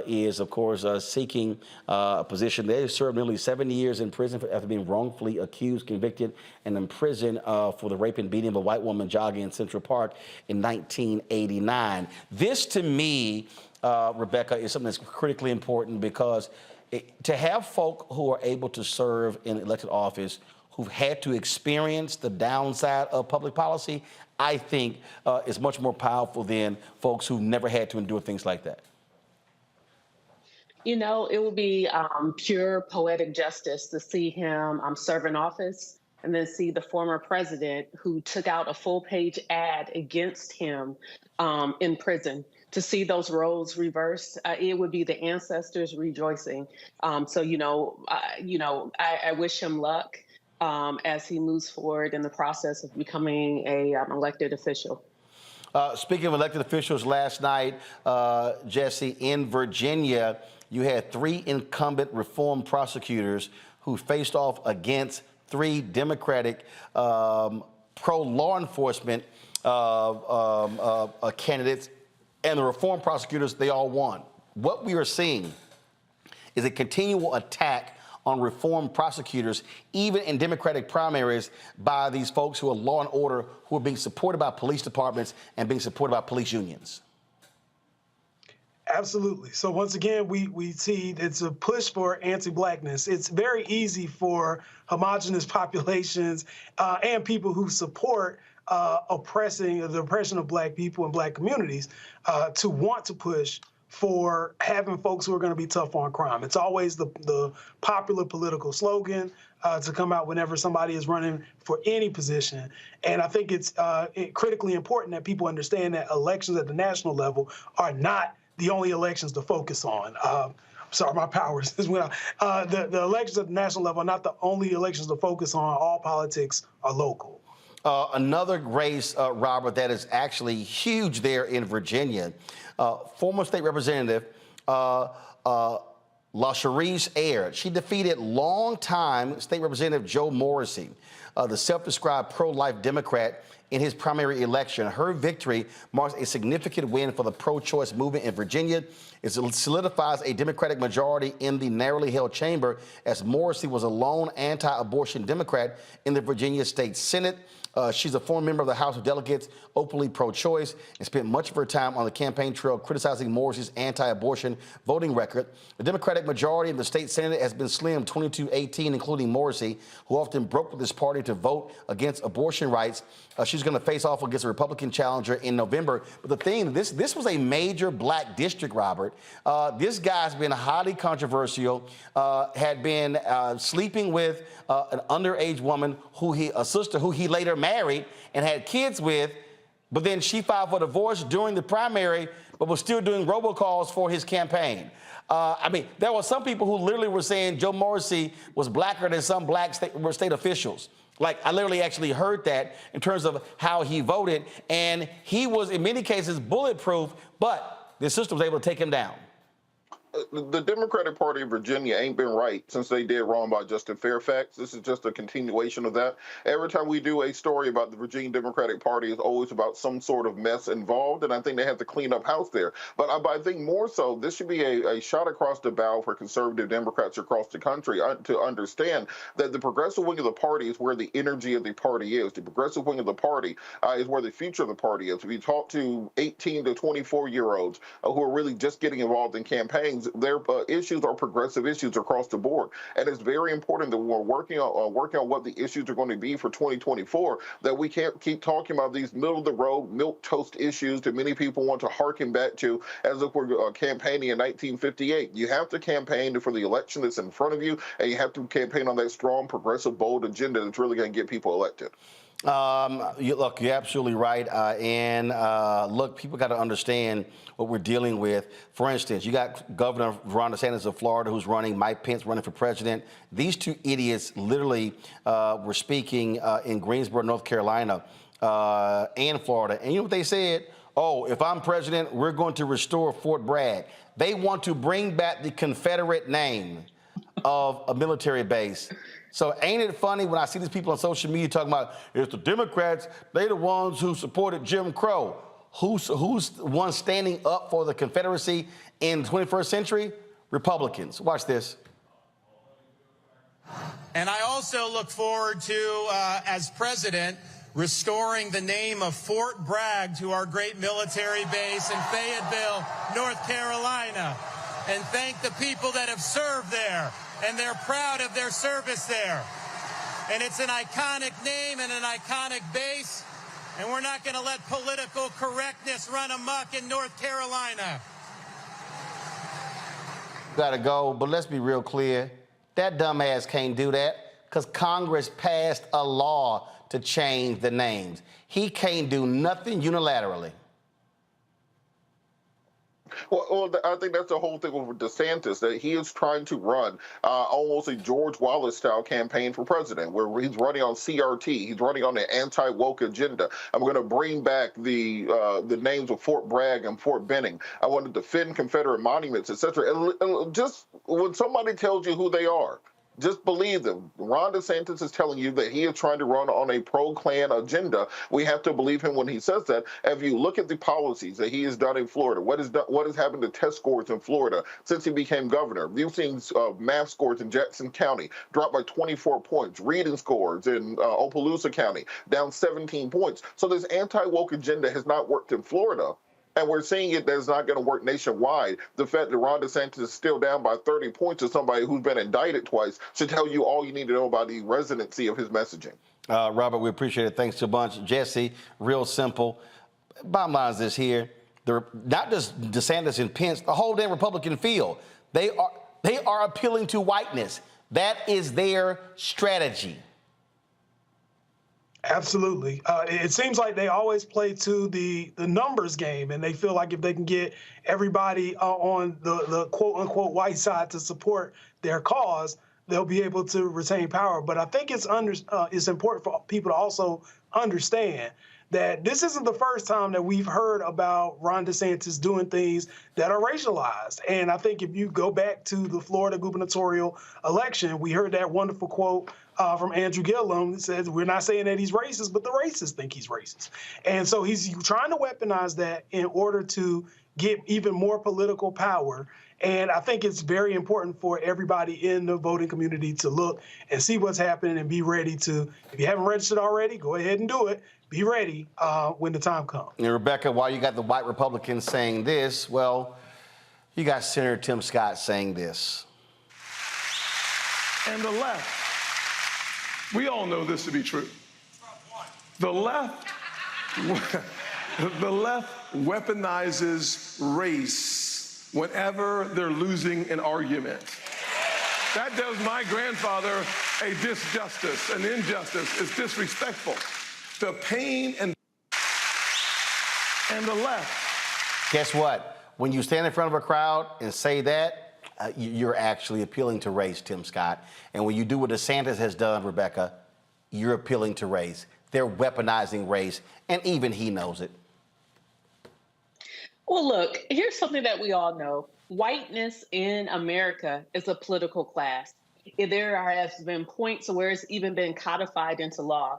is, of course, seeking a position. They served nearly 70 years in prison after being wrongfully accused, convicted, and imprisoned for the rape and beating of a white woman jogging in Central Park in 1989. This, to me, Rebecca, is something that's critically important because to have folk who are able to serve in elected office who've had to experience the downside of public policy, I think is much more powerful than folks who've never had to endure things like that. You know, it would be pure poetic justice to see him serve in office and then see the former president who took out a full-page ad against him in prison. To see those roles reversed, it would be the ancestors rejoicing. So, I wish him luck as he moves forward in the process of becoming an elected official. Speaking of elected officials, last night, Jesse, in Virginia, you had 3 incumbent reform prosecutors who faced off against 3 Democratic pro-law enforcement candidates, and the reform prosecutors, they all won. what we are seeing is a continual attack on reformed prosecutors, even in Democratic primaries, by these folks who are law and order, who are being supported by police departments and being supported by police unions. Absolutely. So once again, we see it's a push for anti-Blackness. It's very easy for homogenous populations and people who support the oppression of Black people and Black communities to want to push for having folks who are going to be tough on crime. It's always the popular political slogan to come out whenever somebody is running for any position. And I think it's critically important that people understand that elections at the national level are not the only elections to focus on. Sorry, my powers as well. The elections at the national level are not the only elections to focus on. All politics are local. Another race, Robert, that is actually huge there in Virginia. Former state representative LaSharice Ayer, she defeated longtime state representative Joe Morrissey, the self-described pro-life Democrat, in his primary election. Her victory marks a significant win for the pro-choice movement in Virginia. It solidifies a Democratic majority in the narrowly held chamber, as Morrissey was a lone anti-abortion Democrat in the Virginia State Senate. She's a former member of the House of Delegates, openly pro-choice, and spent much of her time on the campaign trail criticizing Morrissey's anti-abortion voting record. The Democratic majority in the state Senate has been slim 22-18, including Morrissey, who often broke with his party to vote against abortion rights. She's going to face off against a Republican challenger in November. But the thing, this was a major Black district, Robert. This guy's been highly controversial, had been sleeping with an underage woman, a sister who he later married and had kids with, but then she filed for divorce during the primary, but was still doing robocalls for his campaign. I mean, there were some people who literally were saying Joe Morrissey was blacker than some Black state officials. Like, I literally actually heard that in terms of how he voted, and he was, in many cases, bulletproof, but the system was able to take him down. The Democratic Party of Virginia ain't been right since they did wrong by Justin Fairfax. This is just a continuation of that. Every time we do a story about the Virginia Democratic Party, it's always about some sort of mess involved, and I think they have to clean up house there. But I think more so, this should be a shot across the bow for conservative Democrats across the country to understand that the progressive wing of the party is where the energy of the party is. The progressive wing of the party is where the future of the party is. If you talk to 18 to 24-year-olds who are really just getting involved in campaigns, their issues are progressive issues across the board, and it's very important that we're working on what the issues are going to be for 2024. That we can't keep talking about these middle-of-the-road milquetoast issues that many people want to harken back to as if we're campaigning in 1958. You have to campaign for the election that's in front of you, and you have to campaign on that strong, progressive, bold agenda that's really going to get people elected. Look, you're absolutely right. Look, people got to understand what we're dealing with. For instance, you got Governor Ron DeSantis of Florida who's running, Mike Pence running for president. These two idiots literally were speaking in Greensboro, North Carolina, and Florida. And you know what they said? Oh, if I'm president, we're going to restore Fort Bragg. They want to bring back the Confederate name of a military base. So ain't it funny when I see these people on social media talking about it's the Democrats, they the ones who supported Jim Crow. Who's the one standing up for the Confederacy in the 21st century? Republicans. Watch this. And I also look forward to, as president, restoring the name of Fort Bragg to our great military base in Fayetteville, North Carolina, and thank the people that have served there. And they're proud of their service there. And it's an iconic name and an iconic base, and we're not going to let political correctness run amok in North Carolina. Got to go, but let's be real clear. That dumbass can't do that because Congress passed a law to change the names. He can't do nothing unilaterally. Well, I think that's the whole thing with DeSantis, that he is trying to run almost a George Wallace-style campaign for president, where he's running on CRT, he's running on the anti-woke agenda. I'm going to bring back the names of Fort Bragg and Fort Benning. I want to defend Confederate monuments, etc. And just when somebody tells you who they are, Just believe them. Ron DeSantis is telling you that he is trying to run on a pro-Klan agenda. We have to believe him when he says that. If you look at the policies that he has done in Florida, what has happened to test scores in Florida since he became governor? You've seen math scores in Jackson County drop by 24 points. Reading scores in Opelousas County down 17 points. So this anti-woke agenda has not worked in Florida. And we're seeing it that it's not going to work nationwide. The fact that Ron DeSantis is still down by 30 points to somebody who's been indicted twice should tell you all you need to know about the residency of his messaging. Robert, we appreciate it. Thanks a bunch. Jesse, real simple. Bottom line is this here. Not just DeSantis and Pence, the whole damn Republican field. They are appealing to whiteness. That is their strategy. Absolutely. It seems like they always play to the numbers game, and they feel like if they can get everybody on the quote-unquote white side to support their cause, they'll be able to retain power. But I think it's important for people to also understand that this isn't the first time that we've heard about Ron DeSantis doing things that are racialized. And I think if you go back to the Florida gubernatorial election, we heard that wonderful quote from Andrew Gillum that says, we're not saying that he's racist, but the racists think he's racist. And so he's trying to weaponize that in order to get even more political power. And I think it's very important for everybody in the voting community to look and see what's happening and be ready to, if you haven't registered already, go ahead and do it. Be ready when the time comes. And Rebecca, while you got the white Republicans saying this, well, you got Senator Tim Scott saying this. And the left, we all know this to be true. The left weaponizes race whenever they're losing an argument. That does my grandfather a disjustice, an injustice. It's disrespectful. The pain and the left. Guess what? When you stand in front of a crowd and say that, you're actually appealing to race, Tim Scott. And when you do what DeSantis has done, Rebecca, you're appealing to race. They're weaponizing race, and even he knows it. Well, look, here's something that we all know. Whiteness in America is a political class. There has been points where it's even been codified into law.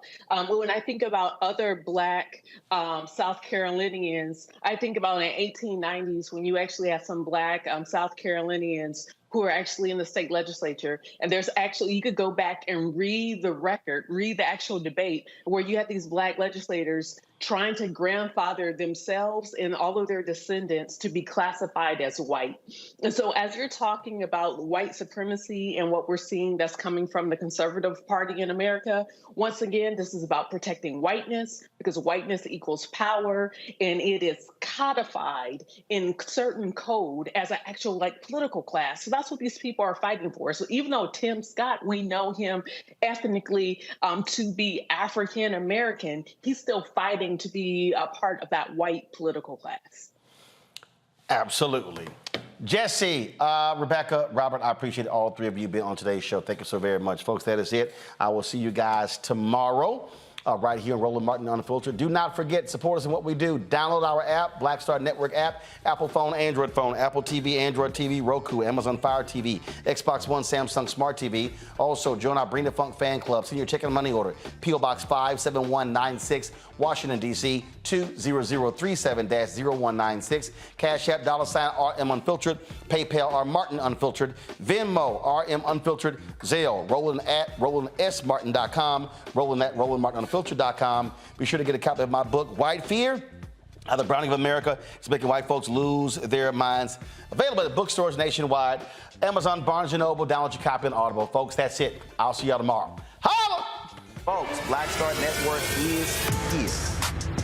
When I think about other Black South Carolinians, I think about in the 1890s when you actually had some Black South Carolinians who are actually in the state legislature. And there's actually, you could go back and read the record, read the actual debate where you had these Black legislators trying to grandfather themselves and all of their descendants to be classified as white. And so as you're talking about white supremacy and what we're seeing that's coming from the conservative party in America, once again, this is about protecting whiteness because whiteness equals power and it is codified in certain code as an actual like political class. So that's what these people are fighting for. So even though Tim Scott, we know him ethnically to be African American, he's still fighting to be a part of that white political class. Absolutely. Jesse, Rebecca, Robert, I appreciate all three of you being on today's show. Thank you so very much, folks. That is it. I will see you guys tomorrow. Right here on Roland Martin Unfiltered. Do not forget, support us in what we do. Download our app, Black Star Network app, Apple phone, Android phone, Apple TV, Android TV, Roku, Amazon Fire TV, Xbox One, Samsung Smart TV. Also, join our Bring the Funk fan club. Send your check and money order. P.O. Box 57196, Washington, D.C. 20037-0196. Cash App, $RM Unfiltered. PayPal, R Martin Unfiltered. Venmo, RM Unfiltered. Zelle, Roland at RolandSMartin.com. Roland at RolandMartinUnfiltered.com. Be sure to get a copy of my book, White Fear, How the Browning of America is Making White Folks Lose Their Minds. Available at bookstores nationwide. Amazon, Barnes & Noble. Download your copy on Audible. Folks, that's it. I'll see y'all tomorrow. Holla! Folks, Black Star Network is here.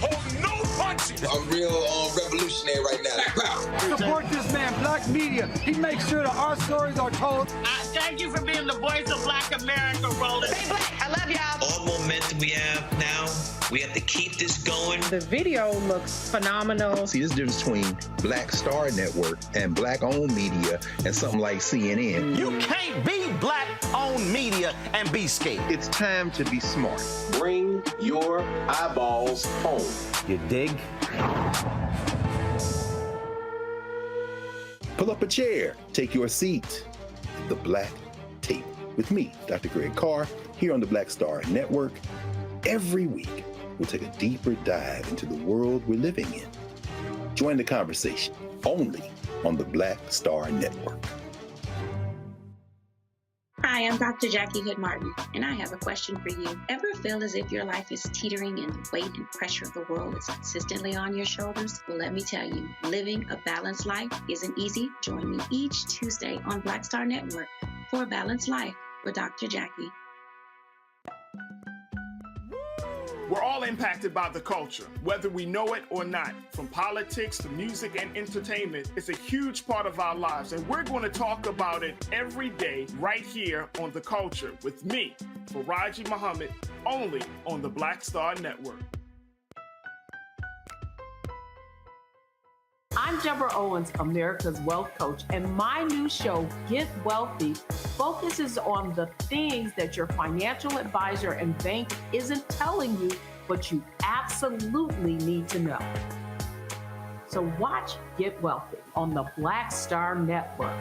Oh, no punches! I'm real revolutionary right now. Support this man, Black Media. He makes sure that our stories are told. Thank you for being the voice of Black America, Roland. Stay black. I love y'all. All momentum we have now, we have to keep this going. The video looks phenomenal. See, there's a difference between Black Star Network and Black-owned media and something like CNN. You can't be Black-owned media and be scared. It's time to be smart. Bring your eyeballs home. You dig? Pull up a chair. Take your seat. The Black Table. with me, Dr. Greg Carr, here on the Black Star Network. Every week, we'll take a deeper dive into the world we're living in. Join the conversation only on the Black Star Network. Hi, I'm Dr. Jackie Hood Martin, and I have a question for you. Ever feel as if your life is teetering and the weight and pressure of the world is consistently on your shoulders? Well, let me tell you, living a balanced life isn't easy. Join me each Tuesday on Black Star Network for A Balanced Life with Dr. Jackie. We're all impacted by the culture, whether we know it or not. From politics to music and entertainment, it's a huge part of our lives, and we're going to talk about it every day right here on The Culture with me, Faraji Muhammad, only on the Black Star Network. I'm Deborah Owens, America's Wealth Coach, and my new show, Get Wealthy, focuses on the things that your financial advisor and bank isn't telling you, but you absolutely need to know. So watch Get Wealthy on the Black Star Network.